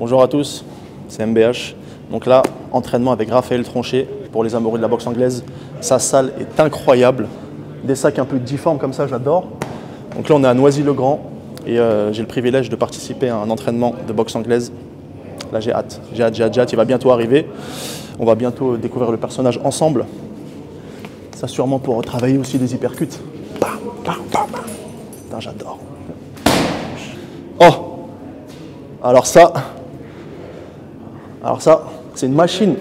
Bonjour à tous, c'est MBH. Donc là, entraînement avec Raphaël Tronchet pour les amoureux de la boxe anglaise. Sa salle est incroyable. Des sacs un peu difformes comme ça, j'adore. Donc là, on est à Noisy-le-Grand et j'ai le privilège de participer à un entraînement de boxe anglaise. Là, j'ai hâte. Il va bientôt arriver. On va bientôt découvrir le personnage ensemble. Ça sûrement pour travailler aussi des hypercuts. Putain, j'adore. Oh! Alors ça, c'est une machine.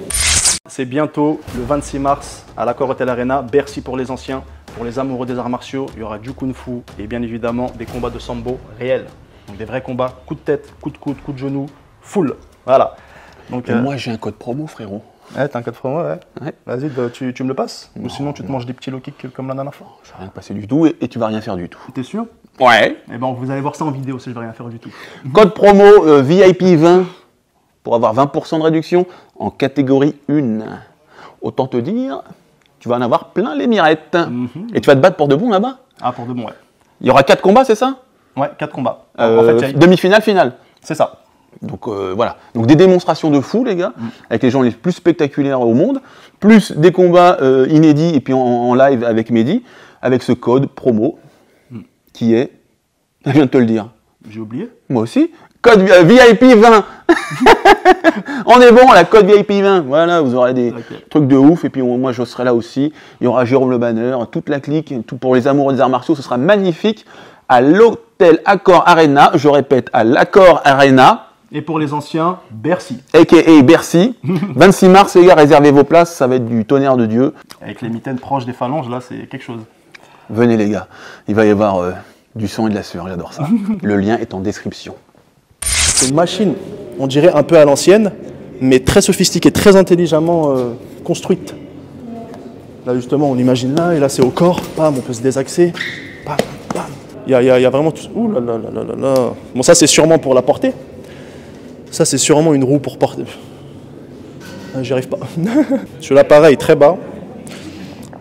C'est bientôt le 26 mars à l'Accor Hotel Arena, Bercy pour les anciens. Pour les amoureux des arts martiaux, il y aura du kung fu et bien évidemment des combats de sambo réels. Donc des vrais combats, coup de tête, coup de coude, coup de genou, full. Voilà. Donc, moi j'ai un code promo, frérot. Ouais, t'as un code promo, ouais. Vas-y, tu me le passes? Non, ou sinon tu te manges des petits low kicks comme la dernière fois? Ça va rien passer du tout et tu vas rien faire du tout. T'es sûr? Ouais. Eh ben vous allez voir ça en vidéo si je vais rien faire du tout. Code promo VIP 20 pour avoir 20% de réduction en catégorie 1. Autant te dire, tu vas en avoir plein les mirettes. Et tu vas te battre pour de bon là-bas? Ah, pour de bon, ouais. Il y aura 4 combats, c'est ça? Ouais, 4 combats. En fait, demi-finale, finale. C'est ça. Donc voilà, donc des démonstrations de fou les gars, avec les gens les plus spectaculaires au monde, plus des combats inédits et puis en live avec Mehdi, avec ce code promo qui est, je viens de te le dire. J'ai oublié. Moi aussi, code VIP 20. On est bon, la code VIP 20, voilà, vous aurez des trucs de ouf et puis moi je serai là aussi, il y aura Jérôme Le Banner, toute la clique, tout pour les amoureux des arts martiaux, ce sera magnifique à l'hôtel Accor Arena, je répète, à l'Accor Arena. Et pour les anciens, Bercy. A.K.A. Bercy. 26 mars, les gars, réservez vos places, ça va être du tonnerre de Dieu. Avec les mitaines proches des phalanges, là, c'est quelque chose. Venez, les gars. Il va y avoir du sang et de la sueur, j'adore ça. Le lien est en description. C'est une machine, on dirait un peu à l'ancienne, mais très sophistiquée, très intelligemment construite. Là, justement, on l'imagine là, et là, c'est au corps. Bam, on peut se désaxer. Bam, bam. Il y a vraiment tout. Ouh là là là là là. Bon, ça, c'est sûrement pour la porter. Ça, c'est sûrement une roue pour porter. J'y arrive pas. Sur l'appareil, très bas.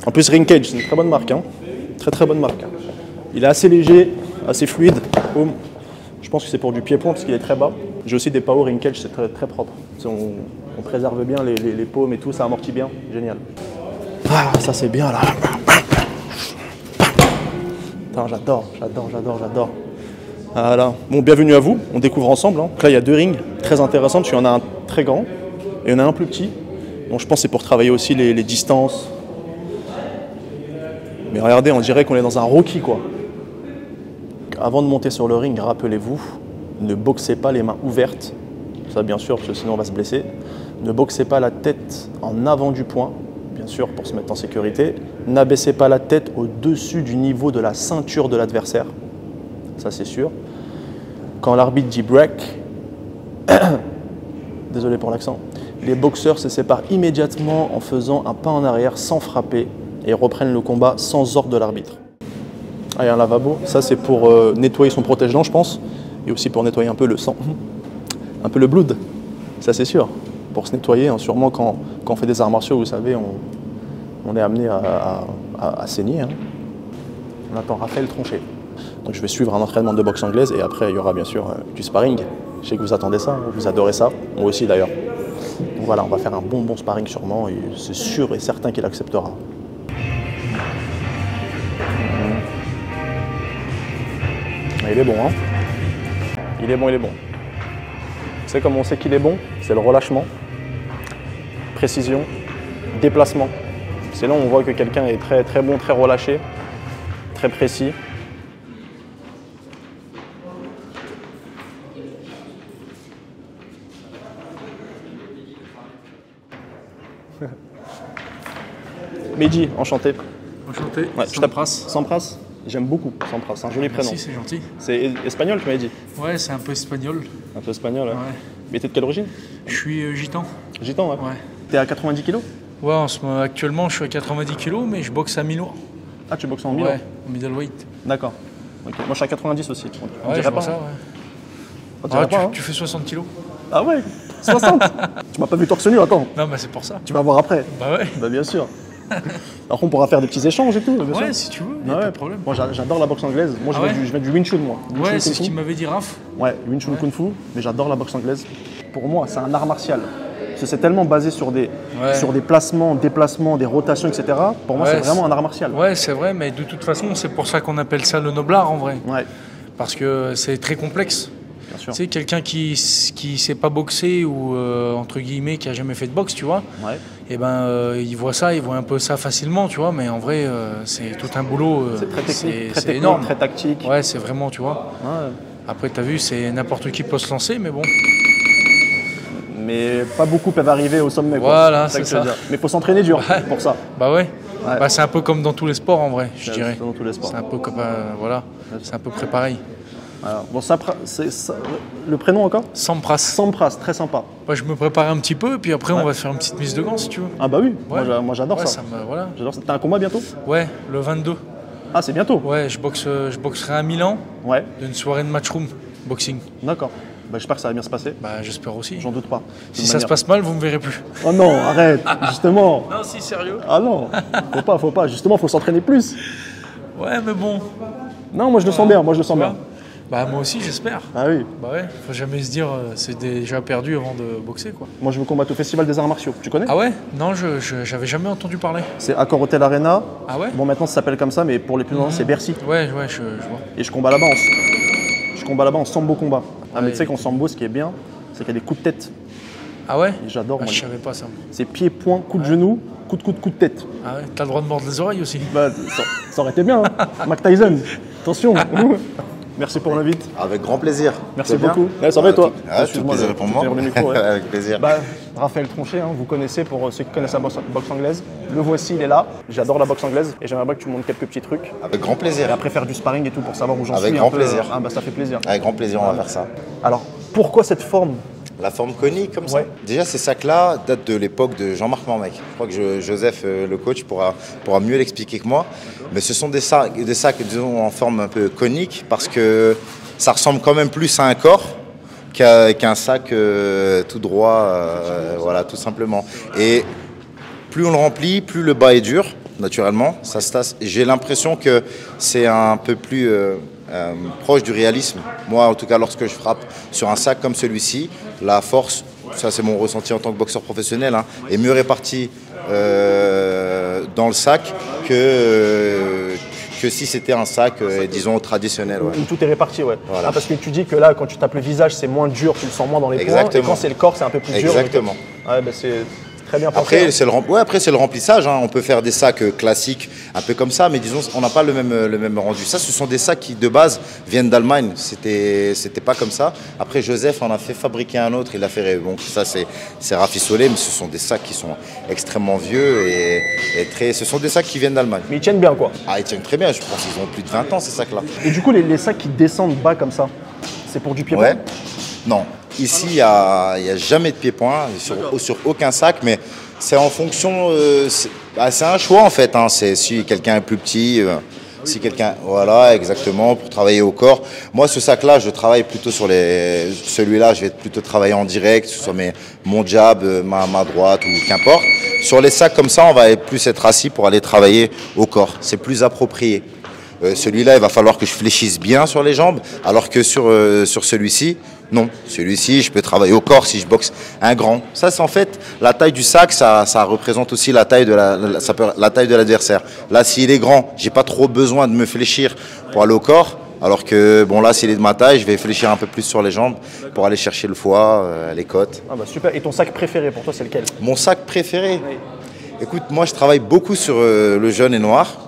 En plus, Ring Cage, c'est une très bonne marque. Hein. Très bonne marque. Il est assez léger, assez fluide. Boum. Je pense que c'est pour du pied-point parce qu'il est très bas. J'ai aussi des PAO Ring Cage, c'est très propre. On préserve bien les paumes et tout, ça amortit bien. Génial. Ah, ça, c'est bien là. Putain, j'adore. Voilà. Bon, bienvenue à vous, on découvre ensemble. Hein. Donc là, il y a 2 rings très intéressants, parce qu'il y en a un très grand et il y en a un plus petit. Donc je pense que c'est pour travailler aussi les distances. Mais regardez, on dirait qu'on est dans un Rocky, quoi. Avant de monter sur le ring, rappelez-vous, ne boxez pas les mains ouvertes. Ça, bien sûr, parce que sinon on va se blesser. Ne boxez pas la tête en avant du poing, bien sûr, pour se mettre en sécurité. N'abaissez pas la tête au-dessus du niveau de la ceinture de l'adversaire. Ça, c'est sûr. Quand l'arbitre dit break, désolé pour l'accent, les boxeurs se séparent immédiatement en faisant un pas en arrière sans frapper et reprennent le combat sans ordre de l'arbitre. Ah, il y a un lavabo. Ça, c'est pour nettoyer son protège-dents, je pense, et aussi pour nettoyer un peu le sang, un peu le blood. Ça, c'est sûr. Pour se nettoyer, hein, sûrement quand on fait des arts martiaux, vous savez, on est amené à saigner. Hein. On attend Raphaël Tronchet. Donc je vais suivre un entraînement de boxe anglaise et après il y aura bien sûr du sparring. Je sais que vous attendez ça, vous adorez ça, moi aussi d'ailleurs. Donc voilà, on va faire un bon sparring sûrement et c'est sûr et certain qu'il acceptera. Il est bon, hein? Il est bon. Vous savez comment on sait qu'il est bon? C'est le relâchement, précision, déplacement. C'est là où on voit que quelqu'un est très bon, très relâché, très précis. Mehdi, enchanté. Enchanté. Ouais, Sampras. Sampras, j'aime beaucoup Sampras, c'est un joli prénom. Merci, c'est gentil. C'est espagnol, tu m'avais dit? Ouais, c'est un peu espagnol. Un peu espagnol, ouais. Ouais. Mais t'es de quelle origine? Je suis gitan. Gitan, ouais. Ouais. T'es à 90 kilos? Ouais, actuellement, je suis à 90 kg, mais je boxe à Milan. Ah, tu boxes en Milan? Ouais, en middleweight. D'accord. Okay. Moi, je suis à 90 aussi. On ouais, dirait pas, ça, ouais. On dirait pas, tu fais 60 kg. Ah ouais? 60? Tu m'as pas vu torse nu, attends. Non, bah c'est pour ça. Tu vas voir après. Bah ouais. Bah bien sûr. Alors on pourra faire des petits échanges et tout. Bien Ouais, sûr. si tu veux, y a pas de problème. Moi j'adore la boxe anglaise. Moi Ah ouais je viens du Wing Chun moi. Wing Chun Ouais, c'est Kung ce qu'il Fu. m'avait dit Raph. Ouais, Wing Chun Kung Fu, mais j'adore la boxe anglaise. Pour moi, c'est un art martial. Parce que c'est tellement basé sur des placements, déplacements, des rotations, etc. Pour moi, Ouais, c'est vraiment un art martial. Ouais, c'est vrai, mais de toute façon, c'est pour ça qu'on appelle ça le noble art en vrai. Ouais, Parce que c'est très complexe. bien sûr. Tu sais, quelqu'un qui sait pas boxer ou entre guillemets qui a jamais fait de boxe, tu vois, Ouais. et ben il voit ça, il voit un peu ça facilement, tu vois, mais en vrai c'est tout un boulot. C'est très technique, très c'est technique, énorme. très tactique. Ouais, c'est vraiment, tu vois. Ouais. Après, t'as vu, c'est n'importe qui peut se lancer, mais bon. Mais pas beaucoup peuvent arriver au sommet. quoi. Voilà, que c'est je veux ça. dire. Mais il faut s'entraîner dur Ouais. pour ça. Bah ouais. Ouais. Bah, c'est un peu comme dans tous les sports en vrai, je dirais. Dans tous les sports. C'est un peu comme voilà, c'est à peu près pareil. Voilà. Bon, le prénom encore Sampras. Sampras, très sympa. Moi, je me prépare un petit peu, puis après on va faire une petite mise de gants si tu veux. Ah bah oui, Ouais. moi j'adore Ouais, ça. voilà. J'adore ça. T'as un combat bientôt? Ouais, le 22. Ah, c'est bientôt? Ouais, je boxerai à Milan Ouais, d'une soirée de matchroom boxing. d'accord. Bah, j'espère que ça va bien se passer. Bah, j'espère aussi. J'en doute pas. Si ça se passe mal, vous me verrez plus. Oh non, arrête, justement. Non, si, sérieux. Ah non, faut pas. Justement, faut s'entraîner plus. Ouais, mais bon. Non, moi je le sens bien, moi je le sens Tu bien. vois. Bah, moi aussi, j'espère. Ah oui, Bah ouais, faut jamais se dire c'est déjà perdu avant de boxer quoi. moi je veux combattre au Festival des Arts Martiaux. Tu connais? Ah ouais? Non, j'avais jamais entendu parler. C'est Accor Hotel Arena. Ah ouais? Bon, maintenant ça s'appelle comme ça, mais pour les plus anciens, c'est Bercy. Ouais, je vois. Et je combat là-bas en sambo combat. Ah, mais Ouais. tu sais qu'en sambo, ce qui est bien, c'est qu'il y a des coups de tête. Ah ouais? Et j'adore, Ah, moi. je savais pas ça. C'est pied, poing, coup de genou, coup de coude, coup de tête. Ah ouais? T'as le droit de mordre les oreilles aussi. Bah, ça aurait été bien, hein. Mac Tyson. Attention. Merci pour l'invite. Avec grand plaisir. Merci Tu vas bien beaucoup. Ouais, ça va et toi? Ah, tout Excuse-moi, plaisir je- pour je moi. te tire le micro, ouais. Avec plaisir. Bah, Raphaël Tronchet, hein, vous connaissez pour ceux qui connaissent la boxe anglaise. Le voici, il est là. J'adore la boxe anglaise et j'aimerais bien que tu me montres quelques petits trucs. Avec grand Et plaisir. après faire du sparring et tout pour savoir où j'en suis. Avec un grand peu. plaisir. Ah bah ça fait plaisir. Avec grand plaisir, on va faire ça. Alors, pourquoi cette forme? La forme conique comme ça. Ouais. Déjà, ces sacs-là datent de l'époque de Jean-Marc Mormec. Je crois que Joseph, le coach, pourra mieux l'expliquer que moi. Mais ce sont des sacs disons, en forme un peu conique parce que ça ressemble quand même plus à un corps qu'un sac tout droit, voilà, tout simplement. Et plus on le remplit, plus le bas est dur, naturellement. Ça se tasse. J'ai l'impression que c'est un peu plus proche du réalisme. Moi, en tout cas, lorsque je frappe sur un sac comme celui-ci, la force, ça c'est mon ressenti en tant que boxeur professionnel, hein, est mieux répartie dans le sac que si c'était un sac, disons, traditionnel. Ouais. Où tout est réparti, ouais. Voilà. Ah, parce que tu dis que là, quand tu tapes le visage, c'est moins dur, tu le sens moins dans les poings. Exactement. Et quand c'est le corps, c'est un peu plus dur. Exactement. Donc, ouais, bah, c'est très bien pensé. Après, c'est le remplissage. Hein. On peut faire des sacs classiques, un peu comme ça, mais disons, on n'a pas le même rendu. Ça, ce sont des sacs qui, de base, viennent d'Allemagne. C'était pas comme ça. Après, Joseph en a fait fabriquer un autre. Il a fait, bon, ça, c'est rafistolé, mais ce sont des sacs qui sont extrêmement vieux et ce sont des sacs qui viennent d'Allemagne. Mais ils tiennent bien, quoi. Ah, ils tiennent très bien. Je pense qu'ils ont plus de 20 ans, ces sacs-là. Et du coup, les sacs qui descendent bas comme ça, c'est pour du pied-point? Ouais. Non. Ici, il n'y a jamais de pied-point sur aucun sac, mais c'est en fonction. C'est un choix en fait. Hein. C'est si quelqu'un est plus petit, si quelqu'un. Voilà, exactement, pour travailler au corps. Moi, ce sac-là, je travaille plutôt sur les. Celui-là, je vais plutôt travailler en direct, que ce soit mon jab, ma droite ou qu'importe. Sur les sacs comme ça, on va plus être assis pour aller travailler au corps. C'est plus approprié. Celui-là, il va falloir que je fléchisse bien sur les jambes, alors que sur celui-ci, non. Celui-ci, je peux travailler au corps si je boxe un grand. Ça, c'est en fait la taille du sac, ça représente aussi la taille de la taille de l'adversaire. Là, s'il est grand, j'ai pas trop besoin de me fléchir pour aller au corps, alors que bon là, s'il est de ma taille, je vais fléchir un peu plus sur les jambes pour aller chercher le foie, les côtes. Ah bah super. Et ton sac préféré pour toi, c'est lequel? Mon sac préféré. Écoute, moi, je travaille beaucoup sur le jaune et noir.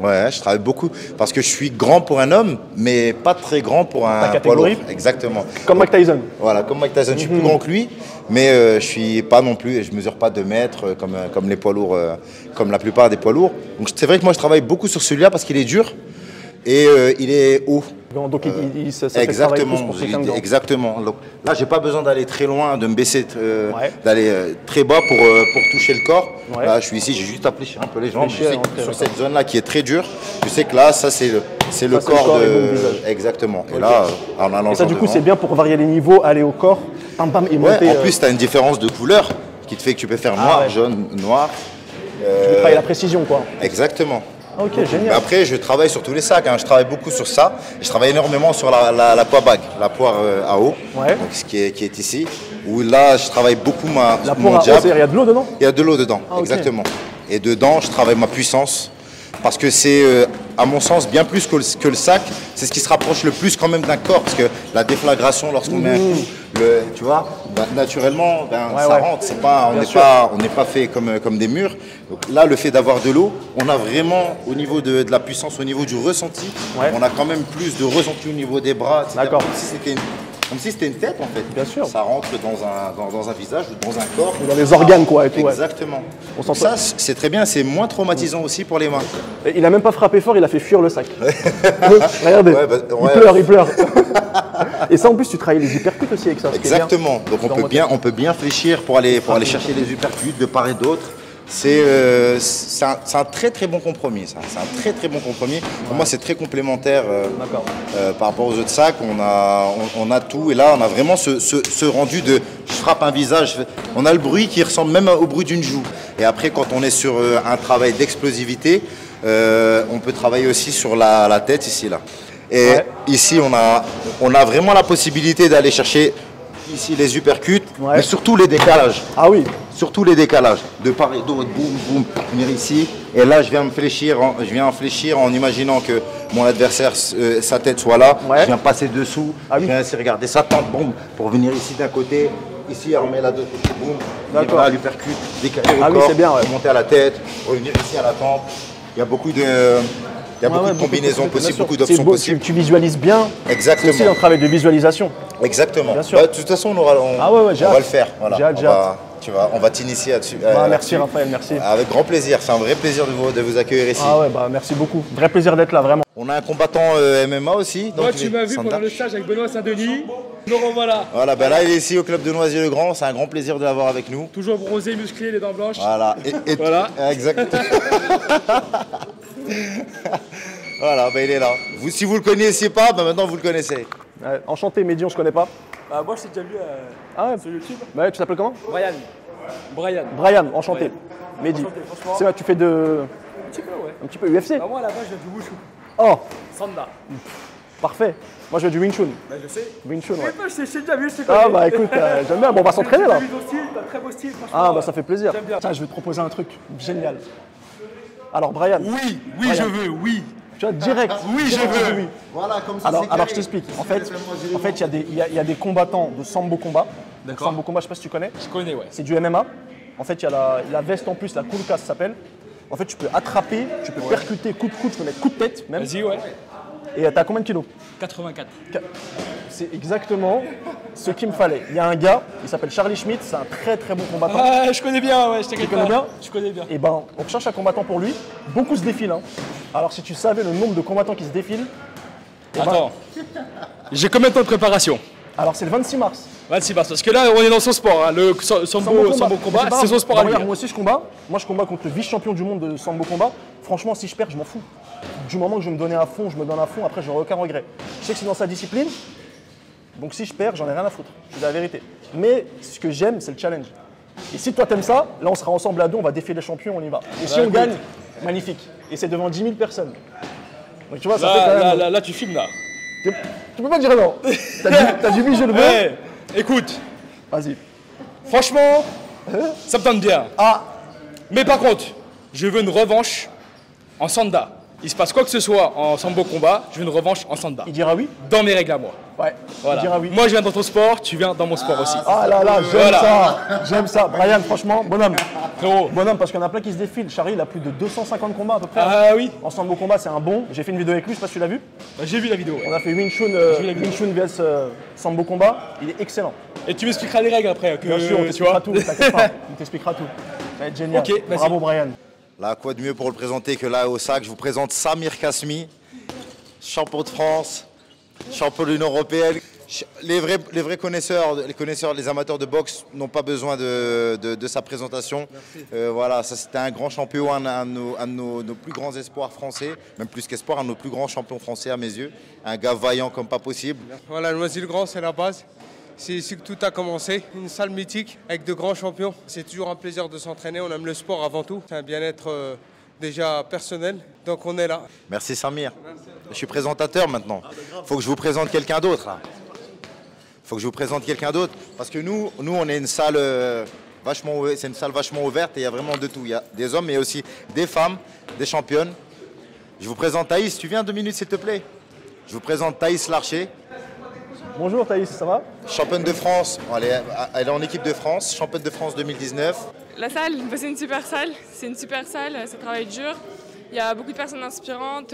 Ouais, je travaille beaucoup parce que je suis grand pour un homme, mais pas très grand pour un poids lourd. Exactement. Comme Mike Tyson. Voilà, comme Mike Tyson. Je suis plus grand que lui, mais je suis pas non plus, je mesure pas 2 mètres comme les poids lourds, comme la plupart des poids lourds. Donc c'est vrai que moi je travaille beaucoup sur celui-là parce qu'il est dur et il est haut. Donc ça fait travailler plus pour quelqu'un de grand. Exactement. Donc, là, j'ai pas besoin d'aller très loin, de me baisser, Ouais. d'aller très bas pour toucher le corps. Ouais. Là, je suis ici, j'ai juste à fléchir un peu les jambes. Je Fléchir, sais que ok, sur cette zone-là qui est très dure, je sais que là, ça c'est le corps et de. le visage. Exactement. Et Ok. là, en allant Et ça, du coup, devant. c'est bien pour varier les niveaux, aller au corps, pam pam, et Ouais, monter. en plus, tu as une différence de couleur qui te fait que tu peux faire noir, ouais. jaune, noir. Tu travailles la précision, quoi. Exactement. Ok, Mais génial. après, je travaille sur tous les sacs. Hein. Je travaille beaucoup sur ça. Je travaille énormément sur la poire bag, la poire à eau, Ouais. donc, ce qui est ici. Où là, je travaille beaucoup La mon poire à jab. eau, c'est-à-dire, il y a de l'eau dedans? Il y a de l'eau dedans, Ah, ok. exactement. Et dedans, je travaille ma puissance. Parce que c'est, à mon sens, bien plus que le sac. C'est ce qui se rapproche le plus quand même d'un corps. Parce que la déflagration, lorsqu'on met un coup, tu vois, ben, naturellement, ben, Ouais, ça ouais. rentre. C'est pas, on n'est pas fait comme des murs. Donc là, le fait d'avoir de l'eau, on a vraiment, au niveau de la puissance, au niveau du ressenti, Ouais. on a quand même plus de ressenti au niveau des bras, etc. D'accord. Comme si c'était une tête, en fait. Bien sûr. Ça rentre dans un visage ou dans un corps. Dans les organes, quoi, et tout, ouais. Exactement. On s'en Ça, c'est très bien. C'est moins traumatisant aussi pour les mains. Et il a même pas frappé fort, il a fait fuir le sac. Regardez, Ouais, bah, ouais. il pleure. Et ça, en plus, tu travailles les hypercutes aussi avec ça. ce qui est bien. Exactement. Donc on peut bien fléchir pour aller chercher les uppercuts de part et d'autre. C'est un très très bon compromis. Ça. C'est un très très bon compromis. Pour moi, c'est très complémentaire D'accord. par rapport aux autres sacs. On a tout et là, on a vraiment ce rendu de je frappe un visage. On a le bruit qui ressemble même au bruit d'une joue. Et après, quand on est sur un travail d'explosivité, on peut travailler aussi sur la tête ici là. Et Ouais. ici, on a vraiment la possibilité d'aller chercher ici les uppercuts, Ouais. mais surtout les décalages. Ah oui, Surtout les décalages. De part et d'autre, boum, boum, venir ici. Et là, je viens en fléchir en imaginant que mon adversaire, sa tête soit là. Ouais. Je viens passer dessous. Ah oui. Je viens essayer de regarder sa tente, boum, pour venir ici d'un côté. Ici, elle remet la deux côtés, boum. D'accord. Là, l'uppercut, décaler Ah le oui, corps, c'est bien, ouais. monter à la tête, revenir ici à la tempe. Il y a beaucoup de, combinaisons possibles, beaucoup d'options possibles. Tu visualises bien. C'est aussi Exactement. un travail de visualisation. Exactement. Bien sûr. Bah, de toute façon, Ah ouais, j'ai on hâte. va le faire. Voilà. J'ai hâte, j'ai hâte. On va t'initier là-dessus. Merci là-dessus. Raphaël, merci. Avec grand plaisir. C'est un vrai plaisir de vous accueillir ici. Ah ouais, bah merci beaucoup. Vrai plaisir d'être là, vraiment. On a un combattant MMA aussi. Moi, donc, tu m'as vu Sanda. pendant le stage avec Benoît Saint-Denis. Nous revoilà. Voilà, ben là, il est ici au club de Noisy-le-Grand. C'est un grand plaisir de l'avoir avec nous. Toujours bronzé, musclé, les dents blanches. Voilà. Voilà. Exactement. Voilà, ben il est là. Si vous le connaissiez pas, ben maintenant vous le connaissez. Enchanté, Mehdi, on se connaît pas. Moi, je t'ai déjà vu Ah ouais, sur YouTube. bah, tu t'appelles comment? Brian. Brian, enchanté. Mehdi. Enchanté, franchement. C'est vrai, tu fais Un petit peu, ouais. un petit peu UFC? Bah, moi, à la base, je viens du Wushu. Oh, Sanda. parfait. Moi, je veux du Wing Chun. Bah, je sais. Wing Chun, Mais ouais. pas, je t'ai déjà vu, je te connais. Ah bah écoute, j'aime bien. Bon, on va s'entraîner là. J'ai vu ton style, t'as un très beau style, franchement. Ah bah ça fait plaisir. J'aime bien. Tiens, je vais te proposer un truc génial. Alors Brian, Oui, Brian. je veux, oui. tu vois, direct. Oui, je direct, veux. oui. Voilà, comme ça. Alors je t'explique. En fait, il y a des combattants de sambo combat. D'accord. Sambo combat, je sais pas si tu connais. Je connais, ouais. C'est du MMA. En fait, il y a la veste en plus, la kulka, ça s'appelle. En fait, tu peux attraper, tu peux percuter, coup de coude, tu peux mettre coup de tête même. Vas-y, ouais. Et t'as combien de kilos? 84. C'est exactement ce qu'il me fallait. Il y a un gars, il s'appelle Charlie Schmidt, c'est un très très bon combattant. Ah, je connais bien, ouais, je t'inquiète Tu connais pas. bien Je connais bien. Et ben, on cherche un combattant pour lui. Beaucoup se défilent. Hein. Alors, si tu savais le nombre de combattants qui se défilent, eh ben, Attends. J'ai combien de temps de préparation? alors c'est le 26 mars. 26 mars. Parce que là, on est dans son sport. Hein. Le sambo combat, c'est son sport à lui. Regarde, moi aussi je combat. Moi je combat contre le vice-champion du monde de sambo combat. Franchement, si je perds, je m'en fous. Du moment que je vais me donner à fond, je me donne à fond. Après, j'aurai aucun regret. Je sais que c'est dans sa discipline. Donc si je perds, j'en ai rien à foutre. C'est la vérité. Mais ce que j'aime, c'est le challenge. Et si toi t'aimes ça, là on sera ensemble à deux, on va défier les champions, on y va. Et si on gagne, magnifique. Et c'est devant 10 000 personnes. Donc tu vois, ça fait quand même. Là, tu filmes là. Tu peux pas dire non. T'as du bijou le bon. Ouais. Écoute, Vas-y. franchement, ça me tente bien. Ah, Mais par contre, je veux une revanche en Sanda. Il se passe quoi que ce soit en sambo combat, je veux une revanche en Sanda. il dira oui. Dans mes règles à moi. Ouais. Voilà. Il dira oui. Moi, je viens dans ton sport, tu viens dans mon sport aussi. Ah là là, j'aime Voilà. ça. J'aime ça. Brian, franchement, bonhomme. Frérot. Bonhomme, parce qu'il y en a plein qui se défilent. Charlie, il a plus de 250 combats à peu près. Ah oui, En sambo combat, c'est un bon. J'ai fait une vidéo avec lui, je sais pas si tu l'as vu. bah, j'ai vu la vidéo. Ouais. On a fait Wing Chun, Wing Chun vs sambo combat. Il est excellent. Et tu m'expliqueras les règles après. Que, Bien sûr, on tu vois. t'expliquera tout. T'inquiète pas. On t'expliquera tout. Ça va être génial. Ok, vas-y. Bravo, Brian. Là, quoi de mieux pour le présenter que là au sac, je vous présente Samir Kasmi, champion de France, champion de l'Union européenne. Les vrais connaisseurs, les amateurs de boxe n'ont pas besoin de sa présentation. Voilà, ça c'était un grand champion, un de nos plus grands espoirs français, même plus qu'espoir, un de nos plus grands champions français à mes yeux. Un gars vaillant comme pas possible. Voilà, Noisy-le-Grand, c'est la base. C'est ici que tout a commencé, une salle mythique avec de grands champions. C'est toujours un plaisir de s'entraîner, on aime le sport avant tout. C'est un bien-être déjà personnel, donc on est là. Merci Samir. Je suis présentateur maintenant. Faut que je vous présente quelqu'un d'autre là. Faut que je vous présente quelqu'un d'autre parce que nous on est une salle c'est une salle vachement ouverte et il y a vraiment de tout. Il y a des hommes mais aussi des femmes, des championnes. Je vous présente Thaïs. Tu viens 2 minutes s'il te plaît. Je vous présente Thaïs Larcher. Bonjour Thaïs, ça va? Championne de France, elle est en équipe de France, championne de France 2019. La salle, c'est une super salle, ça travaille dur. Il y a beaucoup de personnes inspirantes,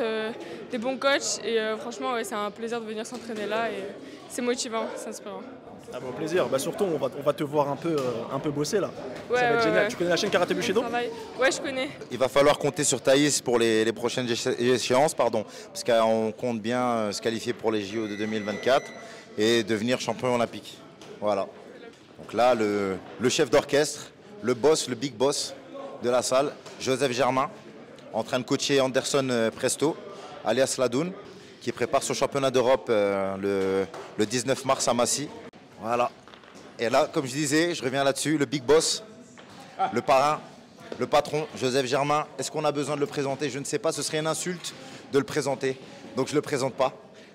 des bons coachs et franchement c'est un plaisir de venir s'entraîner là et c'est motivant, c'est inspirant. Ah bon plaisir, surtout on va te voir un peu bosser là. Ouais, ça va être génial. Ouais. Tu connais la chaîne Karaté Bushido? Ouais, je connais. Il va falloir compter sur Thaïs pour les prochaines échéances, parce qu'on compte bien se qualifier pour les JO de 2024 et devenir champion olympique. Voilà. Donc là, le chef d'orchestre, le boss, le big boss de la salle, Joseph Germain, en train de coacher Anderson Presto, alias Ladoun, qui prépare son championnat d'Europe le 19 mars à Massy. Voilà. Et là, comme je disais, je reviens là-dessus, le big boss, le parrain, le patron, Joseph Germain. Est-ce qu'on a besoin de le présenter? Je ne sais pas, ce serait une insulte de le présenter. Donc je ne le présente pas.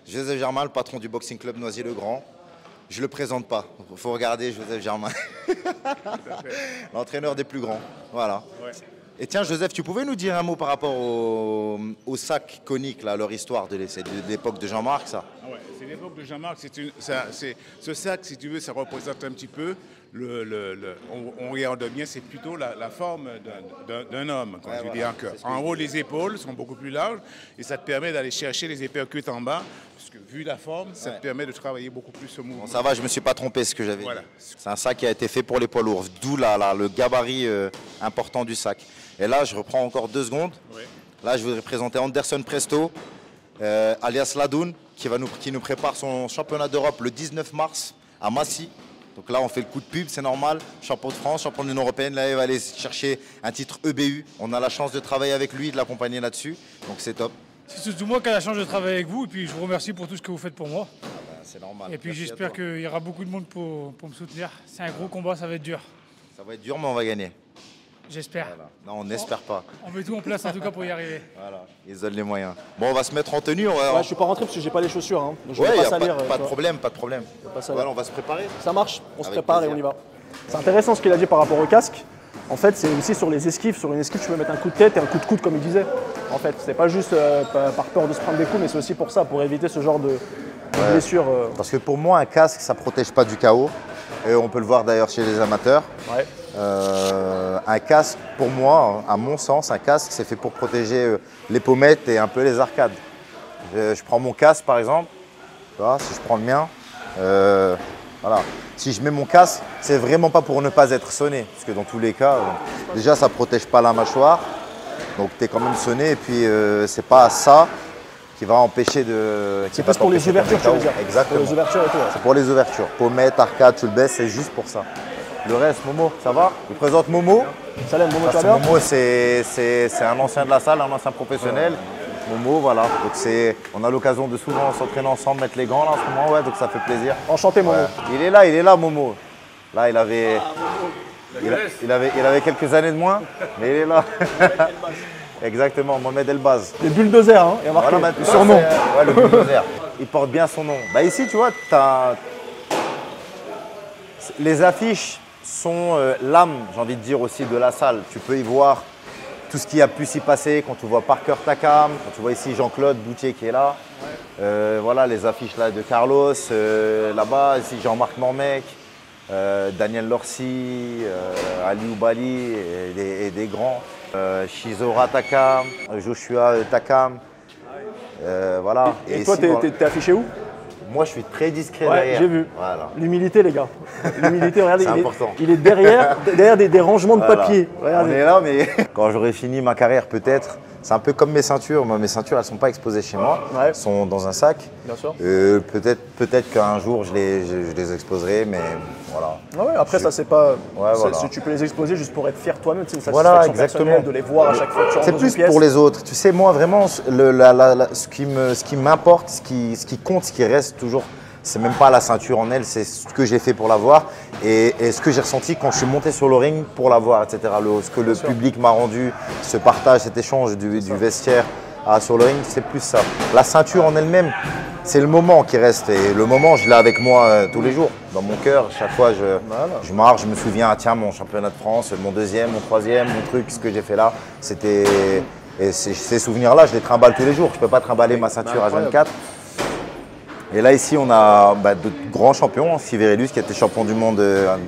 Joseph Germain, le patron du Boxing Club Noisy-le-Grand. Je ne le présente pas. Il faut regarder Joseph Germain. L'entraîneur des plus grands. Voilà. Ouais. Et tiens, Joseph, tu pouvais nous dire un mot par rapport au sac conique, là, leur histoire de l'époque de Jean-Marc, ça? Ouais, c'est l'époque de Jean-Marc. Ce sac, si tu veux, ça représente un petit peu, on regarde bien, c'est plutôt la forme d'un homme. Ouais, je veux dire en haut, les épaules sont beaucoup plus larges et ça te permet d'aller chercher les uppercuts en bas. Parce que vu la forme, ça te permet de travailler beaucoup plus ce mouvement. Bon, ça va, je ne me suis pas trompé ce que j'avais dit. C'est un sac qui a été fait pour les poids lourds, d'où le gabarit important du sac. Et là, je reprends encore 2 secondes. Oui. Là, je voudrais présenter Anderson Presto, alias Ladoun, qui nous prépare son championnat d'Europe le 19 mars à Massy. Donc là, on fait le coup de pub, c'est normal. Champion de France, champion de l'Union européenne. Là, il va aller chercher un titre EBU. On a la chance de travailler avec lui, de l'accompagner là-dessus. Donc c'est top. C'est surtout moi qui ai la chance de travailler avec vous. Et puis, je vous remercie pour tout ce que vous faites pour moi. Ah ben, c'est normal. Et puis, j'espère qu'il y aura beaucoup de monde pour me soutenir. C'est un gros combat, ça va être dur. Ça va être dur, mais on va gagner. J'espère. Voilà. Non, on n'espère pas. On met tout en place en tout cas pour y arriver. Voilà, ils donnent les moyens. Bon, on va se mettre en tenue. Ouais, je suis pas rentré parce que j'ai pas les chaussures. Hein. Donc je ouais, vais pas salir. Pas de problème, pas de problème. Voilà, on va se préparer. Ça marche, on se prépare plaisir. et on y va. C'est intéressant ce qu'il a dit par rapport au casque. En fait, c'est aussi sur les esquives. Sur une esquive, tu peux mettre un coup de tête et un coup de coude, comme il disait. En fait, c'est pas juste par peur de se prendre des coups, mais c'est aussi pour ça, pour éviter ce genre de blessure. Parce que pour moi, un casque, ça protège pas du KO. Et on peut le voir d'ailleurs chez les amateurs. Ouais. Un casque, pour moi, à mon sens, un casque, c'est fait pour protéger les pommettes et un peu les arcades. Je prends mon casque, par exemple. Voilà, si je prends le mien, voilà. Si je mets mon casque, c'est vraiment pas pour ne pas être sonné. Parce que dans tous les cas, déjà, ça protège pas la mâchoire. Donc, tu es quand même sonné. Et puis, c'est pas ça qui va empêcher de... C'est plus pour les ouvertures, tu veux dire. Exactement. Pour les ouvertures et tout. Ouais. C'est pour les ouvertures. Pommettes, arcade, tu le baisses, c'est juste pour ça. Le reste, Momo, ça va? Je présente Momo. Salam, Momo, tu vas bien? Momo, c'est un ancien de la salle, un ancien professionnel. Momo, voilà. Donc on a l'occasion de souvent s'entraîner ensemble, mettre les gants là en ce moment, ouais, donc ça fait plaisir. Enchanté, Momo. Ouais. Il est là, Momo. Là, il avait quelques années de moins, mais il est là. Exactement, Mohamed Elbaz. Les bulldozer, hein, il y a marqué voilà, le surnom. Ouais, le bulldozer. Il porte bien son nom. Bah ici, tu vois, les affiches sont l'âme, j'ai envie de dire aussi, de la salle. Tu peux y voir tout ce qui a pu s'y passer quand tu vois Parker Takam, quand tu vois ici Jean-Claude Boutier qui est là. Voilà les affiches là de Carlos, là-bas, ici Jean-Marc Mormec, Daniel Lorsi, Ali Oubali et des grands. Shizora Takam, Joshua Takam. Voilà. Et toi, t'es affiché où? Moi, je suis très discret ouais, derrière. J'ai vu. Voilà. L'humilité, les gars. L'humilité, regardez, il est derrière des rangements de papier. Regardez. On est là, mais quand j'aurai fini ma carrière, peut-être. C'est un peu comme mes ceintures. Moi, mes ceintures, elles ne sont pas exposées chez moi. Ouais. Elles sont dans un sac. Bien sûr. Peut-être qu'un jour, je les exposerai, mais voilà. Ah ouais, après, ça, c'est pas. Ouais, voilà. Tu peux les exposer juste pour être fier toi-même. C'est une satisfaction personnelle de les voir à chaque fois que tu rentres dans une pièce. C'est plus pour les autres. Tu sais, moi, vraiment, ce qui m'importe, ce qui compte, ce qui reste toujours, c'est même pas la ceinture en elle, c'est ce que j'ai fait pour l'avoir et ce que j'ai ressenti quand je suis monté sur le ring pour l'avoir, etc. Ce que le public m'a rendu, ce partage, cet échange du vestiaire sur le ring, c'est plus ça. La ceinture en elle-même, c'est le moment qui reste et le moment, je l'ai avec moi tous les jours, dans mon cœur. Chaque fois, je marche, je me souviens, tiens, mon championnat de France, mon deuxième, mon troisième, mon truc, ce que j'ai fait là, c'était… Et ces souvenirs-là, je les trimballe tous les jours. Je ne peux pas trimballer ma ceinture à 24. Et là, ici, on a de grands champions. Fiverellus, qui était champion du monde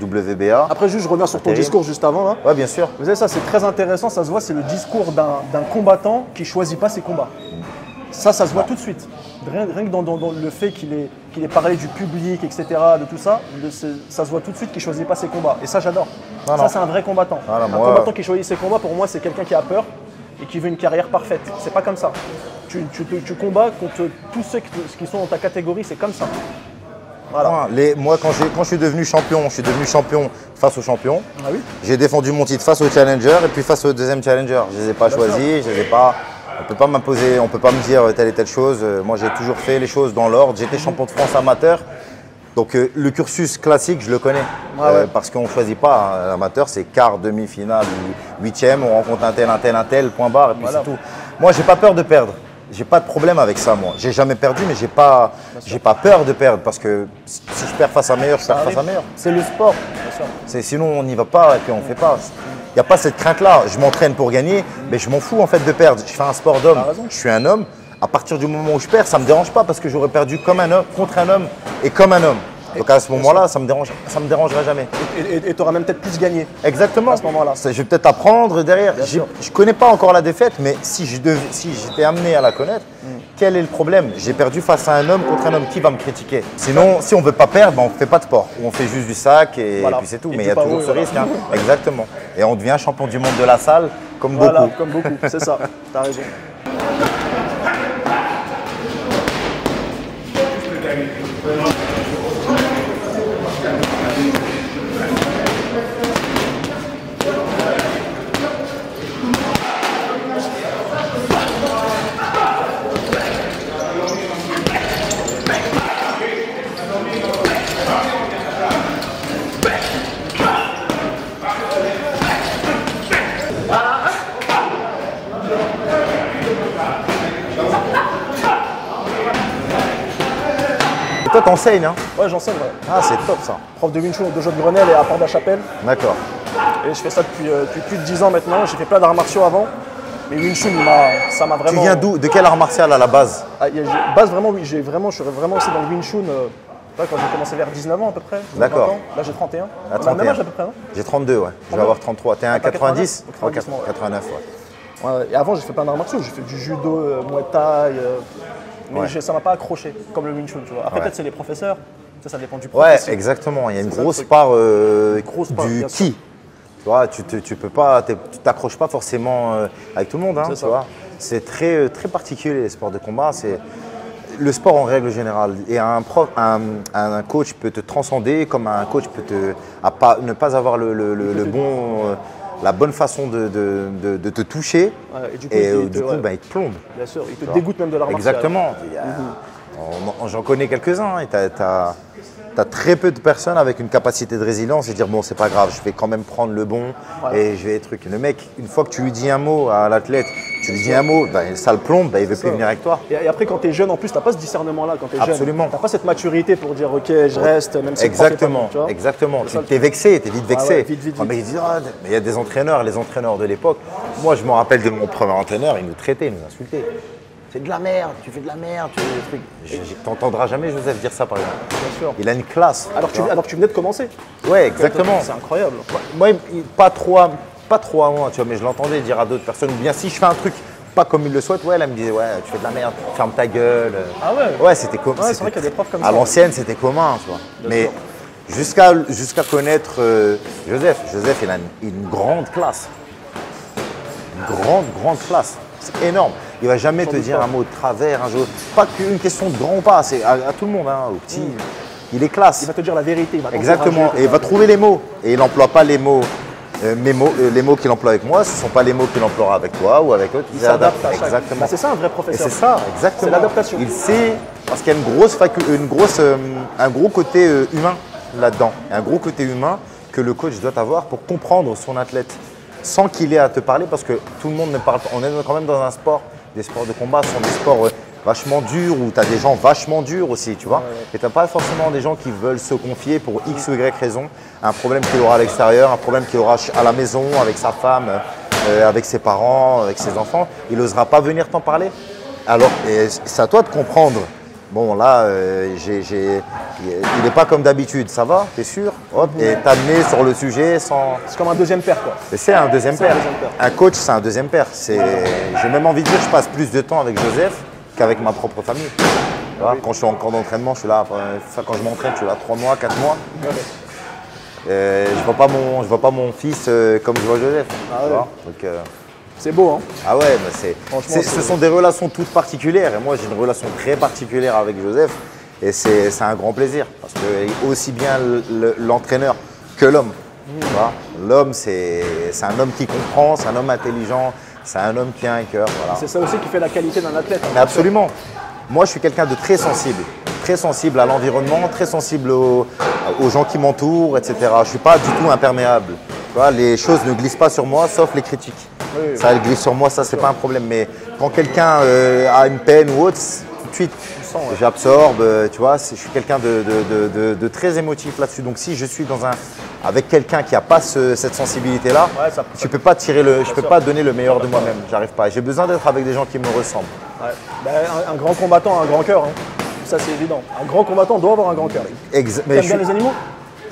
WBA. Après, juste, je reviens sur ton discours juste avant. Oui, bien sûr. Vous savez, ça, c'est très intéressant. Ça se voit, c'est le discours d'un combattant qui ne choisit pas ses combats. Ça se voit tout de suite. Rien que dans le fait qu'il ait parlé du public, etc., de tout ça, ça se voit tout de suite qu'il ne choisit pas ses combats. Et ça, j'adore. Ça, c'est un vrai combattant. Un combattant qui choisit ses combats, pour moi, c'est quelqu'un qui a peur et qui veut une carrière parfaite. C'est pas comme ça. Tu combats contre tous ceux qui sont dans ta catégorie, c'est comme ça. Voilà. Moi, quand je suis devenu champion face aux champions. Ah oui. J'ai défendu mon titre face au challenger et puis face au deuxième challenger. Je ne les ai pas choisis, je les ai pas… On ne peut pas m'imposer, on ne peut pas me dire telle et telle chose. Moi, j'ai toujours fait les choses dans l'ordre. J'étais champion de France amateur. Donc, le cursus classique, je le connais. Parce qu'on ne choisit pas. Amateur, c'est quart, demi-finale ou huitième. On rencontre un tel, point barre, et puis c'est tout. Moi, je n'ai pas peur de perdre. J'ai pas de problème avec ça, moi. J'ai jamais perdu, mais j'ai pas peur de perdre. Parce que si je perds face à meilleur, je perds face à meilleur. C'est le sport. Sinon, on n'y va pas et puis on ne fait pas. Il n'y a pas cette crainte-là. Je m'entraîne pour gagner, mais je m'en fous en fait de perdre. Je fais un sport d'homme. Je suis un homme. À partir du moment où je perds, ça ne me dérange pas parce que j'aurais perdu comme un homme, contre un homme et comme un homme. Donc à ce moment-là, ça me dérangera jamais. Et tu auras même peut-être plus gagné. Exactement. À ce moment-là. Je vais peut-être apprendre derrière. Je ne connais pas encore la défaite, mais si j'étais amené à la connaître, quel est le problème? J'ai perdu face à un homme contre un homme. Qui va me critiquer? Sinon, si on ne veut pas perdre, on ne fait pas de sport. On fait juste du sac et puis c'est tout. Mais il y a toujours ce risque. Exactement. Et on devient champion du monde de la salle comme beaucoup. Comme beaucoup, c'est ça. Tu as raison. Et toi, t'enseignes, hein? Ouais, j'enseigne, ouais. Ah, c'est top ça. Prof de Wing Chun au dojo de Grenelle et à Port-de-la-Chapelle. D'accord. Et je fais ça depuis plus de 10 ans maintenant. J'ai fait plein d'arts martiaux avant. Mais Wing Chun, ça m'a vraiment… Tu viens d'où? De quel art martial à la base? Base, vraiment, oui. Je suis vraiment aussi dans le Wing Chun quand j'ai commencé vers 19 ans à peu près. D'accord. Là, j'ai 31. À 31. Même âge à peu près, non? J'ai 32, ouais. Je vais avoir 33. T'es un 90? 89, ouais. Et avant, j'ai fait plein d'arts martiaux. J'ai fait du judo, muay thai. Mais ça m'a pas accroché, comme le Wing Chun, tu vois. Après, peut-être c'est les professeurs. Ça dépend du professeur. Ouais, exactement. Il y a une grosse part du qui. Tu vois, tu peux pas, tu t'accroches pas forcément avec tout le monde, hein, tu vois. C'est très, très particulier les sports de combat. C'est le sport en règle générale. Et un coach peut te transcender, comme un coach peut ne pas avoir la bonne façon de te toucher. Ouais, et du coup, il te plombe. Bien sûr, il te dégoûte même de l'art martial. Exactement. J'en connais quelques-uns. Tu as très peu de personnes avec une capacité de résilience et dire bon, c'est pas grave, je vais quand même prendre le bon et je vais truc. Le mec, une fois que tu lui dis un mot à l'athlète, tu lui dis un mot, ça le plombe, il veut plus venir avec toi. Et après, quand tu es jeune, en plus, tu n'as pas ce discernement-là quand tu es jeune. Absolument. Tu n'as pas cette maturité pour dire ok, je reste, même si exactement, tu exactement. Tu es vexé, tu es vite vexé. Vite. Mais il y a des entraîneurs, les entraîneurs de l'époque. Moi, je me rappelle de mon premier entraîneur, il nous traitait, il nous insultait. C'est de la merde, tu fais de la merde, tu fais des trucs. T'entendras jamais Joseph dire ça par exemple. Bien sûr. Il a une classe. Alors que tu venais de commencer. Ouais, exactement. C'est incroyable. Moi, pas trop à moi, tu vois, mais je l'entendais dire à d'autres personnes. Ou bien si je fais un truc pas comme il le souhaite, ouais, elle me disait ouais, tu fais de la merde, ferme ta gueule. Ah ouais. Ouais, c'était commun. Ouais, c'est vrai qu'il y a des profs comme ça. À l'ancienne, c'était commun, tu vois. Mais jusqu'à connaître Joseph, il a une grande classe. Une grande classe. C'est énorme. Il ne va jamais te dire un mot de travers, un jour. Pas qu'une question de grand ou pas, c'est à tout le monde, hein, au petit. Il est classe. Il va te dire la vérité. Exactement. Et il va trouver les mots. Et il n'emploie pas les mots Les mots qu'il emploie avec moi, ce ne sont pas les mots qu'il emploiera avec toi ou avec eux. Il s'adapte à chaque. Exactement. Bah, c'est ça un vrai professeur. Et c'est ça, exactement. C'est l'adaptation. Il sait, parce qu'il y a un gros côté humain là-dedans. Un gros côté humain que le coach doit avoir pour comprendre son athlète. Sans qu'il ait à te parler, parce que tout le monde ne parle pas. On est quand même dans un sport, des sports de combat sont des sports vachement durs, où tu as des gens vachement durs aussi, tu vois. Et tu n'as pas forcément des gens qui veulent se confier pour X ou Y raison. Un problème qu'il aura à l'extérieur, un problème qu'il aura à la maison, avec sa femme, avec ses parents, avec ses enfants. Il n'osera pas venir t'en parler. Alors, c'est à toi de comprendre. Bon, là, il n'est pas comme d'habitude, ça va, t'es sûr? Hop, et t'amener sur le sujet sans. C'est comme un deuxième père, quoi. C'est un deuxième père. Un coach, c'est un deuxième père. J'ai même envie de dire que je passe plus de temps avec Joseph qu'avec ma propre famille. Tu vois, quand je suis en camp d'entraînement, je suis là. Quand je m'entraîne, je suis là 3 mois, 4 mois. Je ne vois pas mon fils comme je vois Joseph. Tu vois. Donc, c'est beau, hein? Ah ouais, bah ce sont des relations toutes particulières. Et moi, j'ai une relation très particulière avec Joseph. Et c'est un grand plaisir. Parce que aussi bien l'entraîneur que l'homme. L'homme, c'est un homme qui comprend, c'est un homme intelligent, c'est un homme qui a un cœur. Voilà. C'est ça aussi qui fait la qualité d'un athlète. Mais absolument. Moi, je suis quelqu'un de très sensible à l'environnement, très sensible aux gens qui m'entourent, etc. Je ne suis pas du tout imperméable. Tu vois, les choses ne glissent pas sur moi, sauf les critiques. Oui. Ça, elles glissent sur moi, ça, c'est pas un problème. Mais quand quelqu'un a une peine ou autre, tout de suite, j'absorbe. Tu vois, je suis quelqu'un de très émotif là-dessus. Donc, si je suis avec quelqu'un qui n'a pas cette sensibilité-là, je peux pas donner le meilleur de moi-même. J'arrive pas. J'ai besoin d'être avec des gens qui me ressemblent. Ouais. Ben, un grand combattant a un grand cœur. Hein. Ça, c'est évident. Un grand combattant doit avoir un grand cœur. T'aimes bien les animaux?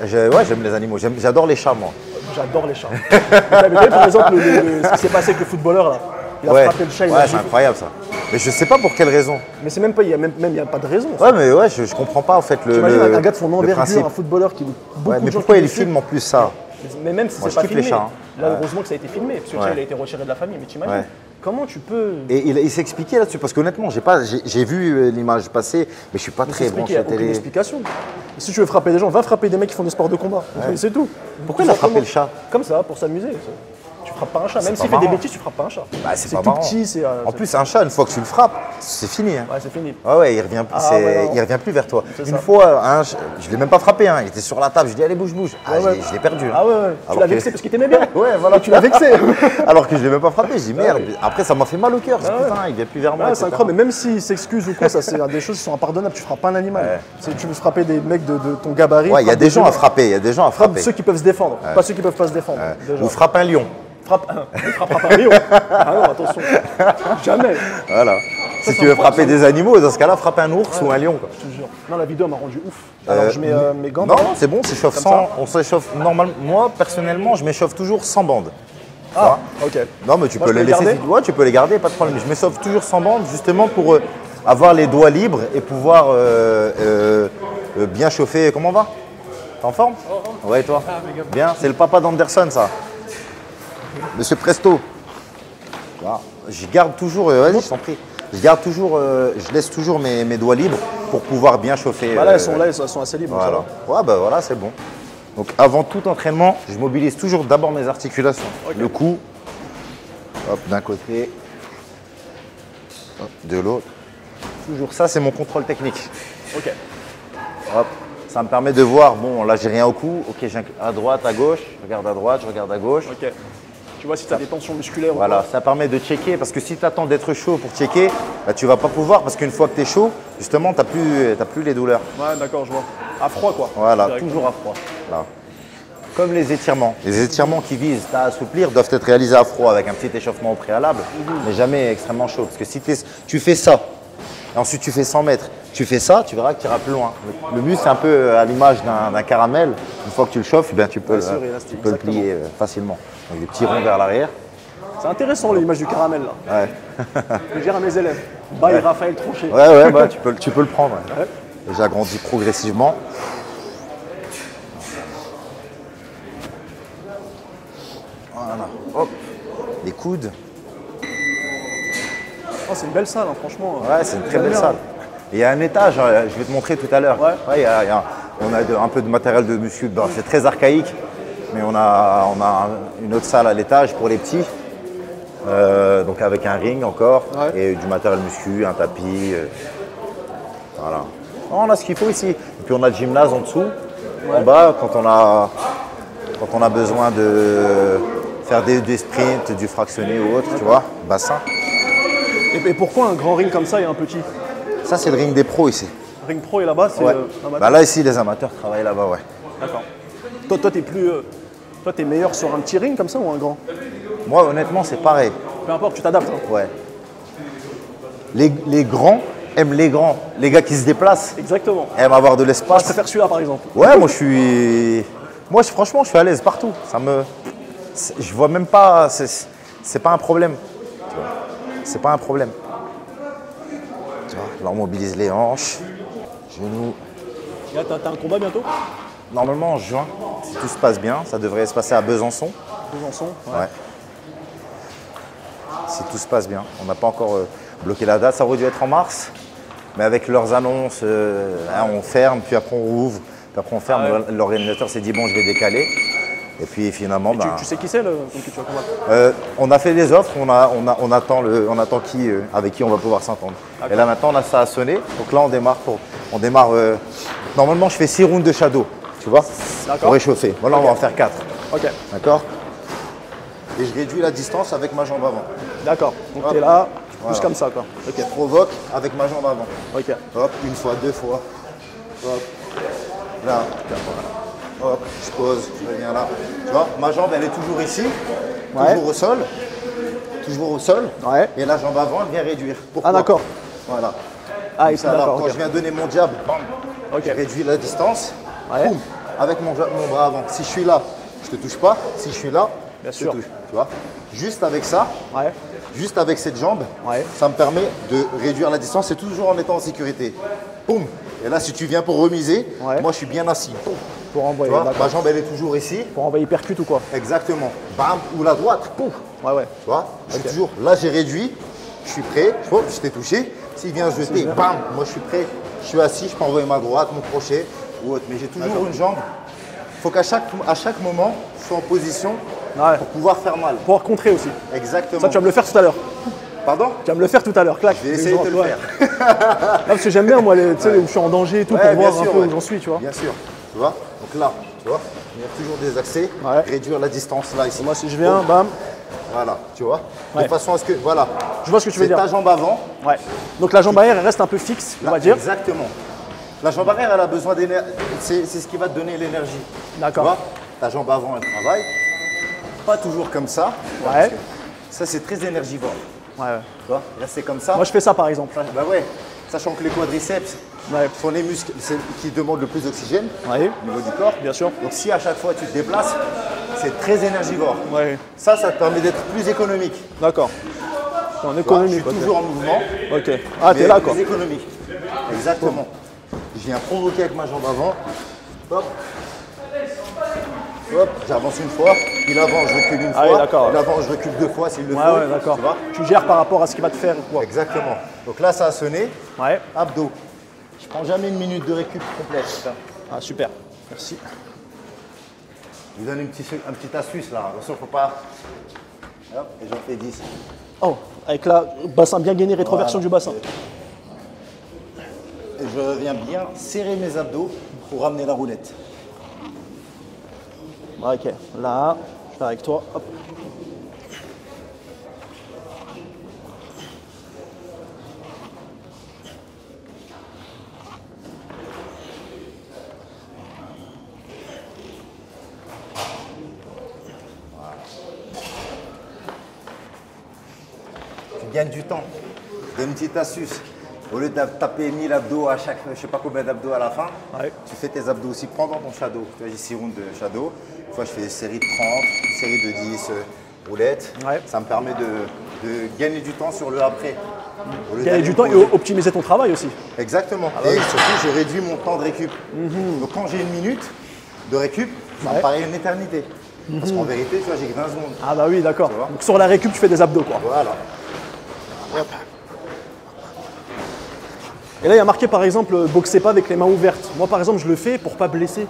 Ouais, j'aime les animaux. J'adore les chats, moi. J'adore les chats. Vous avez vu, par exemple, ce qui s'est passé avec le footballeur, là. Il a frappé le chat. C'est incroyable, ça. Mais je sais pas pour quelle raison. Mais c'est même pas, il y a pas de raison. Ouais, mais ouais, je comprends pas en fait un gars de son envergure, un footballeur qui beaucoup mais pourquoi il filme en plus ça? Mais même si c'est pas filmé. Les chats, hein. Là, heureusement que ça a été filmé, parce que le chat il a été retiré de la famille. Mais t'imagines comment tu peux. Et il s'est expliqué là-dessus, parce qu'honnêtement, j'ai vu l'image passer, mais je suis pas très branché à la télé. Aucune explication. Si tu veux frapper des gens, va frapper des mecs qui font des sports de combat. C'est tout. Pourquoi il a frappé le chat? Comme ça, pour s'amuser. Tu frappes pas un chat, même s'il fait des bêtises, tu frappes pas un chat. Bah, c'est tout petit. En plus, un chat, une fois que tu le frappes, c'est fini. Hein. Ouais, c'est fini. Ouais, il revient plus vers toi. Une fois, je l'ai même pas frappé. Hein. Il était sur la table. Je dis allez bouge. Je l'ai perdu. Ah ouais. Tu l'as vexé parce qu'il t'aimait bien. Ouais, voilà. Tu l'as vexé. Alors que je l'ai même pas frappé. Je dis merde. Après, ça m'a fait mal au cœur. Putain, il vient plus vers moi. C'est incroyable. Mais même s'il s'excuse ou quoi, ça c'est des choses qui sont impardonnables. Tu frappes pas un animal. Tu veux frapper des mecs de ton gabarit. Ouais, il y a des gens à frapper. Frappe ceux qui peuvent se défendre, pas ceux qui peuvent pas se défendre. Ou frappe un lion. Frappe un lion. Ah non, attention. Jamais. Voilà. Si tu veux frapper des animaux, dans ce cas-là, frappe un ours ou un lion. Quoi. Je te jure. Non, la vidéo m'a rendu ouf. Alors, je mets mes gants. Non, c'est bon, on s'échauffe normalement. Moi, personnellement, je m'échauffe toujours sans bande. Ah, ok. Non, mais tu peux les laisser. Ouais, tu peux les garder, pas de problème. Je m'échauffe toujours sans bande, justement pour avoir les doigts libres et pouvoir bien chauffer. Comment on va? T'es en forme? Ouais, et toi? Bien, c'est le papa d'Anderson, ça. Monsieur Presto. Voilà. Je garde toujours, vas-y, je t'en prie. Je laisse toujours mes doigts libres pour pouvoir bien chauffer. Bah là, elles sont assez libres. Voilà. Ouais, bah voilà, c'est bon. Donc avant tout entraînement, je mobilise toujours d'abord mes articulations. Okay. Le cou, hop, d'un côté, hop, de l'autre. Toujours ça, c'est mon contrôle technique. Ok. Hop. Ça me permet de voir, bon, là, j'ai rien au cou. Ok, j'ai à droite, à gauche. Je regarde à droite, je regarde à gauche. Ok. Tu vois si tu as des tensions musculaires ou voilà, quoi. Ça permet de checker, parce que si tu attends d'être chaud pour checker, bah, tu ne vas pas pouvoir, parce qu'une fois que tu es chaud, justement, tu n'as plus les douleurs. Ouais, d'accord, je vois. À froid, quoi. Voilà, toujours à froid. Là. Comme les étirements. Les étirements qui visent à assouplir doivent être réalisés à froid, avec un petit échauffement au préalable, mais jamais extrêmement chaud. Parce que si tu fais ça, et ensuite tu fais 100 mètres, tu fais ça, tu verras que tu iras plus loin. Le muscle, c'est un peu à l'image d'un caramel. Une fois que tu le chauffes, eh bien, tu peux le plier facilement. Donc des petits ronds vers l'arrière. C'est intéressant l'image du caramel là. Ouais. Je dire à mes élèves. Bye Raphaël Tronchet. Ouais, bah, tu peux le prendre. Ouais. J'agrandis progressivement. Voilà. Hop. Les coudes. Oh, c'est une belle salle, hein, franchement. Ouais, c'est une très belle salle. Il y a un étage, je vais te montrer tout à l'heure. Ouais. On a un peu de matériel de muscu. C'est très archaïque. mais on a une autre salle à l'étage pour les petits. Donc avec un ring encore, et du matériel muscu, un tapis. Voilà. On a ce qu'il faut ici. Et puis on a le gymnase en dessous, en bas, quand on a besoin de faire des sprints, du fractionné ou autre, tu vois, bassin. Et pourquoi un grand ring comme ça et un petit? Ça, c'est le ring des pros ici. Le ring pro et là-bas, c'est amateur. Bah là, ici, les amateurs travaillent là-bas, ouais. D'accord. Toi, t'es meilleur sur un petit ring comme ça ou un grand? Moi, honnêtement, c'est pareil. Peu importe, tu t'adaptes. Hein. Ouais. Les grands aiment les grands. Les gars qui se déplacent. Exactement. Aiment avoir de l'espace. Je préfère celui-là, par exemple. Ouais, franchement, je suis à l'aise partout. Je vois même pas. C'est pas un problème. C'est pas un problème. Tu vois, là, on mobilise les hanches, genoux. Là, t'as un combat bientôt? Normalement, en juin, si tout se passe bien, ça devrait se passer à Besançon. Besançon, ouais. Si tout se passe bien. On n'a pas encore bloqué la date. Ça aurait dû être en mars. Mais avec leurs annonces, on ferme, puis après on rouvre, puis après on ferme. L'organisateur s'est dit, bon, je vais décaler. Et puis finalement, tu sais qui c'est contre qui tu vas combattre? On a fait des offres, on attend qui, avec qui on va pouvoir s'entendre. Et là maintenant, ça a sonné. Donc là, on démarre. Normalement, je fais 6 rounds de shadow, tu vois, pour réchauffer. Voilà, on va en faire 4. Ok. D'accord. Et je réduis la distance avec ma jambe avant. D'accord. Donc tu es là, tu pousses comme ça, quoi. Ok. Je provoque avec ma jambe avant. Ok. Hop, une fois, 2 fois. Hop. Là. Hop, je pose, je reviens là. Tu vois, ma jambe, elle est toujours ici, toujours au sol. Toujours au sol. Ouais. Et la jambe avant, elle vient réduire. Pourquoi? Ah, d'accord. Voilà. Ah, ici, d'accord. Quand je viens donner mon jab, bam, je réduis la distance. Boum, avec mon bras avant. Si je suis là, je te touche pas. Si je suis là, je te touche. Tu vois, juste avec ça, juste avec cette jambe, ça me permet de réduire la distance et toujours en étant en sécurité. Boum. Et là, si tu viens pour remiser, moi, je suis bien assis. Pour envoyer. Ma jambe, elle est toujours ici. Pour envoyer percute ou quoi? Exactement. Bam, ou la droite. Pouf. Ouais. Tu vois, je suis toujours. Là, j'ai réduit. Je suis prêt. Je t'ai touché. S'il vient jeter, bam, moi, je suis prêt. Je suis assis. Je peux envoyer ma droite, mon crochet ou autre. Mais j'ai toujours une jambe. Il faut qu'à chaque moment, je sois en position pour pouvoir faire mal. Pouvoir contrer aussi. Exactement. Ça, tu vas me le faire tout à l'heure. Pardon? Tu vas me le faire tout à l'heure, clac. Je vais essayer de te le faire. Parce que j'aime bien, moi, où je suis en danger et tout, pour voir un peu où j'en suis, tu vois. Bien sûr. Tu vois? Donc là, tu vois, il y a toujours des accès, réduire la distance là, ici. Moi, si je viens, bam. Voilà, tu vois. De façon à ce que, voilà. Je vois ce que tu veux dire. C'est ta jambe avant. Ouais. Donc la jambe arrière, elle reste un peu fixe, on va dire. Exactement. La jambe arrière, elle a besoin d'énergie. C'est ce qui va te donner l'énergie. D'accord. Tu vois, ta jambe avant, elle travaille. Pas toujours comme ça. Ouais. Ça, c'est très énergivore. Ouais. Tu vois, rester comme ça. Moi, je fais ça, par exemple. Bah ouais. Sachant que les quadriceps sont les muscles qui demandent le plus d'oxygène au niveau du corps. Bien sûr. Donc si à chaque fois tu te déplaces, c'est très énergivore. Ouais. Ça te permet d'être plus économique. D'accord. En économique. Je suis toujours en mouvement. Ok. Ah, t'es là, quoi. Plus économique. Exactement. Je viens provoquer avec ma jambe avant. Hop. Hop, j'avance une fois, puis l'avant je recule une fois, puis l'avant je recule 2 fois s'il le faut. Ouais, d'accord. Tu gères par rapport à ce qu'il va te faire. Quoi. Exactement. Donc là ça a sonné. Ouais. Abdos. Je prends jamais une minute de récup complète. Ah super, merci. Je vous donne une petite astuce là. Attention, faut pas. Hop, et j'en fais 10. Oh, avec la bassin bien gainé, rétroversion du bassin. Et je viens bien serrer mes abdos pour ramener la roulette. Ok, là, je fais avec toi. Hop. Tu gagnes du temps. Je donne une petite astuce. Au lieu de taper 1000 abdos à chaque, je sais pas combien d'abdos à la fin, tu fais tes abdos aussi. Prends dans ton shadow. Tu vois, j'ai 6 rounds de shadow. Une fois, je fais des séries de 30, une série de 10 roulettes. Ça me permet de gagner du temps sur le après. Gagner du temps et optimiser ton travail aussi. Exactement. Et surtout, je réduis mon temps de récup. Donc, quand j'ai 1 minute de récup, ça me paraît une éternité. Parce qu'en vérité, tu vois, j'ai que 20 secondes. Ah bah oui, d'accord. Donc, sur la récup, tu fais des abdos, quoi. Voilà. Hop. Et là, il y a marqué par exemple, boxez pas avec les mains ouvertes. Moi, par exemple, je le fais pour pas blesser.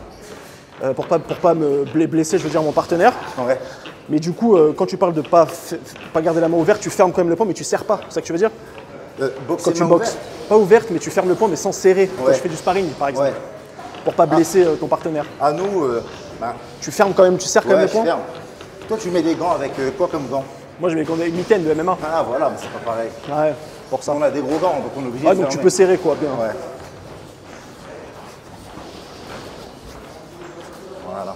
pour pas me blesser, je veux dire, mon partenaire. Ouais. Mais du coup, quand tu parles de pas garder la main ouverte, tu fermes quand même le poing, mais tu serres pas. C'est ça que tu veux dire? Boxer Quand tu main boxes, ouverte. pas ouverte, mais tu fermes le poing, mais sans serrer. Quand Ouais. je fais du sparring, par exemple, Ouais. pour pas blesser ton partenaire. À nous, Tu fermes quand même, tu serres quand même ouais, le je poing. ferme. Toi, tu mets des gants avec quoi comme gants? Moi, je mets une mitaine de MMA. Ah voilà, mais c'est pas pareil. Ouais, pour ça. On a des gros gants, donc on est obligé Ah, de donc tu fermer. peux serrer quoi, bien. Ouais. Voilà.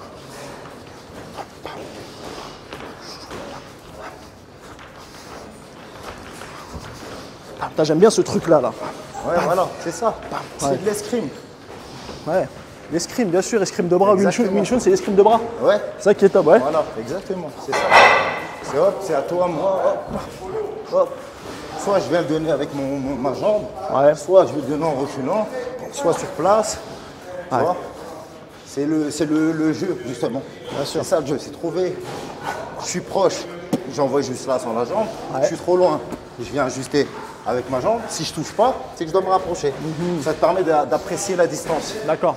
Putain, j'aime bien ce truc-là, là. Ouais, voilà, c'est ça. C'est de l'escrime. Ouais. L'escrime, bien sûr, escrime de bras. Exactement. Wing Chun, c'est l'escrime de bras. Ouais. C'est ça qui est top, ouais. Voilà, exactement, c'est ça. C'est hop, c'est à toi, moi, hop, hop. Soit je viens le donner avec ma jambe, Ouais. soit je vais le donner en reculant, soit sur place. Tu vois. C'est le jeu, justement. C'est ça le jeu, c'est trouver. Je suis proche, j'envoie juste là sans la jambe. Ouais. Je suis trop loin, je viens ajuster avec ma jambe. Si je touche pas, c'est que je dois me rapprocher. Ça te permet d'apprécier la distance. D'accord.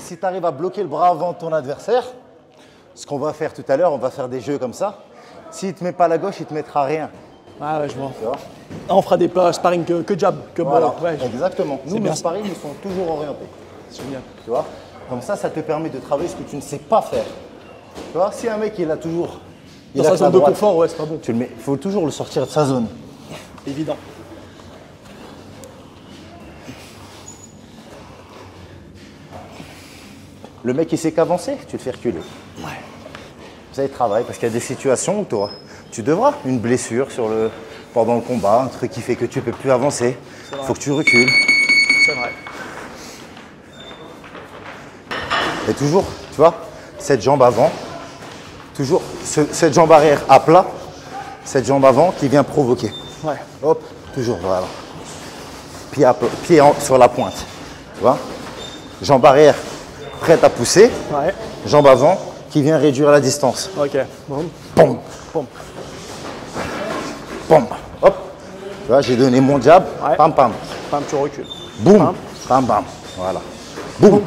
Si tu arrives à bloquer le bras avant de ton adversaire, ce qu'on va faire tout à l'heure, on va faire des jeux comme ça. S'il ne te met pas la gauche, il ne te mettra rien. Ah ouais, je vois. Tu vois. Ah, on fera des sparring que jab, que Voilà, ball. Ouais, exactement. Nous, bien nos ça. sparring, ils sont toujours orientés. c'est génial. Tu vois. Comme ça te permet de travailler ce que tu ne sais pas faire. Tu vois, si un mec, il a toujours... Dans il a sa que la zone de droite, confort, ouais, c'est pas bon. tu le mets. Il faut toujours le sortir de sa zone. Évident. Le mec, il sait qu'avancer, tu le fais reculer. Ouais. Ça, il travaille parce qu'il y a des situations où tu devras une blessure pendant le combat, un truc qui fait que tu ne peux plus avancer. Il faut que tu recules. C'est vrai. Et toujours, tu vois, cette jambe avant, toujours cette jambe arrière à plat, cette jambe avant qui vient provoquer. Ouais. Hop, toujours, voilà. Pied sur la pointe, tu vois. Jambe arrière prête à pousser, Ouais. jambe avant qui vient réduire la distance. Ok. Bon. Pom, Pom. pom, hop. Tu vois, j'ai donné mon jab, Ouais. pam, pam, Pam, tu recules. boum, Pam. pam, bam, voilà. Boum,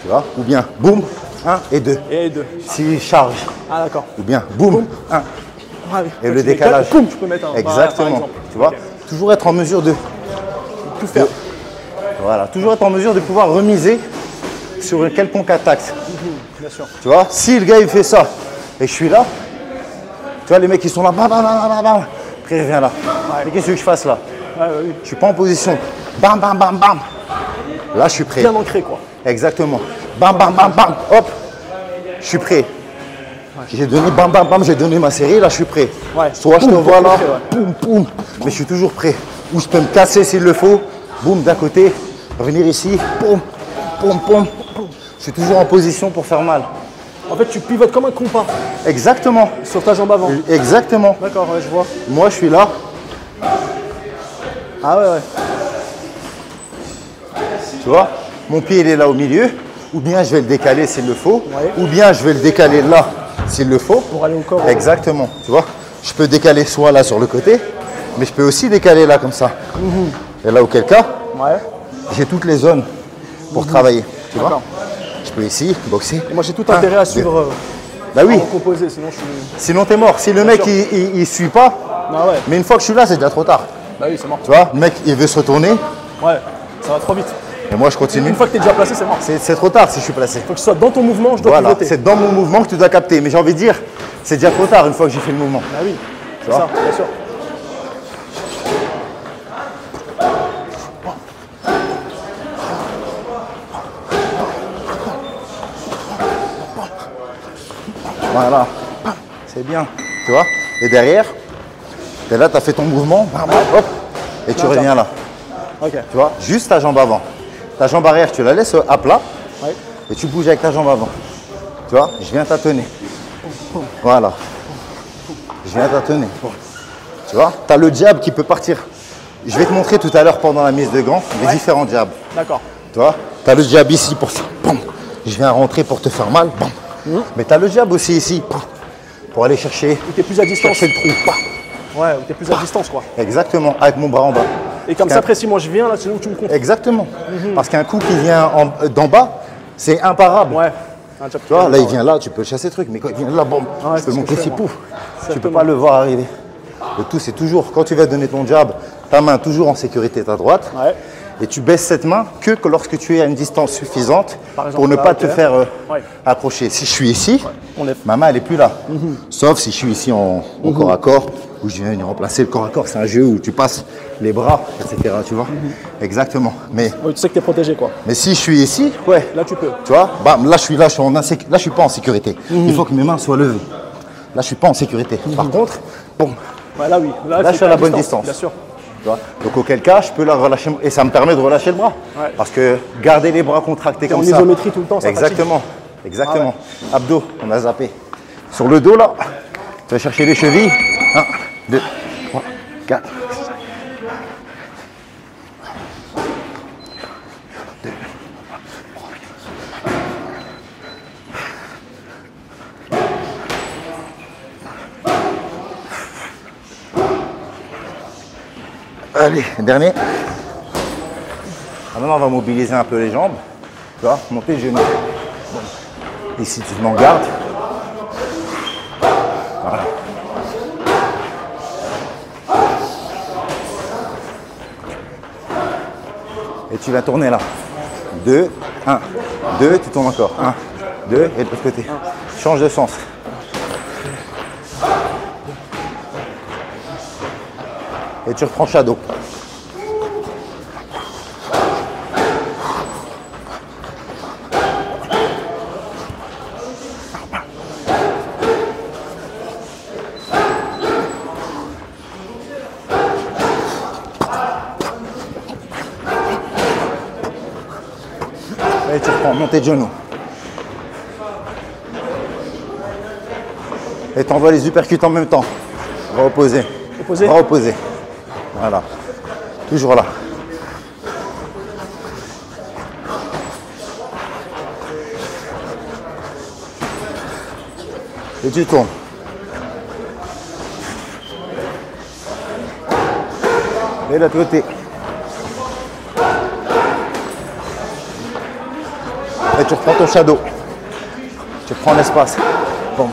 tu vois, ou bien boum, 1 et 2. Et deux. S'il charge, Ah, d'accord. ou bien boum, 1. Ah, oui. Et Quand le tu mets décalage. quatre, boum, tu peux mettre un. Par Exactement. exemple. Tu vois, Ok. toujours être en mesure de Tout faire. voilà, toujours être en mesure de pouvoir remiser sur une quelconque attaque. Bien sûr. Tu vois, si le gars il fait ça et je suis là, tu vois les mecs ils sont là, bam bam bam bam bam. Après il revient là. Mais qu'est-ce que je fasse là? Ouais, ouais, oui. Je suis pas en position. Bam bam bam bam. Là je suis prêt. Bien ancré, quoi. Exactement. Bam bam bam bam. Hop. Je suis prêt. J'ai donné bam bam bam, j'ai donné ma série, là je suis prêt. Ouais. Soit je te Boum, vois là, ouais. poum poum, mais je suis toujours prêt. Ou je peux me casser s'il le faut, boum d'un côté, revenir ici, poum, poum poum. Je suis toujours en position pour faire mal. En fait, tu pivotes comme un compas Exactement. sur ta jambe avant. Exactement. D'accord, ouais, je vois. Moi je suis là. Ah ouais, ouais. Tu vois, mon pied il est là au milieu, ou bien je vais le décaler s'il le faut, Ouais. ou bien je vais le décaler là s'il le faut. Pour aller au corps. Exactement, tu vois. Je peux décaler soit là sur le côté, mais je peux aussi décaler là comme ça. Et là auquel cas, Ouais. j'ai toutes les zones pour travailler, tu vois. D'accord. Je peux ici boxer. Et moi, j'ai tout intérêt à suivre. Bah oui, À recomposer, sinon je suis. sinon t'es mort. Si le mec sûr. il suit pas, Ah ouais. mais une fois que je suis là, c'est déjà trop tard. Bah oui, c'est mort. Tu vois, le mec il veut se retourner, Ouais. Ça va trop vite. et moi je continue. Une fois que t'es déjà placé, c'est mort. C'est trop tard si je suis placé. Faut que ce soit dans ton mouvement, je dois Voilà, pivoter. c'est dans mon mouvement que tu dois capter. Mais j'ai envie de dire, c'est déjà trop tard une fois que j'ai fait le mouvement. Bah oui. C'est vois ça, bien sûr. Voilà, c'est bien, tu vois. Et derrière, et là, tu as fait ton mouvement, bam, hop, et tu reviens là. Ok. Tu vois, juste ta jambe avant. Ta jambe arrière, tu la laisses à plat Ouais. et tu bouges avec ta jambe avant. Tu vois, je viens tâtonner. Voilà. Je viens tâtonner. Tu vois, tu as le jab qui peut partir. Je vais te montrer tout à l'heure pendant la mise de gants les différents jabs. D'accord. Tu vois, tu as le jab ici pour ça. Je viens rentrer pour te faire mal. Mais tu as le jab aussi ici pour aller chercher. Ou tu es plus à distance. Chercher le trou. Ouais, ou tu es plus à distance quoi. Exactement, avec mon bras en bas. Et comme ça, après, si moi je viens, là, c'est où tu me comptes. Exactement. Parce qu'un coup qui vient d'en bas, c'est imparable. Ouais. Tu vois, là, il vient là, tu peux chasser le truc, mais quand il vient là, bon, tu peux monter si pouf. Tu peux pas le voir arriver. Le tout, c'est toujours, quand tu vas donner ton jab, ta main toujours en sécurité, ta droite. Ouais. Et tu baisses cette main que lorsque tu es à une distance suffisante pour ne pas te faire accrocher. Si je suis ici, ma main, elle n'est plus là. Sauf si je suis ici en corps à corps, où je viens venir remplacer le corps à corps. C'est un jeu où tu passes les bras, etc. Tu vois. Exactement. Mais tu sais que tu es protégé quoi. Mais si je suis ici, là tu peux. Tu vois, là je suis là, je suis pas en sécurité. Il faut que mes mains soient levées. Là je suis pas en sécurité. Par contre, bon. Là oui. Là je suis à la bonne distance. Bien sûr. Tu vois. Donc auquel cas, je peux la relâcher et ça me permet de relâcher le bras. Ouais. Parce que garder les bras contractés comme ça. En isométrie tout le temps, ça exactement. Fatigue. Exactement. Ah ouais. Abdos, on a zappé. Sur le dos là, tu vas chercher les chevilles. 1, 2, 3, 4. 2, 3. Allez, dernier. Maintenant, on va mobiliser un peu les jambes. Tu vois, monter les genoux. Bon. Ici, tu te mets en garde. Voilà. Et tu vas tourner là. 2, 1, 2, tu tournes encore. 1, 2, et de l'autre côté. Change de sens. Et tu reprends shadow. Et tu reprends, montée de genoux. Et tu envoies les uppercuts en même temps. Va opposer. Va opposer. Voilà. Toujours là. Et tu tournes. Et de l'autre côté. Et tu reprends ton shadow. Tu prends l'espace. Bon.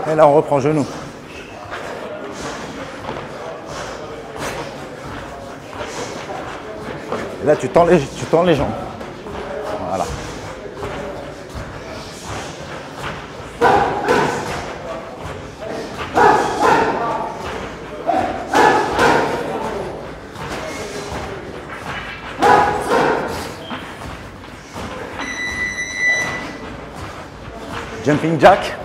Et là, on reprend genou. Et là, tu tends les jambes. Voilà. Jumping jack.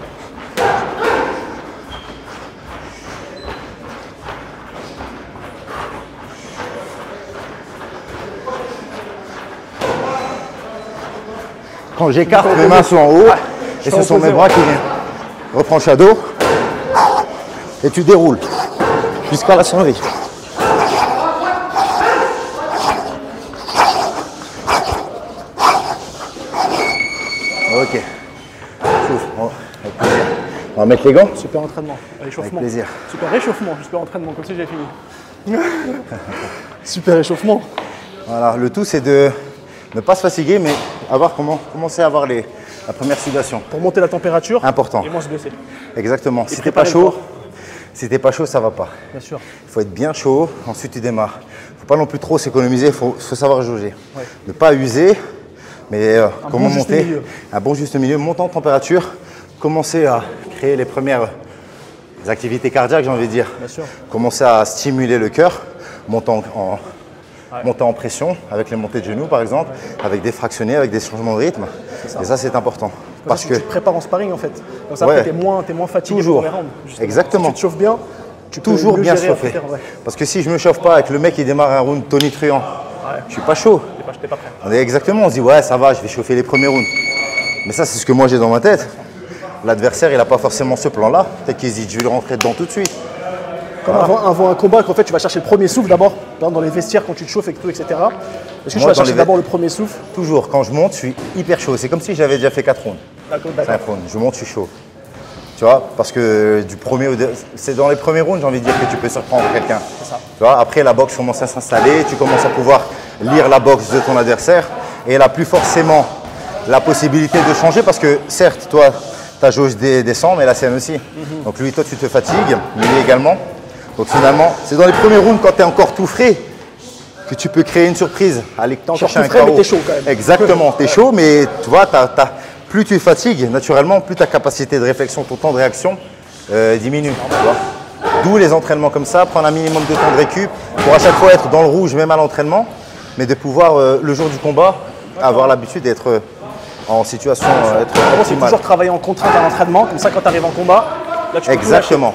Quand j'écarte, mes mains sont en haut et ce sont mes bras qui viennent. Reprends shadow et tu déroules jusqu'à la sonnerie. Ok. Souffle. Avec plaisir. On va mettre les gants. Super entraînement. Réchauffement. Avec plaisir. Super réchauffement. Super entraînement. Comme si j'avais fini. Super réchauffement. Voilà. Le tout, c'est de ne pas se fatiguer, mais commencer à avoir la première sudation. Pour monter la température. Important. Et moins se blesser. Exactement. Si t'es pas chaud, ça va pas. Bien sûr. Il faut être bien chaud, ensuite tu démarres. Il ne faut pas non plus trop s'économiser, il faut savoir jauger. Ouais. Ne pas user, mais comment monter un bon juste milieu, monter en température, commencer à créer les premières activités cardiaques, j'ai envie de dire. Bien sûr. Commencer à stimuler le cœur, monter monter en pression, avec les montées de genoux par exemple, avec des fractionnés, avec des changements de rythme. Et ça, c'est important. Parce que tu te prépares en sparring en fait. Comme ça, après, t'es moins fatigué pour les rounds. Exactement. Si tu te chauffes bien, tu peux toujours bien gérer chauffer. Parce que si je me chauffe pas et que le mec il démarre un round tonitruant, je suis pas chaud. T'es pas prêt. Exactement, on se dit ouais ça va, je vais chauffer les premiers rounds. Mais ça c'est ce que moi j'ai dans ma tête. L'adversaire il n'a pas forcément ce plan-là. Peut-être qu'il se dit je vais lui rentrer dedans tout de suite. Comme avant un combat, qu'en fait tu vas chercher le premier souffle d'abord, dans les vestiaires quand tu te chauffes et tout, etc. Est-ce que tu vas chercher d'abord le premier souffle? Toujours, quand je monte, je suis hyper chaud. C'est comme si j'avais déjà fait 4 rounds. D'accord. 5 rounds. Je monte, je suis chaud. Tu vois, parce que c'est dans les premiers rounds, j'ai envie de dire que tu peux surprendre quelqu'un. C'est ça. Tu vois, après la boxe commence à s'installer, tu commences à pouvoir lire la boxe de ton adversaire et elle n'a plus forcément la possibilité de changer parce que certes, toi, ta jauge descend, mais la sienne aussi. Donc lui, toi, tu te fatigues, lui également. Donc finalement, c'est dans les premiers rounds quand tu es encore tout frais que tu peux créer une surprise. Aller chercher un KO. Mais t'es chaud quand même. Exactement, tu es chaud, mais tu vois, plus tu fatigues, naturellement, plus ta capacité de réflexion, ton temps de réaction diminue. D'où les entraînements comme ça, prendre un minimum de temps de récup pour à chaque fois être dans le rouge, même à l'entraînement, mais de pouvoir, le jour du combat, avoir l'habitude d'être en situation c'est toujours travailler en contrainte à l'entraînement, comme ça quand tu arrives en combat, là tu peux exactement,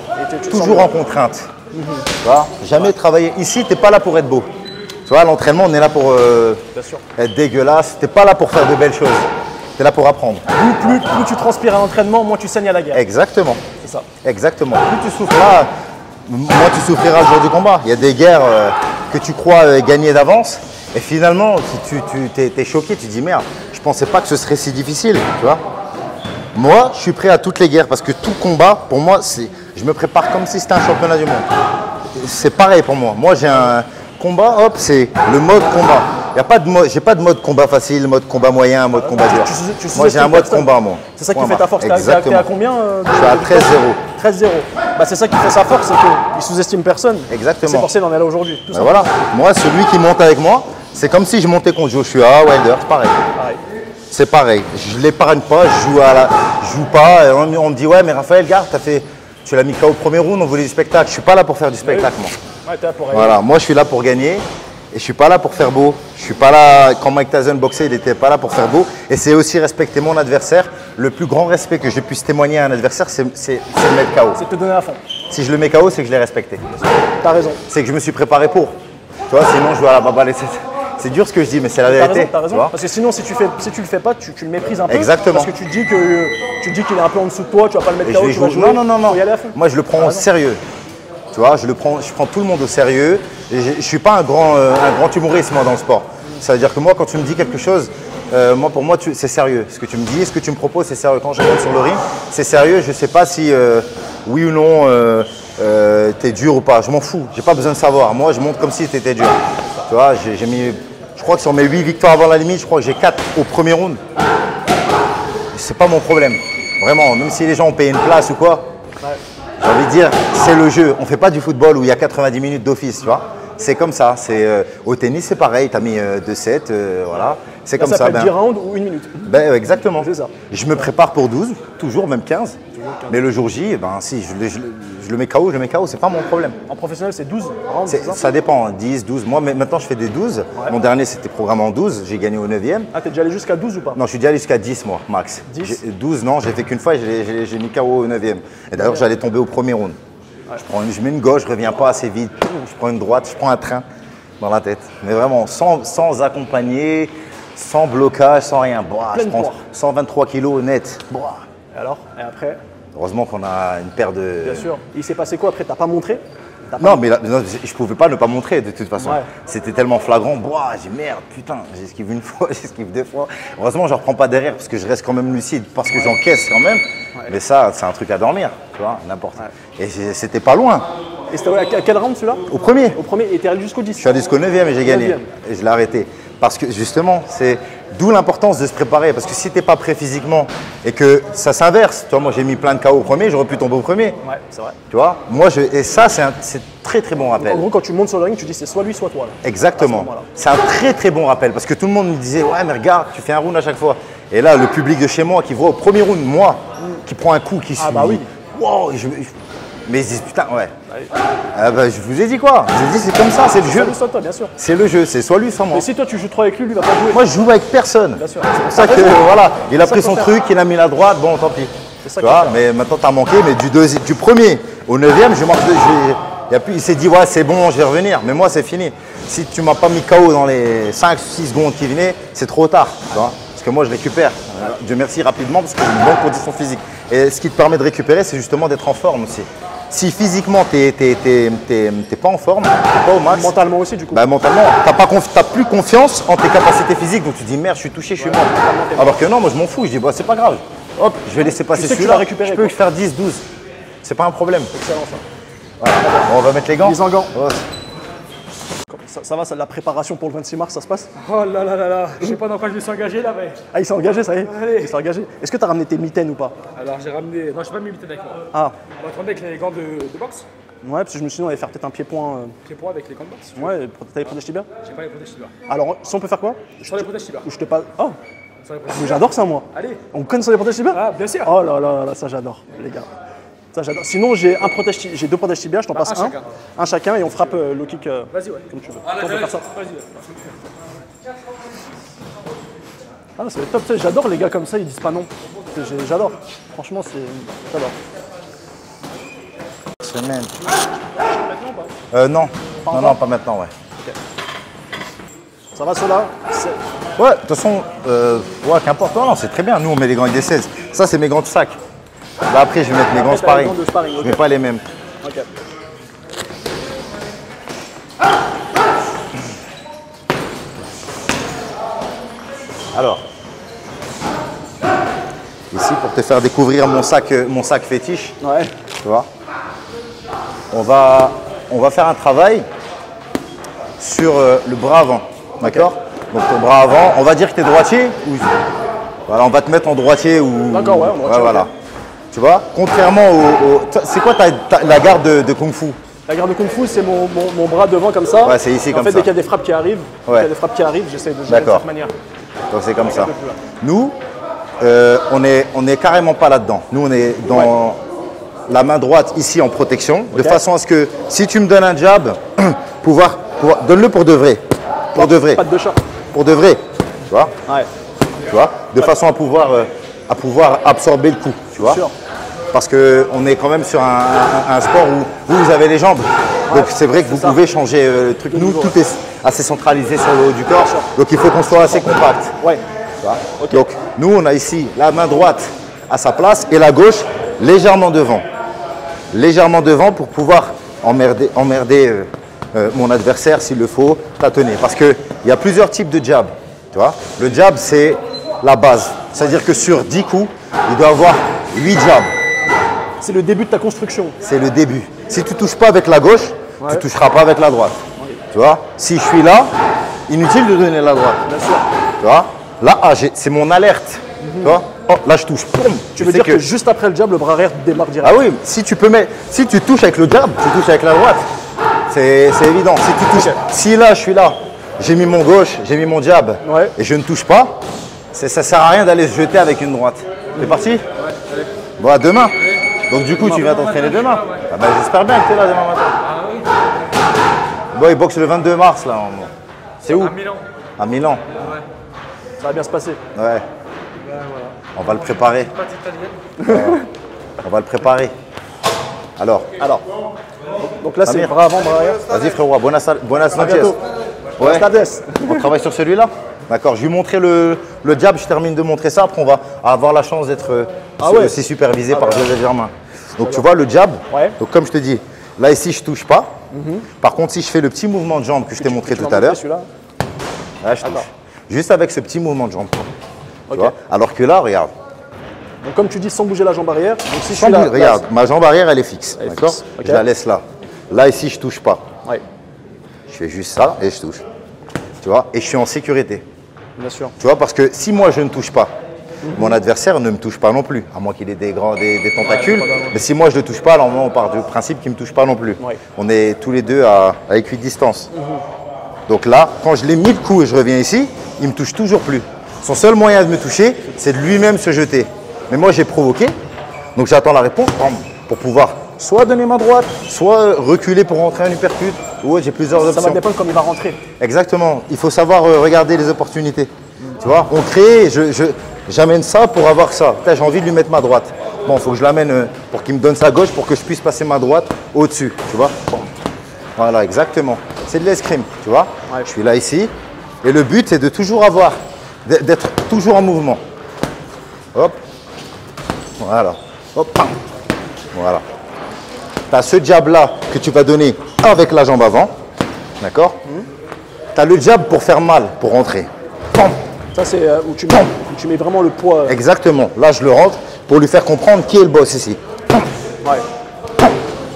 toujours en contrainte. Tu vois, jamais travailler. Ici, tu n'es pas là pour être beau. Tu vois, à l'entraînement, on est là pour être dégueulasse. Tu n'es pas là pour faire de belles choses. Tu es là pour apprendre. Plus tu transpires à l'entraînement, moins tu saignes à la guerre. Exactement. C'est ça. Exactement. Plus tu souffriras, moins tu souffriras le jour du combat. Il y a des guerres que tu crois gagner d'avance. Et finalement, si tu es choqué, tu te dis merde, je ne pensais pas que ce serait si difficile. Tu vois. Moi, je suis prêt à toutes les guerres parce que tout combat, pour moi, je me prépare comme si c'était un championnat du monde. C'est pareil pour moi. Moi, j'ai un combat, hop, c'est le mode combat. J'ai pas de mode combat facile, mode combat moyen, mode combat dur. Moi, j'ai un mode combat, moi. C'est ça qui fait ta force. Exactement. T'es à combien Je suis à 13-0. 13-0. Bah, c'est ça qui fait sa force, c'est qu'il sous-estime personne. Exactement. C'est pour ça qu'il en est là aujourd'hui. Ben voilà. Moi, celui qui monte avec moi, c'est comme si je montais contre Joshua, Wilder, c'est pareil. C'est pareil. Je l'épargne pas, je joue pas. On me dit ouais, mais Raphaël, regarde, tu l'as mis KO au premier round, on voulait du spectacle. Je suis pas là pour faire du spectacle, moi. Ouais, t'es là pour voilà, moi je suis là pour gagner et je suis pas là pour faire beau. Je suis pas là, quand Mike Tyson boxait, il était pas là pour faire beau. Et c'est aussi respecter mon adversaire. Le plus grand respect que je puisse témoigner à un adversaire, c'est de le mettre KO. C'est te donner à fond. Si je le mets KO, c'est que je l'ai respecté. T'as raison. C'est que je me suis préparé pour. Tu vois, sinon je vais à la baballe. C'est dur ce que je dis, mais c'est la vérité. T'as raison. Parce que sinon, si tu le fais pas, tu le méprises un peu. Exactement. Parce que tu te dis qu'il est un peu en dessous de toi, tu vas pas le mettre KO, tu vas jouer. Non. Faut y aller à fond. Moi, je le prends au sérieux. Tu vois, je prends tout le monde au sérieux. Et je suis pas un grand humoriste, moi, dans le sport. Ça veut dire que moi, quand tu me dis quelque chose, pour moi, c'est sérieux. Ce que tu me dis, ce que tu me proposes, c'est sérieux. Quand je monte sur le ring, c'est sérieux. Je sais pas si oui ou non, t'es dur ou pas. Je m'en fous. J'ai pas besoin de savoir. Moi, je monte comme si t'étais dur. Tu vois, je crois que sur mes 8 victoires avant la limite, je crois que j'ai 4 au premier round. C'est pas mon problème. Vraiment, même si les gens ont payé une place ou quoi, j'ai envie de dire, c'est le jeu. On fait pas du football où il y a 90 minutes d'office, tu vois. C'est comme ça. Au tennis, c'est pareil. Tu as mis 2-7, voilà. C'est comme ça. Ça peut être 10 rounds ou 1 minute. Exactement. C'est ça. Je me prépare pour 12, toujours, même 15. Mais le jour J, si je le mets KO, c'est pas mon problème. En professionnel, c'est 12 rounds, c'est ça? Ça dépend, 10, 12. Moi, maintenant, je fais des 12. Ouais. Mon dernier, c'était programmé en 12. J'ai gagné au 9e. Ah, t'es déjà allé jusqu'à 12 ou pas? Non, je suis déjà allé jusqu'à 10, moi, max. 10 12, non, j'ai fait qu'une fois et j'ai mis KO au 9e. Et d'ailleurs, j'allais tomber au premier round. Ouais. Je mets une gauche, je reviens pas assez vite. Je prends une droite, je prends un train dans la tête. Mais vraiment, sans accompagner, sans blocage, sans rien. Je prends 123 kilos net. Et alors? Et après? Heureusement qu'on a une paire de... Bien sûr. Il s'est passé quoi après? T'as pas montré? Non, mais je pouvais pas ne pas montrer de toute façon. Ouais. C'était tellement flagrant. J'ai merde, putain, j'esquive une fois, j'esquive 2 fois. Heureusement, je reprends pas derrière parce que je reste quand même lucide, parce que j'encaisse quand même. Ouais. Mais ça, c'est un truc à dormir, tu vois, n'importe. Ouais. Et c'était pas loin. Et c'était à quel round celui-là? Au premier. Au premier, et t'es allé jusqu'au 10? Je suis allé jusqu'au 9e et j'ai gagné. Et je l'ai arrêté. Parce que justement, c'est d'où l'importance de se préparer. Parce que si t'es pas prêt physiquement et que ça s'inverse, tu vois, moi j'ai mis plein de KO au premier, j'aurais pu tomber au premier. Ouais, c'est vrai. Tu vois, et ça, c'est très très bon rappel. Donc, en gros, quand tu montes sur le ring, tu dis c'est soit lui, soit toi. Là. Exactement. C'est un très très bon rappel. Parce que tout le monde me disait, ouais, mais regarde, tu fais un round à chaque fois. Et là, le public de chez moi qui voit au premier round, moi, qui prend un coup, qui suis. Ah bah oui. Wow, Mais ils se disent putain, ouais. Ah bah, je vous ai dit quoi? Je vous ai dit c'est comme ça, c'est le jeu. Soit toi, bien sûr. C'est le jeu, c'est soit lui, soit moi. Mais si toi tu joues trop avec lui, lui va pas jouer. Moi je joue avec personne. Bien sûr. C'est pour ça que voilà, il a pris son truc, il a mis la droite, bon tant pis. ça Tu vois, mais maintenant t'as manqué, mais du premier au 9e, il s'est dit ouais c'est bon, je vais revenir. Mais moi c'est fini. Si tu m'as pas mis KO dans les 5-6 secondes qui venaient, c'est trop tard. Tu vois, parce que moi je récupère. Dieu merci rapidement parce que j'ai une bonne condition physique. Et ce qui te permet de récupérer, c'est justement d'être en forme aussi. Si physiquement t'es pas en forme, t'es pas au max. Mentalement aussi du coup. Bah, mentalement, t'as plus confiance en tes capacités physiques, donc tu te dis merde, je suis touché, je suis mort. Alors que non, moi je m'en fous, je dis bah c'est pas grave. Hop, je vais laisser passer celui-là. Je peux faire 10, 12. C'est pas un problème. Excellent ça. Voilà. Bon, on va mettre les gants. Les en gants. Ouais. Ça va, la préparation pour le 26 mars, ça se passe? Oh là là là là, je sais pas dans quoi je me suis engagé là, mais. Ah, il s'est engagé, ça y est? Allez. Il s'est engagé. Est-ce que tu as ramené tes mitaines ou pas? Alors j'ai ramené. Non, je pas mis mitaine avec moi. Ah. On va te ramener avec les gants de boxe. Ouais, parce que je me suis dit, on allait faire peut-être un pied-point. Pied-point avec les gants de boxe. Ouais, t'as les protèges tibia? J'ai pas les protèges tibia. Alors, si on peut faire quoi? Sur les protèges tibia. Ou je te passe. Oh! Sur les protèges Mais j'adore ça, moi. Allez. On connaît sur les protèges tibia? Ah, bien sûr. Oh là là là, ça j'adore, les gars. Ça j'adore. Sinon, j'ai deux protèges tibia, je t'en passe un. Un chacun et on frappe low kick Vas-y, ouais. comme tu veux. Ah, on peut faire ça. Vas-y. Ah, c'est top, j'adore les gars comme ça, ils disent pas non. J'adore. Franchement, j'adore. Semaine. Non. Non, pas maintenant, ouais. Okay. Ça va cela? Ouais, de toute façon, ouais, qu'importe. Non, c'est très bien. Nous, on met les gants avec des 16. Ça, c'est mes gants de sac. Là, après, je vais mettre mes gants sparring. Je mets pas les mêmes. Ok. Alors, ici, pour te faire découvrir mon sac fétiche, ouais. Tu vois, on va faire un travail sur le bras avant, d'accord? Donc ton bras avant, on va dire que tu es droitier, ou voilà, on va te mettre en droitier ou. D'accord, ouais, en droitier. Ouais, voilà. Okay. Tu vois, contrairement c'est quoi la garde de Kung Fu? La garde de Kung Fu, c'est mon bras devant comme ça. Ouais, c'est ici comme ça. En fait, dès qu'il y a des frappes qui arrivent, j'essaie de gérer de cette manière. Donc c'est comme ça. Nous, on est carrément pas là-dedans. Nous, on est dans la main droite ici en protection, de façon à ce que si tu me donnes un jab, donne-le pour de vrai. Pour de vrai. Pas de deux shots. Pour de vrai. Tu vois? Ouais. Tu vois? De façon à pouvoir absorber le coup. Tu vois? Sûr. Parce qu'on est quand même sur un sport où vous avez les jambes. Ouais, donc c'est vrai que vous pouvez changer le truc. Nous, tout est assez centralisé sur le haut du corps. Donc il faut qu'on soit assez compact. Ouais. Okay. Donc nous, on a ici la main droite à sa place et la gauche légèrement devant. Légèrement devant pour pouvoir emmerder mon adversaire s'il le faut, tâtonner. Parce qu'il y a plusieurs types de jab. Tu vois? Le jab, c'est la base. C'est-à-dire que sur 10 coups, il doit avoir 8 jabs. C'est le début de ta construction. C'est le début. Si tu ne touches pas avec la gauche, tu ne toucheras pas avec la droite. Tu vois? Si je suis là, inutile de donner la droite. Bien sûr. Tu vois? Là, c'est mon alerte. Tu vois? Oh, là, je touche. Tu veux dire que juste après le jab, le bras arrière démarre direct. Ah oui, si tu touches avec le jab, tu touches avec la droite. C'est évident. Si tu touches, si là, je suis là, j'ai mis mon gauche, j'ai mis mon jab, et je ne touche pas, ça ne sert à rien d'aller se jeter avec une droite. T'es parti? Ouais, allez. Bon, à demain. Donc du coup, tu vas t'entraîner demain. Ah bah, j'espère bien que tu es là demain matin. Ah oui. Bon, il boxe le 22 mars là. C'est où? À Milan. À Milan. Ouais. Ça va bien se passer. Ouais. Ben, voilà. On va le préparer. On va le préparer. Alors. Donc là, c'est bras avant, bras arrière. Vas-y frérot, buenas noches. Ouais. On travaille sur celui-là? D'accord, je vais montrer le jab, je termine de montrer ça, après on va avoir la chance d'être aussi supervisé par Joseph Germain. Donc tu vois le jab, donc comme je te dis, là ici je touche pas. Par contre si je fais le petit mouvement de jambe que je t'ai montré tout à l'heure, là je touche. Juste avec ce petit mouvement de jambe. Tu vois, alors que là, regarde. Donc comme tu dis, sans bouger la jambe arrière. Donc si je suis là, regarde, ma jambe arrière elle est fixe, d'accord? Je la laisse là. Là ici je touche pas. Je fais juste ça et je touche. Tu vois, et je suis en sécurité. Bien sûr. Tu vois, parce que si moi je ne touche pas, mon adversaire ne me touche pas non plus, à moins qu'il ait des tentacules. Mais si moi je ne le touche pas, alors on part du principe qu'il ne me touche pas non plus. On est tous les deux à équidistance. Donc là, quand je l'ai mis le coup et je reviens ici, il ne me touche toujours plus. Son seul moyen de me toucher, c'est de lui-même se jeter. Mais moi j'ai provoqué, donc j'attends la réponse pour pouvoir Soit donner main droite. soit reculer pour rentrer un uppercut. Ouais, j'ai plusieurs options. Ça va dépendre comme il va rentrer. Exactement. Il faut savoir regarder les opportunités. Tu vois, on crée, j'amène ça pour avoir ça. J'ai envie de lui mettre ma droite. Bon, il faut que je l'amène pour qu'il me donne sa gauche pour que je puisse passer ma droite au-dessus. Tu vois. Bon. Voilà, exactement. C'est de l'escrime, tu vois. Ouais. Je suis là ici. Et le but, c'est de toujours avoir, d'être toujours en mouvement. Hop. Voilà. Hop. Voilà. Tu as ce jab-là que tu vas donner avec la jambe avant. D'accord. Tu as le jab pour faire mal, pour rentrer. Ça, c'est où tu mets vraiment le poids. Exactement. Là, je le rentre pour lui faire comprendre qui est le boss ici. Ouais.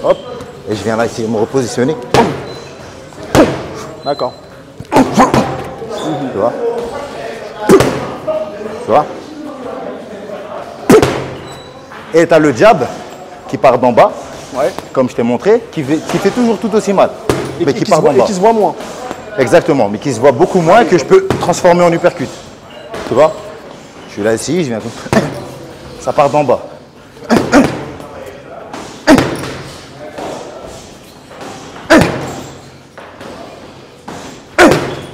Hop. Et je viens là essayer de me repositionner. D'accord. Tu vois. Tu vois. Et tu as le jab qui part d'en bas, ouais. Comme je t'ai montré, qui fait toujours tout aussi mal. Mais qui part d'en bas. Et qui se voit moins. Exactement, mais qui se voit beaucoup moins, que je peux transformer en uppercut. Tu vois. Je suis là ici, je viens. Ça part d'en bas.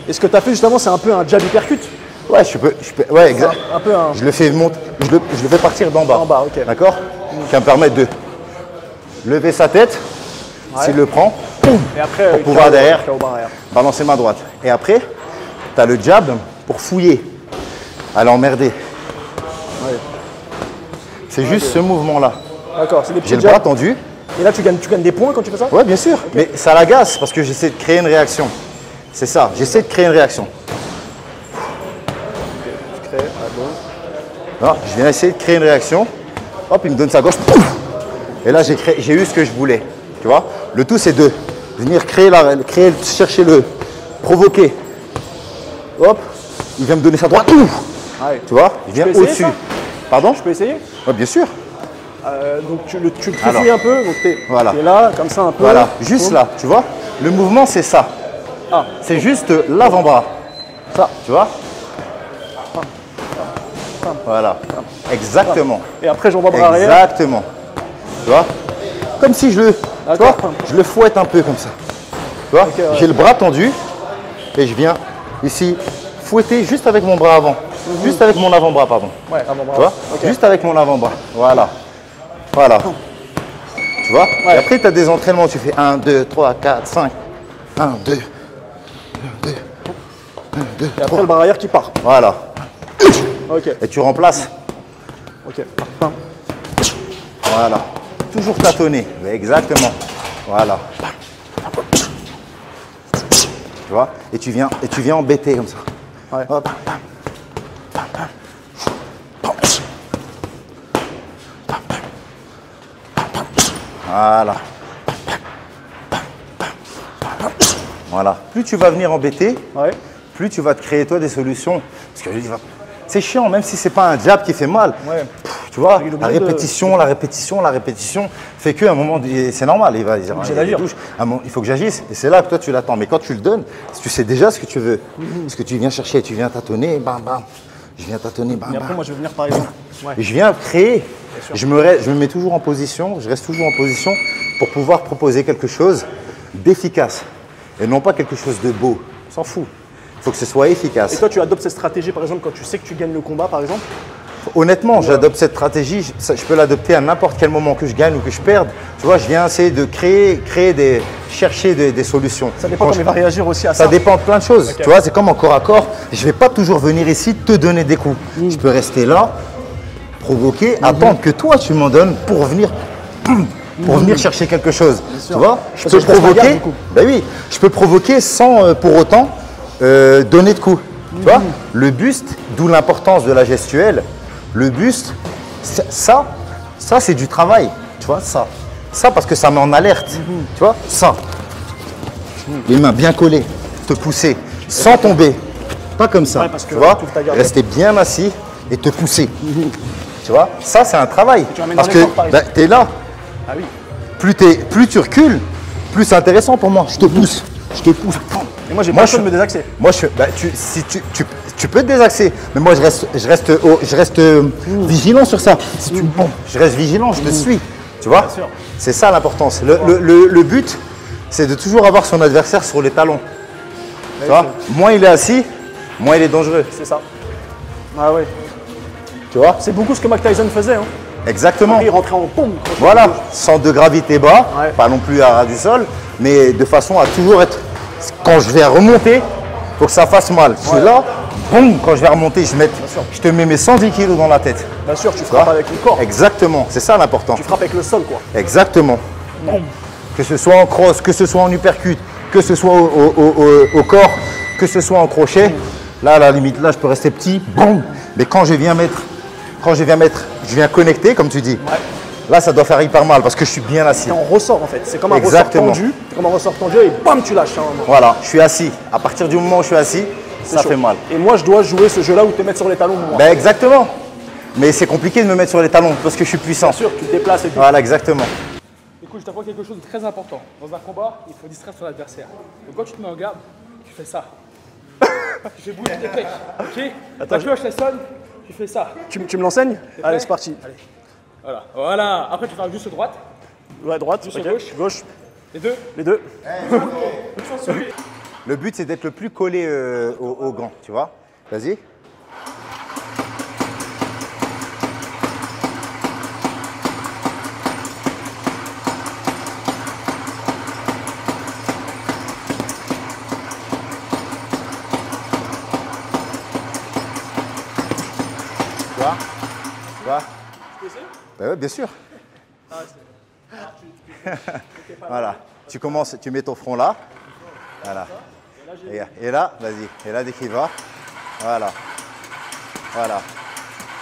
Et ce que tu as fait justement, c'est un peu un jab uppercut. Ouais, ouais, exact. Un peu un... Je le fais monter, je le fais partir d'en bas. En bas, ok. D'accord. Qui va me permettre de lever sa tête, s'il le prend, et après, pour pouvoir derrière balancer ma droite. Et après, tu as le jab pour fouiller, à l'emmerder. Ouais. C'est juste ce mouvement-là. D'accord, c'est des petits J'ai le bras tendu. Et là, tu gagnes des points quand tu fais ça? Ouais, bien sûr. Okay. Mais ça l'agace parce que j'essaie de créer une réaction. C'est ça, j'essaie de créer une réaction. Non, je viens essayer de créer une réaction. Hop, il me donne sa gauche. Et là, j'ai eu ce que je voulais. Tu vois. Le tout, c'est de venir chercher le provoquer. Hop, il vient me donner sa droite. Ouais. Tu vois, il vient au-dessus. Pardon? Je peux essayer? Ouais, bien sûr. Donc tu le fouilles un peu. Donc tu es là, comme ça un peu. Voilà, juste là. Tu vois. Le mouvement, c'est ça. Ah. C'est juste l'avant-bras. Ça, tu vois. Voilà, exactement. Et après, j'envoie bras arrière. Exactement. Tu vois. Comme si je le fouette un peu comme ça. Tu vois. Okay, ouais. J'ai le bras tendu et je viens ici fouetter juste avec mon bras avant. Juste avec mon avant-bras, pardon. Ouais, avant-bras. Tu vois. Okay. Juste avec mon avant-bras. Voilà. Voilà. Tu vois. Ouais. Et après, tu as des entraînements où tu fais 1, 2, 3, 4, 5. 1, 2, 2, 2, 2. Et après, le bras arrière qui part. Voilà. Okay. Et tu remplaces. Ok. Voilà. Toujours tâtonner. Exactement. Voilà. Tu vois. Et tu viens embêter comme ça. Ouais. Hop. Voilà. Voilà. Plus tu vas venir embêter, ouais. Plus tu vas te créer toi des solutions. Parce que c'est chiant, même si c'est pas un jab qui fait mal. Ouais. Tu vois, la répétition fait qu'à un moment, c'est normal. Il va dire, il faut que j'agisse. Et c'est là que toi tu l'attends. Mais quand tu le donnes, tu sais déjà ce que tu veux. Ce que tu viens chercher, tu viens tâtonner, bam bam. Je viens tâtonner, bam bam. Et après, moi je vais venir par exemple. Ouais. Je viens créer. Je me mets toujours en position. Je reste toujours en position pour pouvoir proposer quelque chose d'efficace et non pas quelque chose de beau. On s'en fout. Il faut que ce soit efficace. Et toi, tu adoptes cette stratégie, par exemple, quand tu sais que tu gagnes le combat, par exemple? Honnêtement, j'adopte cette stratégie. Je peux l'adopter à n'importe quel moment que je gagne ou que je perde. Tu vois, je viens essayer de chercher des solutions. Ça dépend comment il va réagir aussi à ça. Ça dépend de plein de choses. Okay. Tu vois, c'est comme en corps à corps. Je ne vais pas toujours venir ici te donner des coups. Je peux rester là, provoquer, attendre que toi tu m'en donnes pour venir chercher quelque chose. Tu vois, je peux provoquer. Ben oui, je peux provoquer sans pour autant donner de coups. Tu vois, le buste, d'où l'importance de la gestuelle. Le buste, ça c'est du travail. Tu vois, ça parce que ça met en alerte. Tu vois, ça. Les mains bien collées, te pousser, sans tomber. Pas comme ça. Ouais, tu vois, rester bien assis et te pousser. Tu vois, ça c'est un travail. Parce que tu es là. Ah oui. Plus tu recules, plus c'est intéressant pour moi. Je te pousse. Et moi j'ai pas le choix de me désaxer. Moi tu peux te désaxer, mais moi je reste vigilant sur ça. Je reste vigilant, je te suis. Tu vois? C'est ça l'importance. Le but, c'est de toujours avoir son adversaire sur les talons. Tu vois? Moins il est assis, moins il est dangereux. C'est ça. Ah ouais. Tu vois? C'est beaucoup ce que Mike Tyson faisait. Hein. Exactement. Il rentrait en pompe. Voilà, centre de gravité bas, Ouais. pas non plus à ras du sol, mais de façon à toujours être. Quand je vais remonter, il faut que ça fasse mal. Je suis là, boum, quand je vais remonter, je te mets mes 110 kilos dans la tête. Bien sûr, tu frappes avec le corps. Exactement, c'est ça l'important. Tu frappes avec le sol, quoi. Exactement. Que ce soit en cross, que ce soit en uppercut, que ce soit au corps, que ce soit en crochet. Là, à la limite, là, je peux rester petit, boum. Mais quand je viens je viens connecter, comme tu dis. Là, ça doit faire hyper mal parce que je suis bien assis. Et on ressort en fait. C'est comme un Exactement. ressort tendu. C'est comme un ressort tendu et bam, tu lâches. Hein. Voilà, je suis assis. À partir du moment où je suis assis, ça chaud. fait mal. Et moi, je dois jouer ce jeu-là où te mettre sur les talons. Moi. Ben exactement. Mais c'est compliqué de me mettre sur les talons parce que je suis puissant. Bien sûr, tu te déplaces et tout. Voilà, exactement. Écoute, je t'apprends quelque chose de très important. Dans un combat, il faut distraire son adversaire. Donc quand tu te mets en garde, tu fais ça. Tu fais bouger tes pecs, ok? Ta cloche, elle sonne, tu fais ça. Tu me l'enseignes? Allez, c'est parti. Allez. Voilà. Voilà. Après, tu fais juste droite. Ouais, droite, Juste ok. gauche. Les deux. Les deux. Le but, c'est d'être le plus collé au gant, tu vois. Vas-y. Tu vois? Tu vois? Ben oui, bien sûr. Voilà. Tu commences, tu mets ton front là. Voilà. Et là, vas-y. Et là, dès qu'il va. Voilà. Voilà.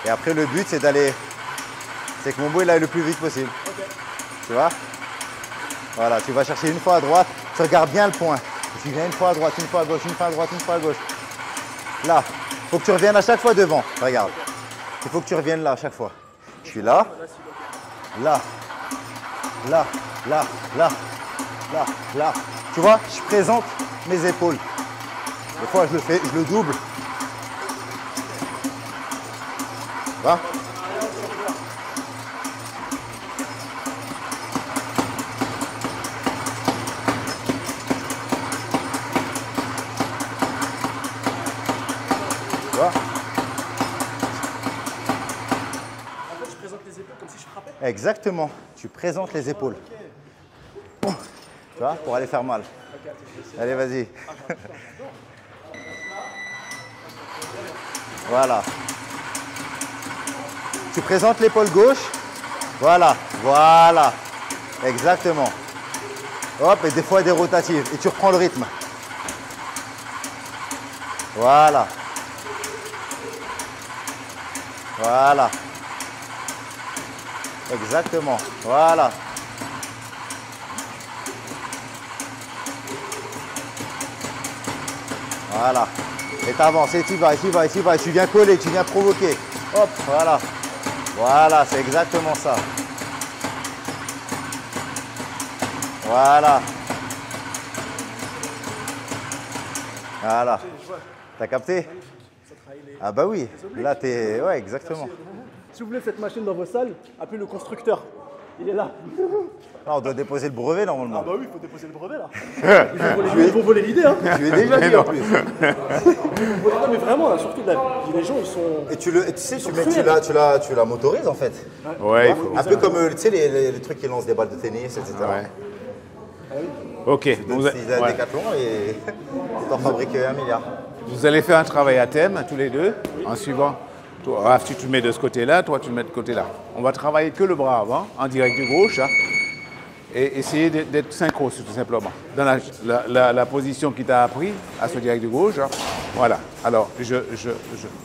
Et après, le but, c'est d'aller. C'est que mon bout, il aille le plus vite possible. Tu vois? Voilà. Tu vas chercher une fois à droite. Tu regardes bien le point. Tu viens une fois à droite, une fois à gauche, une fois à droite, une fois à gauche. Là. Il faut que tu reviennes à chaque fois devant. Regarde. Il faut que tu reviennes là à chaque fois. Je suis là. Là. Là. Là. Là. Là. Là. Tu vois, je présente mes épaules. Des fois, je le fais, je le double. Tu vois? Tu vois? En fait, je présente les épaules comme si je frappais. Exactement. Tu présentes les épaules. Tu vois, pour aller faire mal. Allez, vas-y. Voilà. Tu présentes l'épaule gauche. Voilà. Voilà. Exactement. Hop, et des fois des rotatives. Et tu reprends le rythme. Voilà. Voilà. Exactement. Voilà. Voilà. Et t'avances, et tu vas, et tu vas, et tu vas, et tu viens coller, tu viens provoquer. Hop, voilà. Voilà, c'est exactement ça. Voilà. Voilà. T'as capté? Ah bah oui. Là, t'es... Ouais, exactement. Si vous voulez cette machine dans vos salles, appelez le constructeur. Il est là. Là, on doit déposer le brevet normalement. Ah bah oui, il faut déposer le brevet là. Ils vont voler l'idée, hein. Tu es déjà dit en plus. Non mais vraiment, là, surtout là, les gens ils sont... Et tu sais, tu la motorises en fait. Ouais, il faut. Un peu comme tu sais, les trucs qui lancent des balles de tennis, etc. Ouais. Ok. Vous êtes à Decathlon et tu t'en fabriques 1 milliard. Vous allez faire un travail à thème, tous les deux, en suivant. Toi, Raph, tu te mets de ce côté-là, toi, tu te mets de ce côté-là. On va travailler que le bras avant, en direct du gauche, hein, et essayer d'être synchro, tout simplement. Dans la position qui t'a appris, à ce direct du gauche. Hein. Voilà. Alors,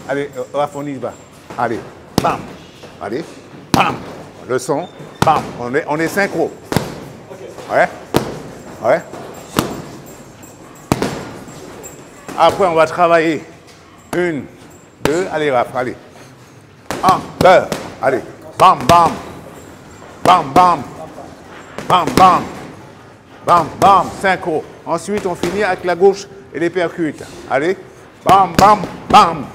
allez, Raph, on y va. Allez, bam. Allez, bam. Le son, bam. On est synchro. Ouais. Ouais. Après, on va travailler. 1, 2, allez, Raph, allez. 1, 2, allez. Bam, bam. Bam, bam. Bam, bam. Bam, bam. Synchro. Ensuite, on finit avec la gauche et les percutes. Allez. Bam, bam, bam.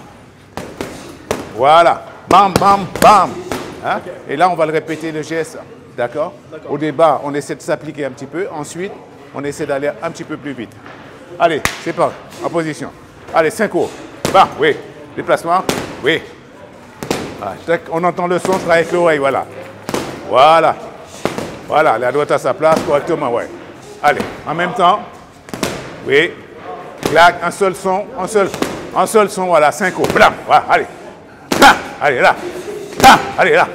Voilà. Bam, bam, bam. Hein? Et là, on va le répéter le geste d'accord? Au départ, on essaie de s'appliquer un petit peu. Ensuite, on essaie d'aller un petit peu plus vite. Allez, c'est parti. En position. Allez, 5 hauts. Bas, oui. Déplacement, oui. Voilà. On entend le son, je travaille avec l'oreille, voilà. Voilà. Voilà, la droite à sa place correctement, ouais. Allez, en même temps. Oui. Clac, un seul son, un seul son, voilà, 5 hauts. Blam, voilà, allez. Blam, allez, là. Blam, allez, là.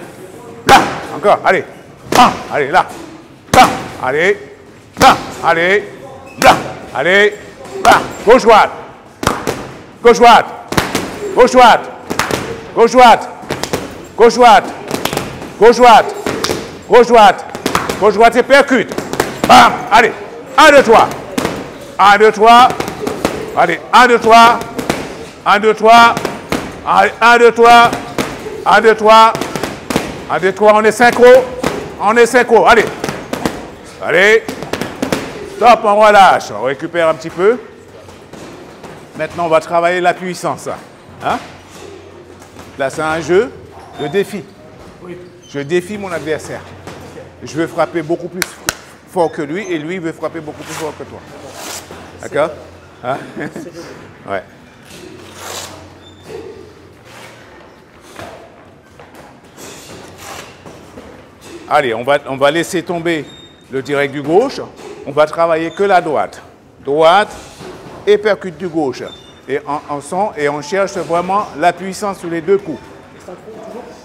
Blam, encore, allez. Blam, allez, là. Blam, allez. Blam, allez. Blam, allez. Blam, gauche droite. Gauche droite. Gauche droite. Gauche droite. Gauche droite. Gauche droite. Gauche droite. Gauche droite et percute. Bam, allez. 1, 2, 3. 1, 2, 3. Allez, 1, 2, 3. 1, 2, 3. Allez, 1, 2, 3. 1, 2, 3. 1, 2, 3. On est synchro. On est synchro. Allez. Allez. Stop, on relâche. On récupère un petit peu. Maintenant, on va travailler la puissance. Hein? Là, c'est un jeu de défi. Oui. Je défie mon adversaire. Je veux frapper beaucoup plus fort que lui et lui veut frapper beaucoup plus fort que toi. D'accord? Hein? Ouais. Allez, on va laisser tomber le direct du gauche. On va travailler que la droite. Droite et percute du gauche. Et on cherche vraiment la puissance sur les deux coups.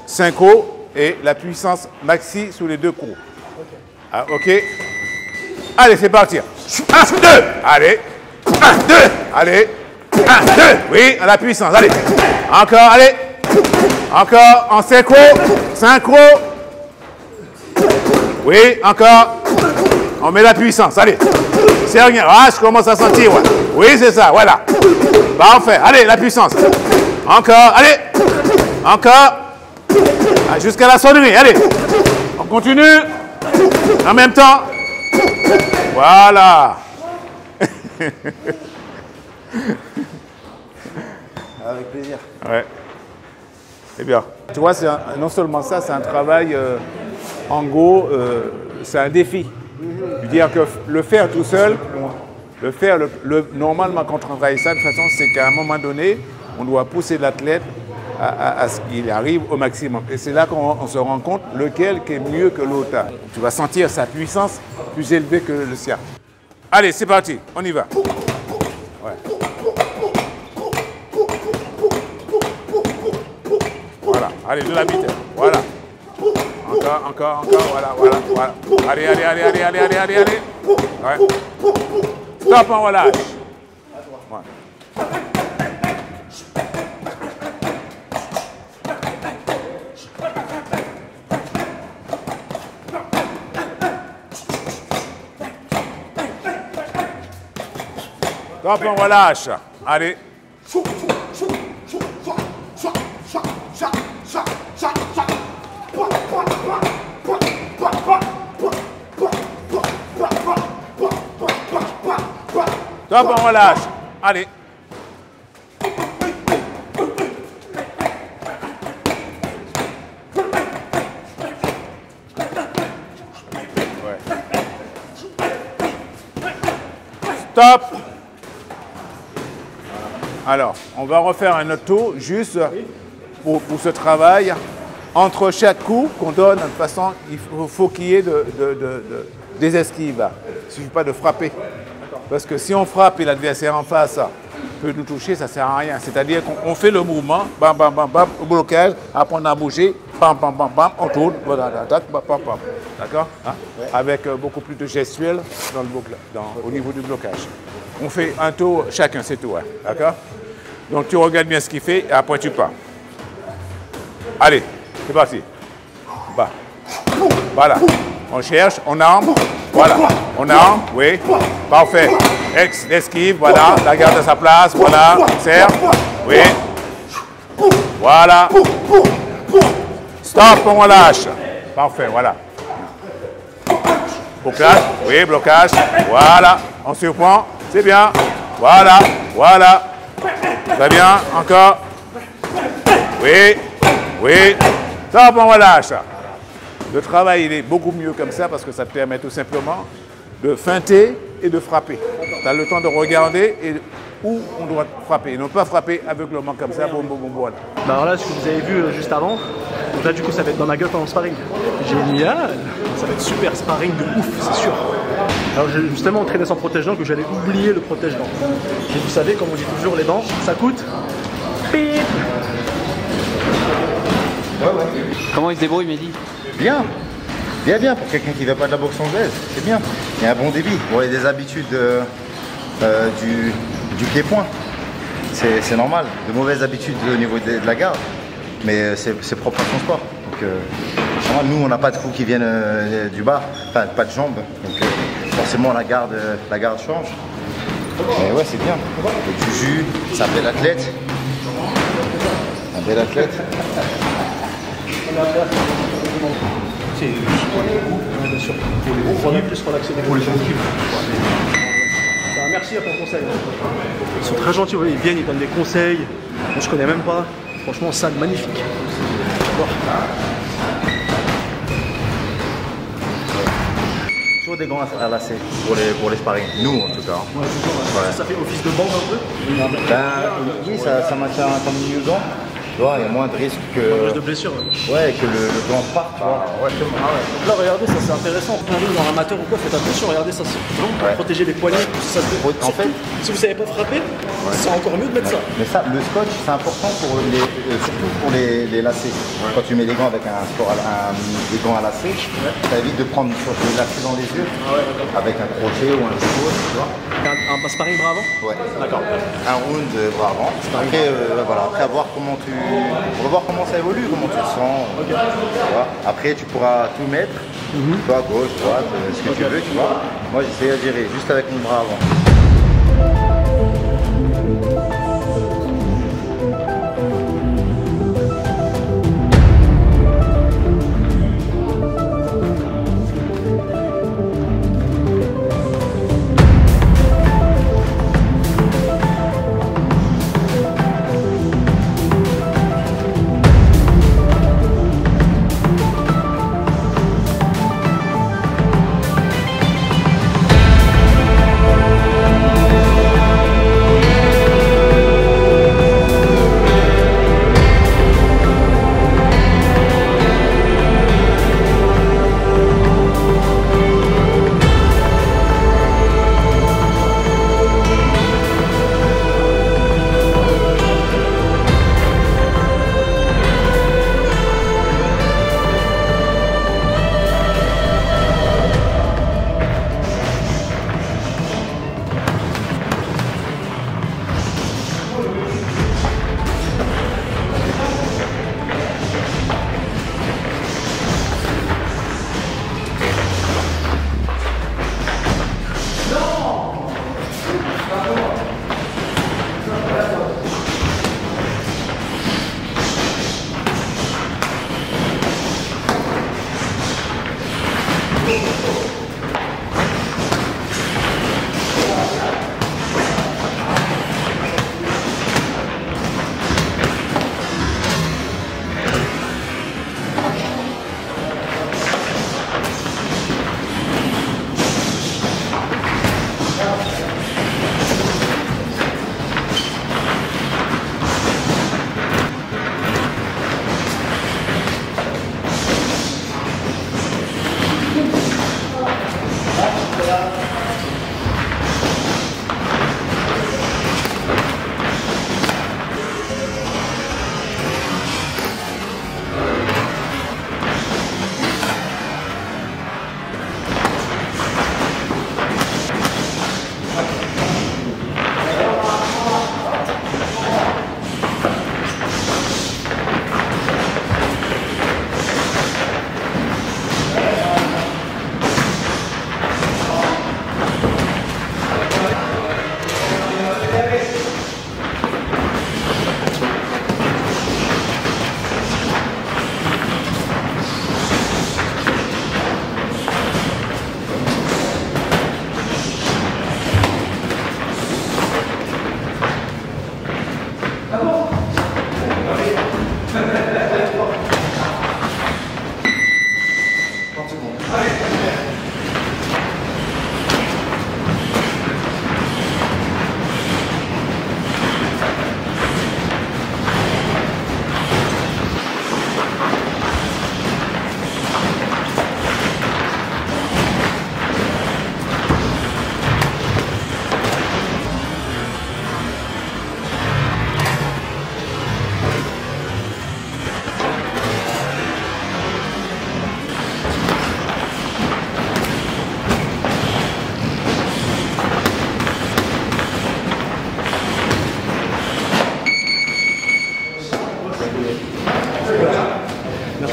Synchro et la puissance maxi sur les deux coups. Okay. Ah, ok. Allez, c'est parti. 1, 2. Allez. 1, 2. Allez. 1, 2. Oui, à la puissance. Allez. Encore, allez. Encore en synchro. Synchro. Oui, encore. On met la puissance. Allez. C'est rien. Ah, je commence à sentir. Ouais. Oui, c'est ça. Voilà. Parfait. Allez, la puissance. Encore. Allez. Encore. Jusqu'à la sonnerie. Allez. On continue. En même temps. Voilà. Avec plaisir. Ouais. Eh bien, tu vois, non seulement ça, c'est un travail en gros, c'est un défi. Je veux dire que le faire tout seul, normalement quand on travaille ça, de toute façon, c'est qu'à un moment donné, on doit pousser l'athlète à ce qu'il arrive au maximum. Et c'est là qu'on se rend compte lequel qui est mieux que l'autre. Tu vas sentir sa puissance plus élevée que le sien. Allez, c'est parti, on y va. Ouais. Voilà, allez, de la vitesse. Voilà. Encore, voilà. Allez. Ouais. Stop, on relâche. Ouais. Stop, on relâche. Allez. Stop, on relâche. Allez. Ouais. Stop. Alors, on va refaire un autre tour, juste pour ce travail. Entre chaque coup qu'on donne, de toute façon, il faut qu'il y ait des esquives. Il ne suffit pas de frapper. Parce que si on frappe et l'adversaire en face peut nous toucher, ça ne sert à rien. C'est-à-dire qu'on fait le mouvement, bam, bam, bam, bam, au blocage, après on a bougé, bam, bam, bam, bam, on tourne, voilà, attaque, bam, bam, bam. D'accord, hein? Ouais. Avec beaucoup plus de gestuel au niveau du blocage. On fait un tour chacun, c'est tout. Hein? D'accord? Donc tu regardes bien ce qu'il fait et après tu pars. Allez, c'est parti. Bas. Voilà. On cherche, on arme. Voilà. On arme, oui. Parfait. Esquive, voilà. La garde à sa place, voilà. Serre. Oui. Voilà. Stop, on relâche. Parfait, voilà. Blocage, oui, blocage. Voilà. On surprend. C'est bien. Voilà. Voilà. Très bien. Encore. Oui. Oui. Stop, on relâche. Le travail, il est beaucoup mieux comme ça parce que ça te permet tout simplement de feinter et de frapper. Tu as le temps de regarder et où on doit frapper. Et non pas frapper aveuglement comme ça, boum, boum, boum, voilà. Bah alors là, ce que vous avez vu juste avant, donc là du coup ça va être dans ma gueule pendant le sparring. Génial. Ça va être super sparring de ouf, c'est sûr. Alors j'ai justement entraîné sans protège-dents que j'allais oublier le protège-dents. Et vous savez, comme on dit toujours, les dents, ça coûte pip. Comment il se débrouille, Mehdi? Bien. Bien, bien, pour quelqu'un qui ne va pas de la boxe anglaise, c'est bien. Il y a un bon débit. Bon, il y a des habitudes du pied-point. C'est normal. De mauvaises habitudes au niveau de la garde. Mais c'est propre à son sport. Donc, nous, on n'a pas de coups qui viennent du bas. Enfin, pas de jambes. Donc, forcément, la garde change. Mais ouais, c'est bien. Le juju, c'est un bel athlète. Un bel athlète. C'est bien sûr. Pour les plus relaxer les gens. Merci pour le conseil. Ils sont très gentils, ils viennent, ils donnent des conseils. Moi je connais même pas. Franchement, salle magnifique. Bon. Toujours des gants à lacer pour les sparring. Nous en tout cas. Ouais. Ça fait office de bande un peu. Oui, ça maintient un milieu gant. Tu vois, il y a moins de risques que. Moins de risque de blessure. Ouais, que le gant parte, tu vois. Ouais, là, regardez, ça c'est intéressant. Dans amateur ou quoi, faites attention, regardez ça. C'est bon pour protéger les poignets. Ça se... En fait, si vous savez pas frapper, c'est encore mieux de mettre ça. Mais ça, le scotch, c'est important pour surtout pour les lacets. Quand tu mets des gants avec des gants à lacets, ça évite de prendre des lacets dans les yeux avec un crochet ou un couteau, tu vois. Un sparring bras avant? Ouais. D'accord. Un round bras avant. Après, voilà, après voir comment on va voir comment ça évolue, comment tu le sens. Tu vois. Après, tu pourras tout mettre, toi, gauche, droite, ce que tu veux, tu vois. Moi, j'essaie à gérer juste avec mon bras avant.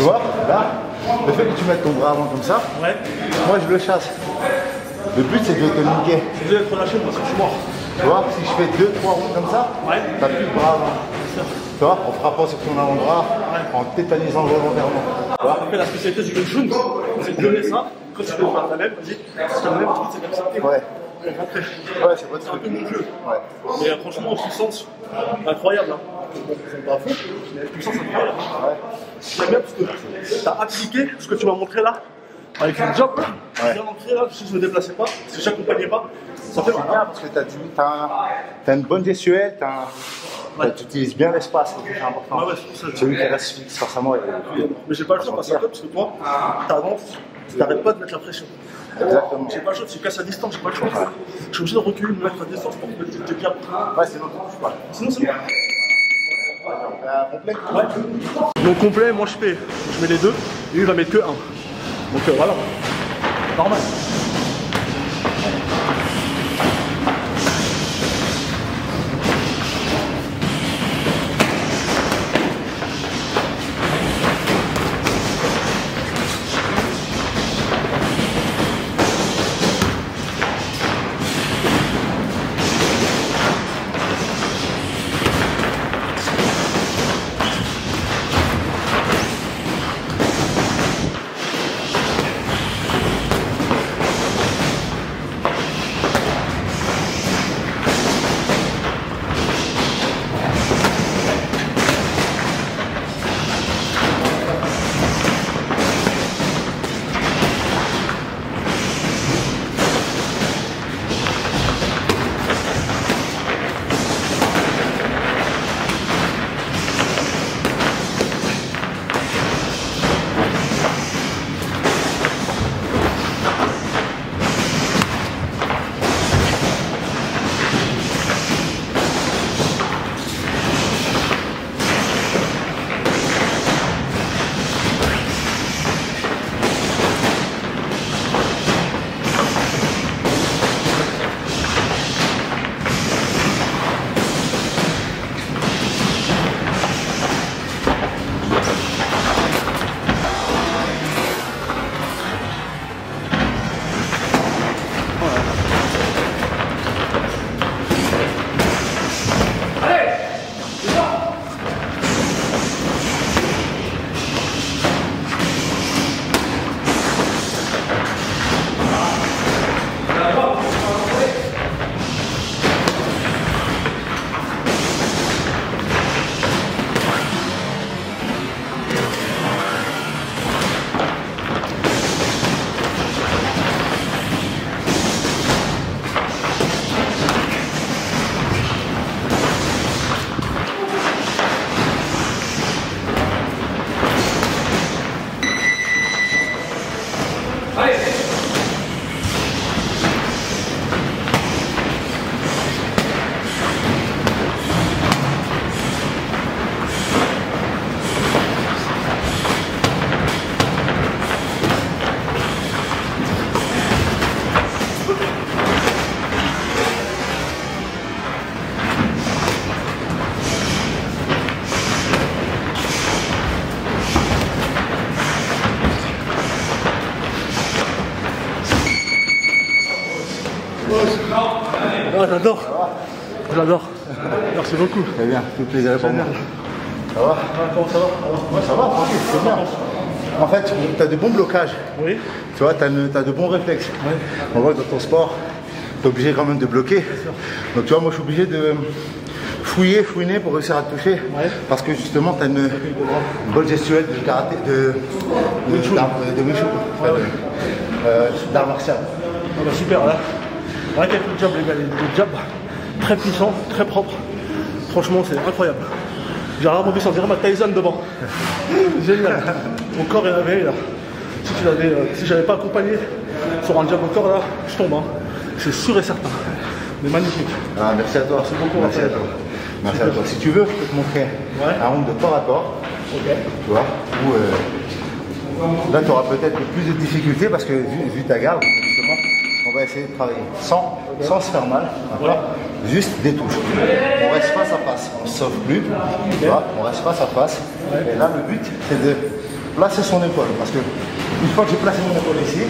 Tu vois, là, le fait que tu mettes ton bras avant comme ça, moi je le chasse. Le but c'est de te niquer. Je vais être relâché parce que je suis mort. Tu vois, si je fais 2-3 rondes comme ça, t'as plus de bras avant. Tu vois, en frappant sur ton avant-bras, en tétanisant volontairement. Tu vois. Après la spécialité du Gun, c'est de donner ça. Quand tu fais le parallèle, vas-y, si tu le lèves, c'est comme ça. Ouais. Et rentrer. Ouais, c'est un peu mon jeu. Ouais. Mais franchement, puissance incroyable. Hein. Bon, c'est pas fou, mais puissance incroyable. Ouais. J'aime bien parce que t'as appliqué ce que tu m'as montré là, avec une job, bien ancré là, si je ne me déplaçais pas, si je n'accompagnais pas, ça fait mal. Bien parce que t'as une bonne gestuelle, tu utilises bien l'espace, c'est important. Ouais, celui qui reste fixe, forcément. Mais j'ai pas le choix parce que toi, t'avances, tu n'arrêtes pas de mettre la pression. Exactement. J'ai pas le choix, tu casses à distance, j'ai pas le choix. Je suis obligé de reculer, me mettre à distance pour que tu bien. Ouais, sinon tu touches pas. Sinon c'est bon. Complet. Ouais. Donc complet, moi je mets les deux, et lui il va mettre que un. Donc voilà. Normal. Ah, j'adore. J'adore. Merci beaucoup. Très bien, tout plaisir pour moi. Ça va? Comment ça va? Ouais, ça va, tranquille, c'est bien. En fait, tu as de bons blocages. Oui. Tu vois, tu as de bons réflexes. Oui. On voit que dans ton sport, tu es obligé quand même de bloquer. Donc tu vois, moi je suis obligé de fouiner pour réussir à te toucher. Ouais. Parce que justement, tu as une bonne gestuelle de karaté, de Wushu, d'art martial. Ah bah super, là. Arrêtez avec le jab, les gars, le jab très puissant, très propre. Franchement, c'est incroyable. J'ai rarement vu ça, on dirait ma Tyson devant. Génial. Mon corps est réveillé là. Si j'avais pas accompagné sur un jab au corps là, je tombe. Hein. C'est sûr et certain. Mais magnifique. Ah, merci à toi. Merci beaucoup. Merci à toi. Merci à toi. Si tu veux, je peux te montrer un round de corps à corps. Ok. Tu vois, où là tu auras peut-être plus de difficultés parce que vu ta garde, justement, on va essayer de travailler sans se faire mal, ouais. Juste des touches. On reste face à face, on ne sauve plus, tu vois, on reste face à face. Ouais. Et là le but c'est de placer son épaule. Parce que une fois que j'ai placé mon épaule ici,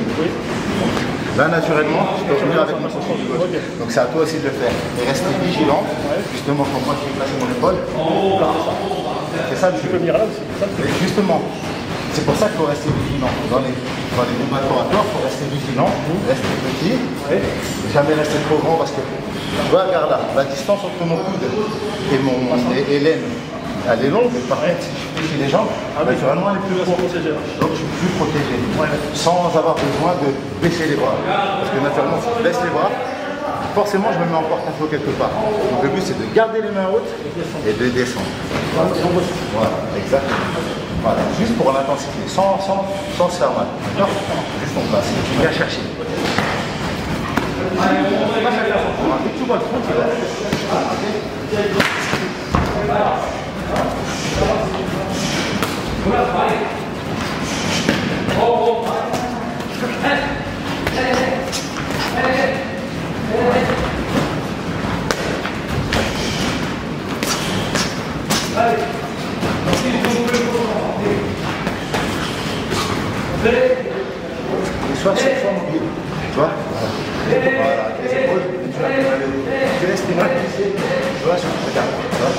là naturellement, je peux revenir avec ma position du gauche. Donc c'est à toi aussi de le faire. Et rester vigilant, justement, quand moi je vais placer mon épaule. C'est ça le jeu. Justement, c'est pour ça qu'il faut rester vigilant. Dans les combats oratoires, il faut rester vigilant, rester petit, jamais rester trop grand parce que, tu vois, regarde là, la distance entre mon coude et l'aine, elle est longue, mais par contre, si je fléchis les jambes, naturellement, elle est plus courte. Donc, je suis plus protégé, sans avoir besoin de baisser les bras. Parce que naturellement, si je baisse les bras, forcément, je me mets en porte-à-faux quelque part. Donc, le but, c'est de garder les mains hautes et de descendre. Voilà, exactement. Voilà, juste pour l'intensité, sans se faire mal. D'accord? Juste en place. Viens chercher. Dès que tu vois le front, tu vas. Soit mobile, tu vois? Voilà, avec les épaules, tu laisses tes mains glisser, tu vois, regarde, tu vois?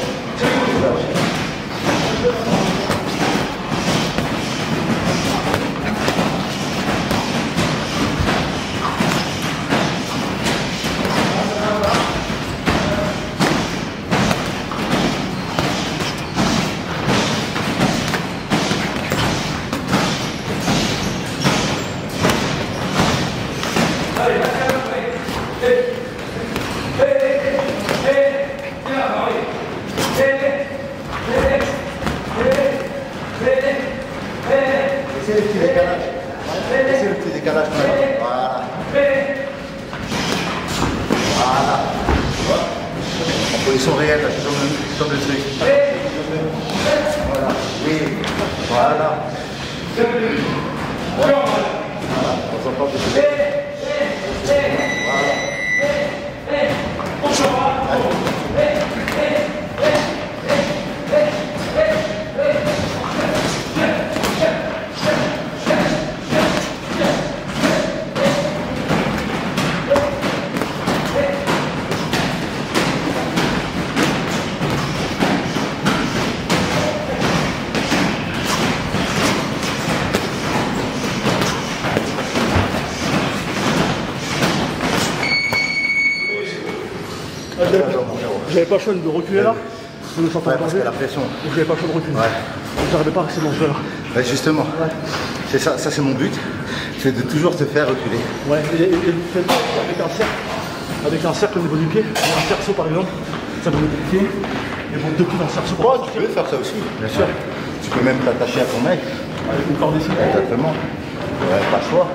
Laissez le petit décalage. Laissez le petit décalage. Voilà. Voilà. En position réelle, là, je donne le truc. Voilà. Oui. Voilà. Voilà. On s'entend que c'est J'avais pas le choix de reculer là, je me sentais en parce danger. que la pression. J'avais pas le choix de reculer. J'arrivais pas à rester dans ce jeu là. Ouais, justement, c'est ça c'est mon but, c'est de toujours te faire reculer. Ouais, et avec un cercle au niveau du pied, un cerceau par exemple, ça vous met des pieds, et vous deux pieds dans le cerceau. Ouais, tu peux faire ça aussi, bien sûr. Tu peux même t'attacher à ton mec. Avec une corde ici. Exactement. Ouais, pas le choix.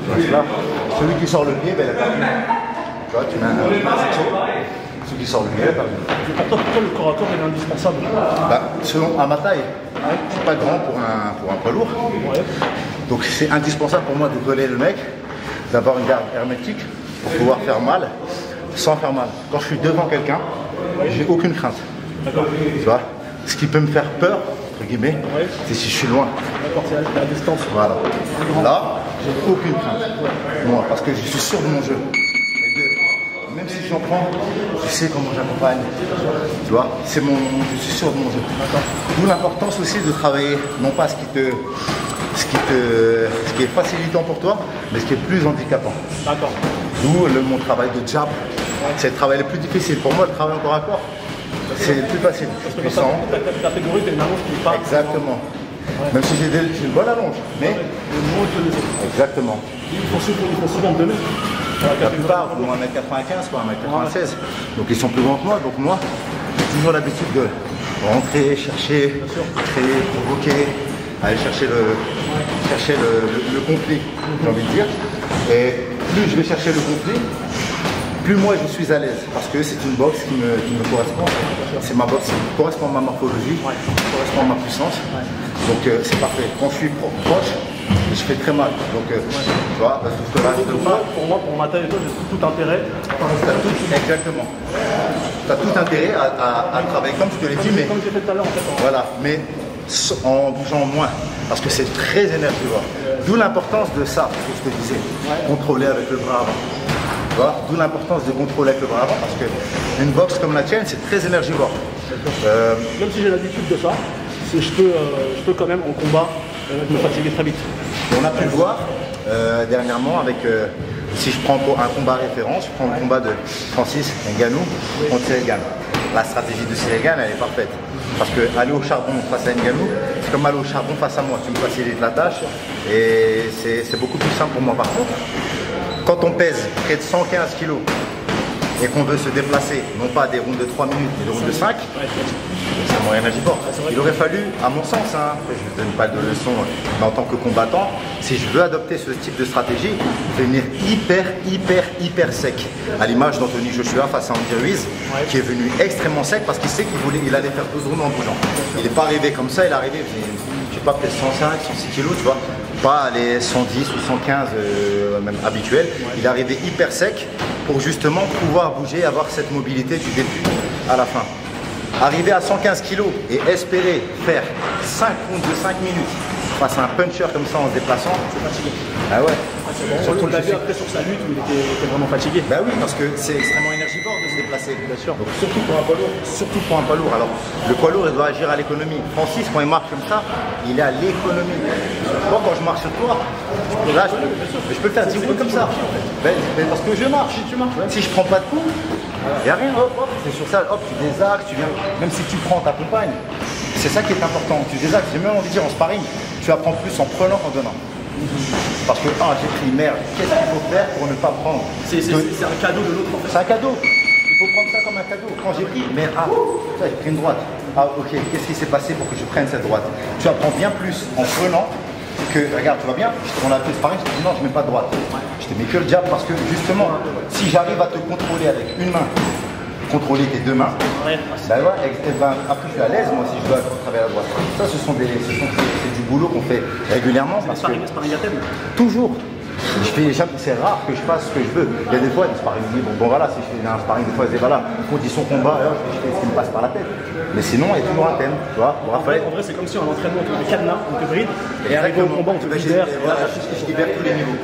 Donc là, celui qui sort le pied, ben, il a perdu. Tu vois, tu mets un cerceau. Celui qui sort le pied, il a perdu. Pourquoi le corps à corps est indispensable? Bah, selon à ma taille, je suis pas grand pour un poids lourd. Ouais. Donc c'est indispensable pour moi de coller le mec, d'avoir une garde hermétique pour pouvoir faire mal sans faire mal. Quand je suis devant quelqu'un, j'ai aucune crainte. Tu vois, ce qui peut me faire peur, entre guillemets, c'est si je suis loin. D'accord, c'est à la distance. Voilà. Là, j'ai aucune crainte. Moi, parce que je suis sûr de mon jeu. Même si j'en prends, je sais comment j'accompagne. Tu vois, je suis sûr de mon jeu. D'où l'importance aussi de travailler, non pas ce qui est facilitant pour toi, mais ce qui est plus handicapant. D'accord. D'où mon travail de jab. C'est le travail le plus difficile. Pour moi, le travail au corps à corps, c'est le plus facile. Parce que dans ta catégorie, t'as une allonge qui est pas. Exactement. Ouais. Même si j'ai une bonne allonge. Mais. Exactement. Ils font souvent de même. La plupart font 1m95, quoi, 1m96. Donc ils sont plus grands que moi. Donc moi, j'ai toujours l'habitude de rentrer, chercher, créer, provoquer, aller chercher le conflit, j'ai envie de dire. Et plus je vais chercher le conflit, plus moi je suis à l'aise. Parce que c'est une boxe qui me correspond. C'est ma boxe qui correspond à ma morphologie, qui correspond à ma puissance. Donc c'est parfait. Quand je suis proche, je fais très mal. Donc, tu vois, parce que là, pour moi, pour ma taille et toi, j'ai tout intérêt. Exactement. Tu as tout intérêt à travailler comme je te l'ai dit, mais. Comme j'ai fait tout à l'heure, en fait. Voilà, mais en bougeant moins, parce que c'est très énergivore. D'où l'importance de ça, ce que je te disais, contrôler avec le bras avant. D'où l'importance de contrôler avec le bras avant, parce qu'une boxe comme la tienne, c'est très énergivore. Même si j'ai l'habitude de ça, je peux quand même en combat me fatiguer très vite. On a pu le voir dernièrement avec, si je prends un combat référence, je prends le combat de Francis Ngannou contre Cyril Gane. La stratégie de Cyril Gane, elle est parfaite. Parce que aller au charbon face à Ngannou, c'est comme aller au charbon face à moi. Tu me facilites la tâche et c'est beaucoup plus simple pour moi. Par contre, quand on pèse près de 115 kg et qu'on veut se déplacer, non pas des rounds de 3 minutes, mais des rounds de 5, c'est moins énergivore. Il aurait fallu, à mon sens, je ne donne pas de leçon, mais en tant que combattant, si je veux adopter ce type de stratégie, venir hyper sec. À l'image d'Anthony Joshua face à Andy Ruiz, qui est venu extrêmement sec parce qu'il sait qu'il allait faire 12 rounds en bougeant. Il n'est pas arrivé comme ça, il est arrivé, je sais pas, peut-être 105, 106 kg, tu vois. Pas les 110 ou 115 même habituels. Il est arrivé hyper sec pour justement pouvoir bouger, avoir cette mobilité du début à la fin. Arriver à 115 kg et espérer faire 5 rounds de 5 minutes face à un puncher comme ça en se déplaçant, c'est fatigué. Ah ouais. Surtout on l'a vu après sur sa lutte où il était vraiment fatigué. Bah oui, parce que c'est extrêmement énergivore de se déplacer. Bien sûr. Donc surtout pour un poids lourd. Surtout pour un poids lourd. Alors le poids lourd, il doit agir à l'économie. Francis, quand il marche comme ça, il est à l'économie. Moi, quand je marche sur toi, là, je peux faire 10 rounds comme ça. Parce que je marche. Si je prends pas de coups, il n'y a rien. Hop, c'est sur ça. Hop, tu désaxes, tu viens. Même si tu prends, t'accompagnes. C'est ça qui est important. Tu désaxes. J'ai même envie de dire en sparring, tu apprends plus en prenant qu'en donnant. Parce que, j'ai pris merde, qu'est-ce qu'il faut faire pour ne pas prendre? C'est un cadeau de l'autre en fait. C'est un cadeau. Il faut prendre ça comme un cadeau. Quand j'ai pris merde, j'ai pris une droite. Ok, qu'est-ce qui s'est passé pour que je prenne cette droite? Tu apprends bien plus en prenant que, regarde, tu vois bien, on a fait sparring, je te dis non, je ne mets pas de droite. Je te mets que le jab parce que justement, si j'arrive à te contrôler avec une main, contrôler tes deux mains, après je suis à l'aise moi si je dois travailler à la droite. Ça c'est du boulot qu'on fait régulièrement. Sparring à thème. Toujours. C'est rare que je fasse ce que je veux. Il y a des fois des sparring, bon voilà, si je fais un sparring, des fois c'est voilà, condition combat, je fais ce qui me passe par la tête. Mais sinon, il y a toujours un thème, tu vois. En vrai, c'est comme si en entraînement, on te cadenas, on te bride, et arrivé au combat, on te libère. Je libère tous les niveaux.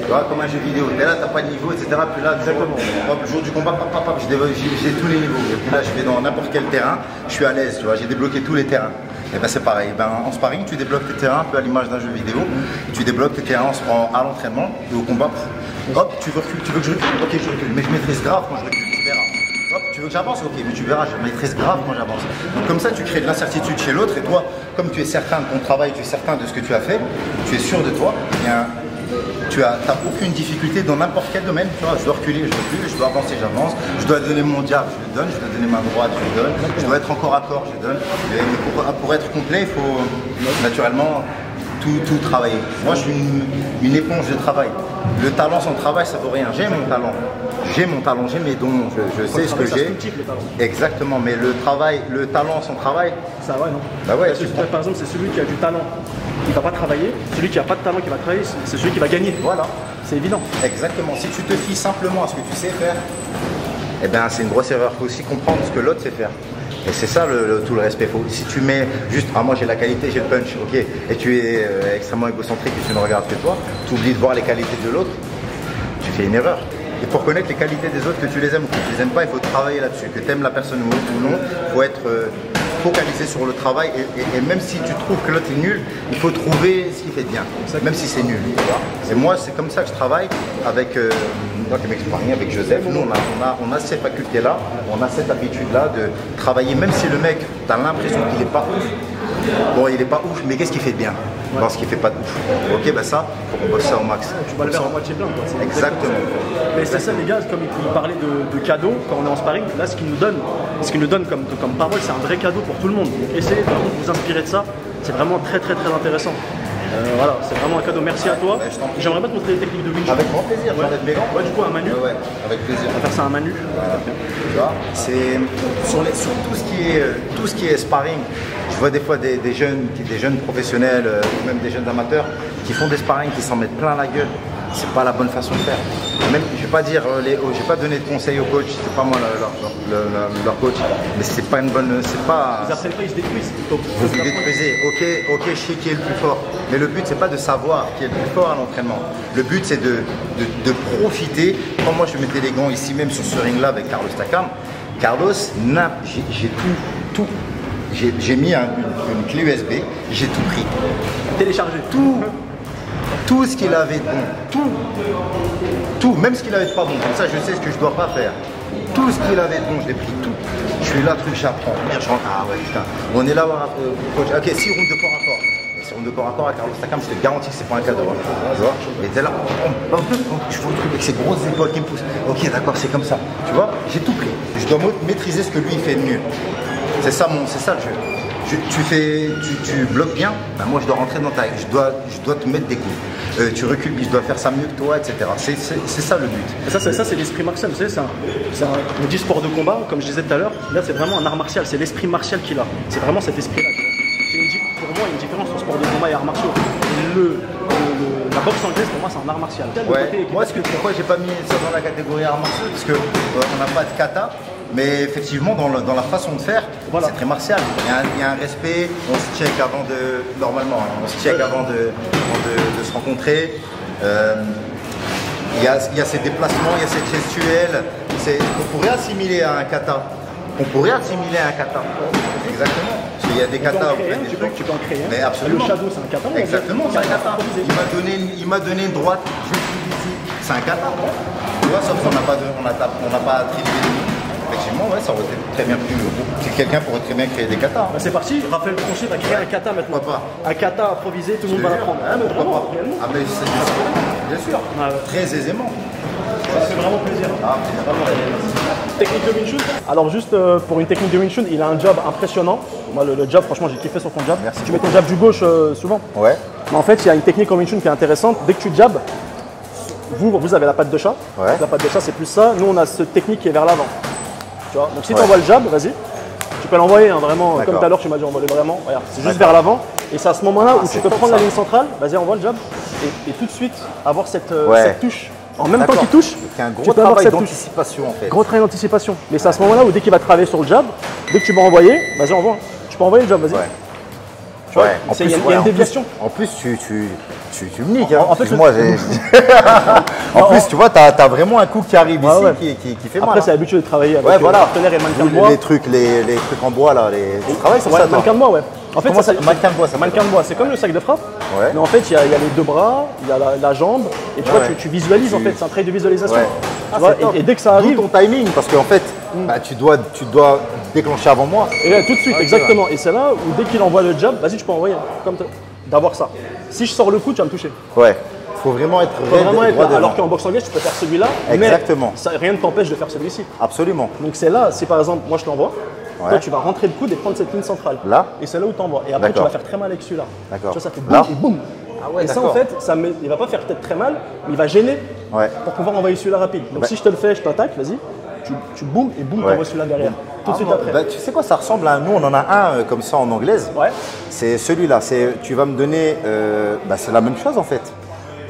Tu vois, comme un jeu vidéo. Mais là, t'as pas de niveau, etc. Puis là, le jour du combat, j'ai tous les niveaux. Et puis là, je vais dans n'importe quel terrain, je suis à l'aise, tu vois, j'ai débloqué tous les terrains. Et ben c'est pareil, en sparring tu débloques tes terrains un peu à l'image d'un jeu vidéo, tu débloques tes terrains à l'entraînement et au combat, hop, tu veux que je recule, ok je recule, mais je maîtrise grave quand je recule, tu verras. Hop, tu veux que j'avance, ok, mais tu verras, je maîtrise grave quand j'avance. Donc comme ça tu crées de l'incertitude chez l'autre et toi, comme tu es certain de ton travail, tu es certain de ce que tu as fait, tu es sûr de toi, eh bien, tu n'as aucune difficulté dans n'importe quel domaine. Tu vois, je dois reculer, je recule, je dois avancer, j'avance, je dois donner mon jab, je le donne, je dois donner ma droite, je le donne, je dois être encore à corps, je le donne. Mais pour être complet, il faut naturellement tout travailler. Moi, je suis une éponge de travail. Le talent sans travail, ça vaut rien. J'ai mon talent, j'ai mes dons, je sais ce que j'ai. Exactement, mais le talent sans travail, ça va, non? Bah ouais. Par exemple, c'est celui qui a du talent qui ne va pas travailler, celui qui n'a pas de talent qui va travailler, c'est celui qui va gagner. Voilà. C'est évident. Exactement. Si tu te fies simplement à ce que tu sais faire, eh ben, c'est une grosse erreur. Il faut aussi comprendre ce que l'autre sait faire. Et c'est ça tout le respect. Si tu mets juste, moi j'ai la qualité, j'ai le punch, ok, et tu es extrêmement égocentrique et tu ne regardes que toi, tu oublies de voir les qualités de l'autre, tu fais une erreur. Et pour connaître les qualités des autres, que tu les aimes ou que tu les aimes pas, il faut travailler là-dessus. Que tu aimes la personne ou non, il faut être focalisé sur le travail. Et même si tu trouves que l'autre est nul, il faut trouver ce qui fait bien, même si c'est nul. Et moi, c'est comme ça que je travaille avec avec Joseph. Nous, on a ces facultés-là, on a cette habitude-là de travailler, même si le mec, tu as l'impression qu'il n'est pas ouf. Bon, il n'est pas ouf, mais qu'est-ce qu'il fait de bien? Voir ce qu'il fait pas de ouf. Ok, bah ça, faut qu'on bosse ça au max. Tu vas le faire en moitié plein, quoi. Exactement. Mais c'est ça, les gars, comme il parlait de cadeaux quand on est en sparring, là, ce qu'il nous donne comme parole, c'est un vrai cadeau pour tout le monde. Donc, essayez vraiment de vous inspirer de ça. C'est vraiment très intéressant. Voilà, c'est vraiment un cadeau. Merci à toi. J'aimerais bien te montrer les techniques de Wing Chun. Avec grand plaisir. J'enlève mes gants. Ouais, du coup, un Manu. Ouais, avec plaisir. On va faire ça un Manu. Voilà. Tu vois, c'est sur tout ce qui est sparring. Je vois des fois des jeunes professionnels ou même des jeunes amateurs qui font des sparring, qui s'en mettent plein la gueule. c'est pas la bonne façon de faire. Même, je vais pas dire, je vais pas donner de conseils aux coachs, c'est pas moi leur coach, mais c'est pas une bonne, c'est pas. Ils apprennent pas, ils se détruisent. Vous vous détruisez, ok, je sais qui est le plus fort, mais le but c'est pas de savoir qui est le plus fort à l'entraînement. Le but c'est de profiter. Quand moi je mettais les gants ici même sur ce ring là avec Carlos Takam, Carlos, j'ai tout. J'ai mis une clé USB, j'ai tout pris. Téléchargé. Tout ce qu'il avait de bon, tout, même ce qu'il avait de pas bon, comme ça je sais ce que je dois pas faire. Tout ce qu'il avait de bon, je l'ai pris tout. Je suis là, truc, j'apprends. Merde, je rentre, ah ouais, putain. On est là, coach. Ok, 6 rounds de corps à corps. 6 rounds de corps à corps à Carlos Takam, je te garantis que c'est pas un cadeau. Tu vois, il était là, je vois le truc avec ses grosses épaules qui me poussent. Ok, d'accord, c'est comme ça. Tu vois, j'ai tout pris. Je dois maîtriser ce que lui il fait de mieux. C'est ça le jeu. Tu bloques bien, ben moi je dois rentrer dans ta règle, je dois te mettre des coups. Tu recules, je dois faire ça mieux que toi, etc. C'est ça le but. Et ça c'est l'esprit martial, vous savez, on dit sport de combat, comme je disais tout à l'heure, là c'est vraiment un art martial, c'est l'esprit martial qu'il a. C'est vraiment cet esprit-là. Pour moi, il y a une différence entre sport de combat et art martiaux. La boxe anglaise, pour moi, c'est un art martial. Ouais. Moi, pourquoi j'ai pas mis ça dans la catégorie art martiaux? Parce que on n'a pas de kata. Mais effectivement, dans la façon de faire, voilà. C'est très martial. Il y a un respect, on se check avant de. Normalement, on se check avant de se rencontrer. Il y a ces déplacements, il y a cette gestuelle. On pourrait assimiler à un kata. Exactement. Parce qu'il y a des katas. Tu peux en créer. Mais absolument. Le shadow, c'est un kata. Exactement, c'est un kata. Il m'a donné une droite, je suis ici. C'est un kata. Tu vois, sauf qu'on n'a pas attribué. Effectivement, ouais, ça aurait été très bien pu. Quelqu'un pourrait très bien créer des katas. Bah c'est parti, Raphaël Tronchet va créer un kata maintenant. Pourquoi pas? Un kata improvisé, tout le monde va l'apprendre. Ah, mais vraiment, mais bien sûr. Très aisément. Ça fait vraiment plaisir. Technique de Wing Chun. Alors juste pour une technique de Wing Chun, il a un jab impressionnant. Moi le jab, franchement j'ai kiffé sur ton jab. Merci. Tu mets ton jab du gauche souvent. Ouais. Mais en fait il y a une technique en Wing Chun qui est intéressante. Dès que tu jabs, vous avez la patte de chat. Ouais. La patte de chat c'est plus ça. Nous on a cette technique qui est vers l'avant. Tu vois, donc si tu envoies le jab, vas-y. Tu peux l'envoyer vraiment, comme tout à l'heure tu m'as dit envoie-le vraiment. Regarde, c'est juste vers l'avant. Et c'est à ce moment-là où tu peux prendre la ligne centrale, vas-y envoie le jab. Et tout de suite avoir cette touche. En même temps qu'il touche, c'est un gros travail d'anticipation en fait. Gros travail d'anticipation. Mais c'est à ce moment-là où dès qu'il va travailler sur le jab, dès que tu vas envoyer, vas-y envoie. Tu peux envoyer le jab, vas-y. Ouais. Tu vois, il y a une déviation. En plus, tu me niques. En plus, tu vois, t'as vraiment un coup qui arrive ici qui fait mal. Après, c'est l'habitude de travailler avec partenaire et mannequin de bois. Les trucs en bois là, tu travailles sur ça. Mannequin de bois, ouais. En fait, mannequin de bois, mannequin de bois, c'est comme le sac de frappe. Mais en fait, il y a les deux bras, il y a la jambe, et tu vois, tu visualises en fait, c'est un travail de visualisation. Tu vois, et dès que ça arrive. D'où ton timing, parce qu'en fait, tu dois déclencher avant moi. Et là, tout de suite, exactement. Et c'est là où dès qu'il envoie le jab, vas-y, tu peux envoyer. Comme d'avoir ça. Si je sors le coup, tu vas me toucher. Ouais. Faut vraiment être là. Alors qu'en boxe anglaise, tu peux faire celui-là. Exactement. Mais rien ne t'empêche de faire celui-ci. Absolument. Donc c'est là, si par exemple, moi je t'envoie, toi tu vas rentrer le coude et prendre cette ligne centrale. Là. Et c'est là où tu envoies. Et après tu vas faire très mal avec celui-là. D'accord. Tu vois, ça fait boum et boum. Ah ouais, et ça en fait, il va pas faire peut-être très mal, mais il va gêner pour pouvoir envoyer celui-là rapide. Donc si je te le fais, je t'attaque, vas-y. Tu boum et boum, t'envoies celui-là derrière. Tout de suite après. Tu sais quoi, ça ressemble à nous, on en a un comme ça en anglaise. Ouais. C'est celui-là. Tu vas me donner. C'est la même chose en fait.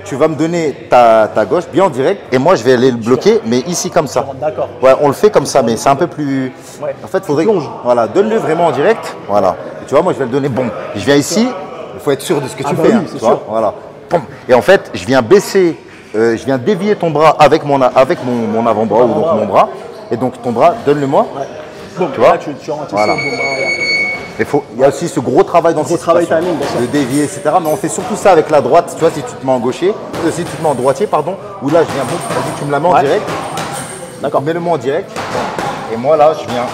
Tu vas me donner ta gauche bien en direct et moi je vais aller le bloquer, mais ici comme ça. D'accord. Ouais, on le fait comme ça, mais c'est un peu plus. Ouais. En fait, il faudrait. Voilà, donne-le vraiment en direct. Voilà. Et tu vois, moi je vais le donner. Bon, je viens ici. Il faut être sûr de ce que tu fais. Oui, sûr. Voilà. Bon. Et en fait, je viens baisser. Je viens dévier ton bras avec mon avant-bras ou donc mon bras. Et donc ton bras, donne-le-moi. Ouais. Bon, tu vois. Là, tu rentres ici. Il y a aussi ce gros travail d'anticipation, de dévier, etc. Mais on fait surtout ça avec la droite. Tu vois, si tu te mets en gaucher, si tu te mets en droitier, pardon, ou là, je viens, vas-y, tu me la mets en direct. D'accord. Mets-le-moi en direct. Et moi, là, je viens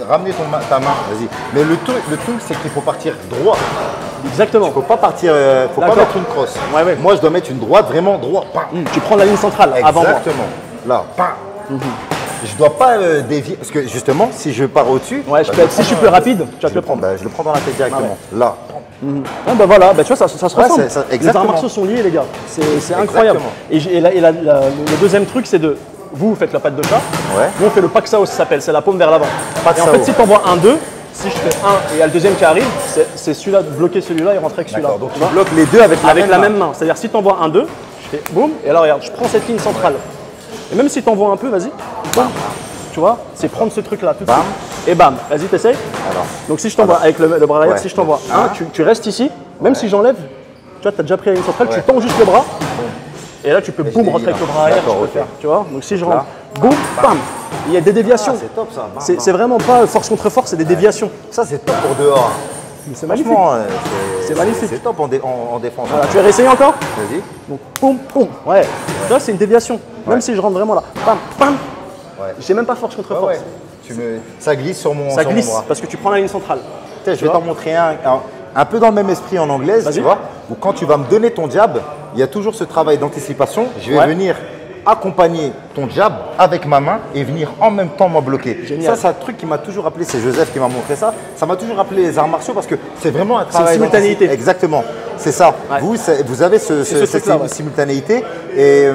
ramener ta main. Vas-y. Mais le truc, c'est qu'il faut partir droit. Exactement. Il ne faut pas partir, faut pas mettre une crosse. Moi, je dois mettre une droite vraiment droit. Tu prends la ligne centrale avant moi. Exactement. Là, je ne dois pas dévier, parce que justement, si je pars au-dessus, si je suis plus rapide, tu vas te le prendre. Je le prends dans la tête directement. Là. Voilà, tu vois, ça se ressemble. Les arts martiaux martiaux sont liés, les gars. C'est incroyable. Et le deuxième truc, c'est de. Vous faites la patte de chat. Nous, on fait le Paksao, ça s'appelle. C'est la paume vers l'avant. Et en fait, si tu envoies 1-2, si je fais 1 et il y a le deuxième qui arrive, c'est celui-là, bloquer celui-là et rentrer avec celui-là. Donc tu bloques les deux avec la même main. C'est-à-dire, si tu envoies 1-2, Je fais boum, et là regarde, je prends cette ligne centrale. Et même si tu envoies un peu, vas-y. Boum. Tu vois, c'est prendre ce truc là tout de suite. Et bam, vas-y, t'essayes. Donc si je t'envoie avec le bras arrière, si je t'envoie un, tu restes ici, même si j'enlève, tu vois, tu as déjà pris la ligne centrale, tu tends juste le bras. Et là, tu peux boum rentrer avec le bras arrière, tu peux faire. Tu vois, donc si je rentre, boum, bam. Il y a des déviations. C'est top ça. C'est vraiment pas force contre force, c'est des déviations. Ça, c'est top pour dehors. C'est magnifique. C'est magnifique. C'est top en défense. Voilà, tu vas réessayer encore? Vas-y. Donc, boum, boum. Ouais. Tu vois, c'est une déviation. Même si je rentre vraiment là. Bam, bam. J'ai même pas force contre force. Ça glisse sur mon Ça glisse bras. parce que tu prends la ligne centrale. Je vais t'en montrer un peu dans le même esprit en anglaise, tu vois, où quand tu vas me donner ton jab, il y a toujours ce travail d'anticipation. Je vais venir accompagner ton jab avec ma main et venir en même temps m'en bloquer. Génial. Ça, c'est un truc qui m'a toujours rappelé, c'est Joseph qui m'a montré ça. Ça m'a toujours rappelé les arts martiaux parce que c'est vraiment un travail. C'est une simultanéité. Exactement, c'est ça. Ouais. Vous avez cette simultanéité et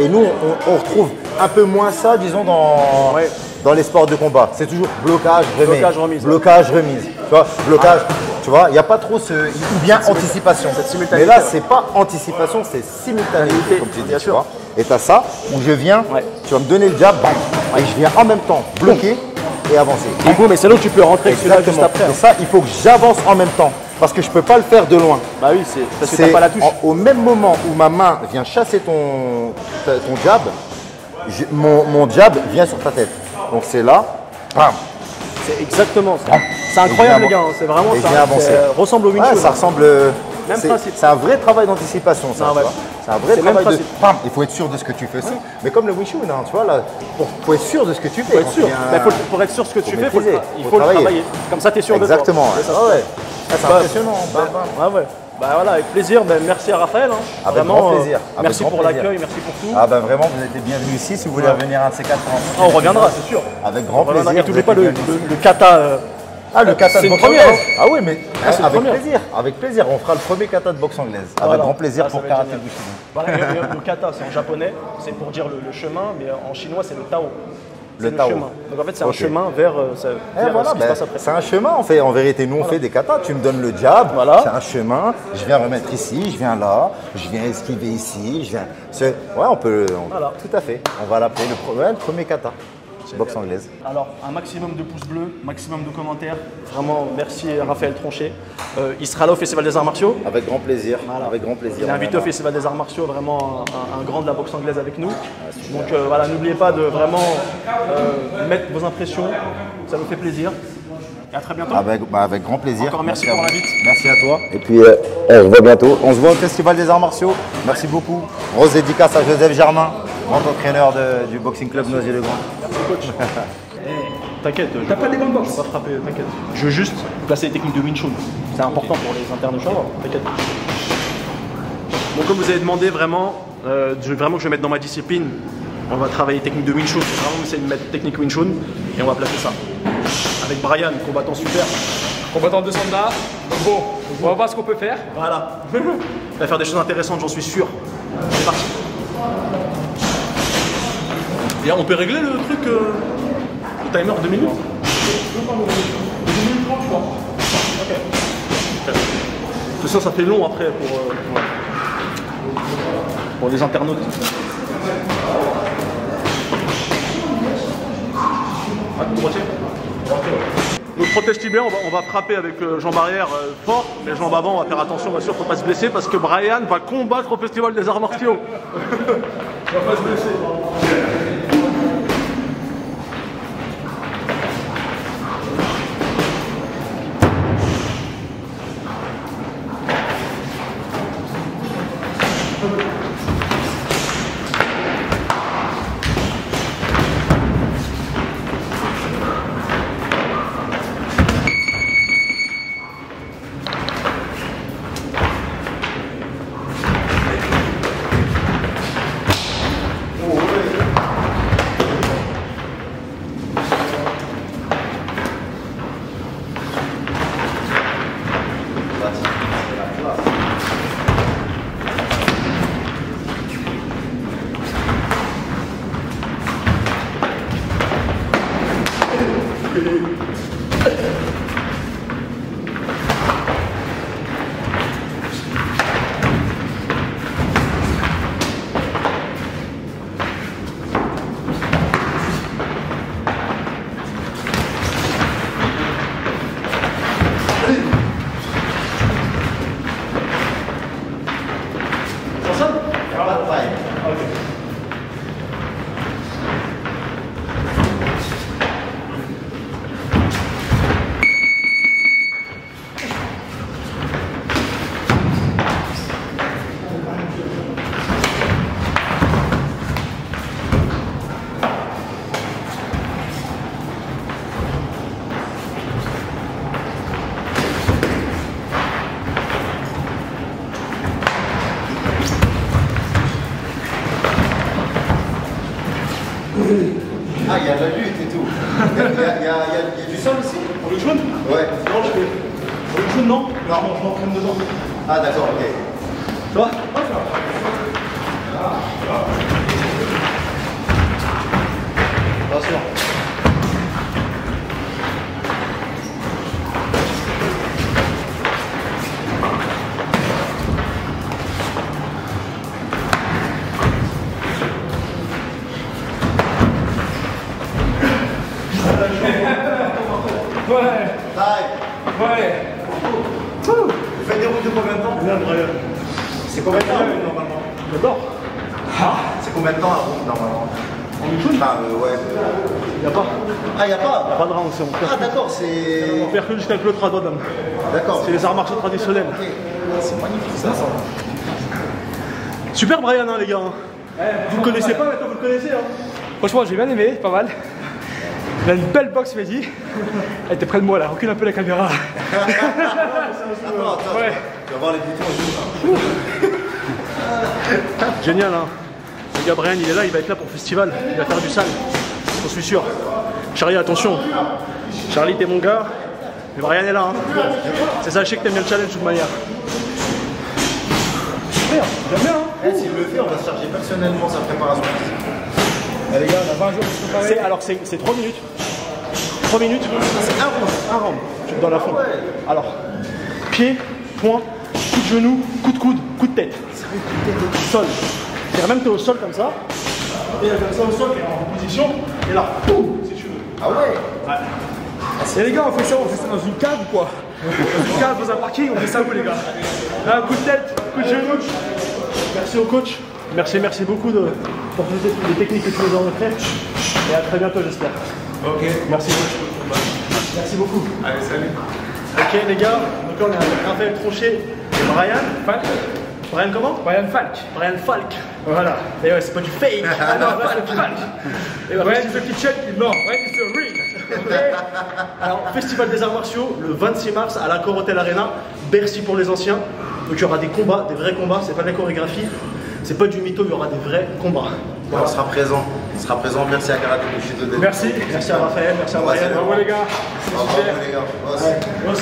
nous, on retrouve un peu moins ça, disons, dans les sports de combat. C'est toujours blocage, remise. Blocage, remise. Tu vois, blocage, tu vois, il n'y a pas trop ce. Ou bien anticipation. Mais là, c'est pas anticipation, c'est simultanéité, comme tu dis, tu vois. Et tu as ça, où je viens, tu vas me donner le jab, et je viens en même temps bloquer et avancer. Et boum, mais c'est là où tu peux rentrer avec celui-là juste après. Et ça, il faut que j'avance en même temps. Parce que je ne peux pas le faire de loin. Bah oui, c'est parce que tu n'as pas la touche. Au même moment où ma main vient chasser ton jab, mon jab vient sur ta tête. Donc c'est là, bam. C'est exactement ça. C'est incroyable les gars, c'est vraiment ça. Ressemble au Wing Chun. Ça ressemble. Même principe. C'est un vrai travail d'anticipation, ça. C'est un vrai travail de. Bam, il faut être sûr de ce que tu fais aussi. Mais comme le Wing Chun, hein, tu vois là, faut être sûr de ce que tu fais. Pour être sûr de ce que tu fais, il faut le travailler. Comme ça, tu es sûr de toi. Exactement. C'est impressionnant. Bah voilà, avec plaisir. Merci à Raphaël. Avec grand plaisir. Merci pour l'accueil, merci pour tout. Ah bah vraiment, vous êtes bienvenus ici si vous voulez revenir un de ces quatre ans. On reviendra, c'est sûr. Avec grand plaisir. Et n'oubliez pas le kata. Le kata de boxe anglaise. Ah oui, mais avec plaisir. Avec plaisir. On fera le premier kata de boxe anglaise. Avec grand plaisir pour Karaté Bushido. Le kata, c'est en japonais, c'est pour dire le chemin, mais en chinois, c'est le Tao. Le Tao. Chemin. Donc en fait, c'est un chemin vers ce qui se passe après. C'est un chemin, en vérité. Nous, on fait des katas. Tu me donnes le jab, c'est un chemin. Je viens remettre ici, je viens là, je viens esquiver ici. On peut. Tout à fait. On va l'appeler le premier kata. Boxe anglaise. Alors, un maximum de pouces bleus, maximum de commentaires. Vraiment, merci Raphaël Tronchet. Il sera là au Festival des Arts Martiaux. Avec grand plaisir. Avec grand plaisir. Il est invité au Festival des Arts Martiaux, vraiment un grand de la boxe anglaise avec nous. Donc voilà, n'oubliez pas de vraiment mettre vos impressions. Ça nous fait plaisir. Et à très bientôt. Avec grand plaisir. Encore merci pour l'invite. Merci à toi. Et puis, on se voit bientôt. On se voit au Festival des Arts Martiaux. Merci beaucoup. Grosse dédicace à Joseph Germain, grand entraîneur du Boxing Club Noisy-le-Grand. Merci coach. T'inquiète, t'as pas des gants de boxe. Je vais pas frapper, t'inquiète. Je veux juste placer les techniques de Wing Chun. C'est important pour les internes de Chinois, t'inquiète. Donc comme vous avez demandé vraiment, vraiment que je vais mettre dans ma discipline, on va travailler technique de Wing Chun. Vraiment essayer de mettre technique Wing Chun et on va placer ça. Avec Brian, combattant super. Combattant de Sanda. Donc bon, on va voir ce qu'on peut faire. Voilà. Il va faire des choses intéressantes, j'en suis sûr. C'est parti. Et on peut régler le truc, le timer 2 minutes 2 minutes 30, je crois. Ok. Tout ça, ça fait long après pour les internautes. Donc protège tibia, on va frapper avec jambe arrière fort, mais jambe avant, on va faire attention, bien sûr, faut pas se blesser parce que Brian va combattre au Festival des Arts Martiaux. Il va pas se blesser. Ah, il y a de la lutte et tout. Il y a du sol aussi? Pour le jaune? Ouais. Non, je fais. Pour le jaune, non? Non, je m'entraîne dedans. Ah, d'accord, ok. Tu vois? Attention. Ouais. Vous faites des routes de combien de temps? C'est combien de temps normalement? J'adore. C'est combien de temps la route normalement? En jaune? Ouais. Y'a pas. Ah, y'a pas? Y'a pas de round, c'est on Ah, d'accord, c'est. On percule jusqu'à avec l'autre à doigt d'homme. D'accord. C'est les arts martiaux traditionnels. Ok. C'est magnifique ça. Super Brian, hein, les gars. Vous le connaissez pas, maintenant vous le connaissez. Hein. Franchement, j'ai bien aimé, pas mal. Il a une belle boxe, Mehdi. Elle était près de moi là, recule un peu la caméra. Attends, Ouais. tu vas voir les boutons. Génial, hein. Le gars Brian, il est là, il va être là pour le festival. Il va faire du sale, j'en suis sûr. Charlie, attention. Charlie, t'es mon gars. Mais Brian est là, hein. C'est ça, je sais que t'aimes bien le challenge de toute manière. Super, j'aime bien, hein. S'il le fait, on va se charger personnellement sa préparation. Les gars, on a 20 jours pour se préparer. Alors, c'est 3 minutes. 3 minutes. C'est un round. Un round. Tu te donnes à fond. Alors, pied, poing, coup de genou, coup de coude, coup de tête. Sol. C'est-à-dire même t'es au sol comme ça. Et comme ça au sol, t'es en position. Et là, boum, si tu veux. Ah ouais. Et les gars, on fait ça dans une cave ou quoi? Dans une cave, dans un parking, on fait ça où les gars? Là, coup de tête, coup de genou. Merci au coach. Merci beaucoup pour toutes les techniques que tu nous as montrées. Et à très bientôt, j'espère. Ok. Merci coach. Merci beaucoup. Allez, salut. Ok les gars, donc là on est avec Raphaël Tronchet et Brian. Falk. Brian comment? Brian Falk. Brian Falk. Voilà. Et ouais, c'est pas du fake. Ah non, c'est Falk. Et bah, Brian is the kitchen, non, Brian is the ring. Okay. Alors, Festival des Arts Martiaux, le 26 mars à l'Accor Hotel Arena, Bercy pour les anciens. Donc il y aura des combats, des vrais combats, c'est pas de la chorégraphie, c'est pas du mytho, il y aura des vrais combats. Voilà. On sera présent. Merci à Karaté Bushido. Merci à Raphaël, merci à Brian. Bravo les gars. Bravo les gars. Ouais.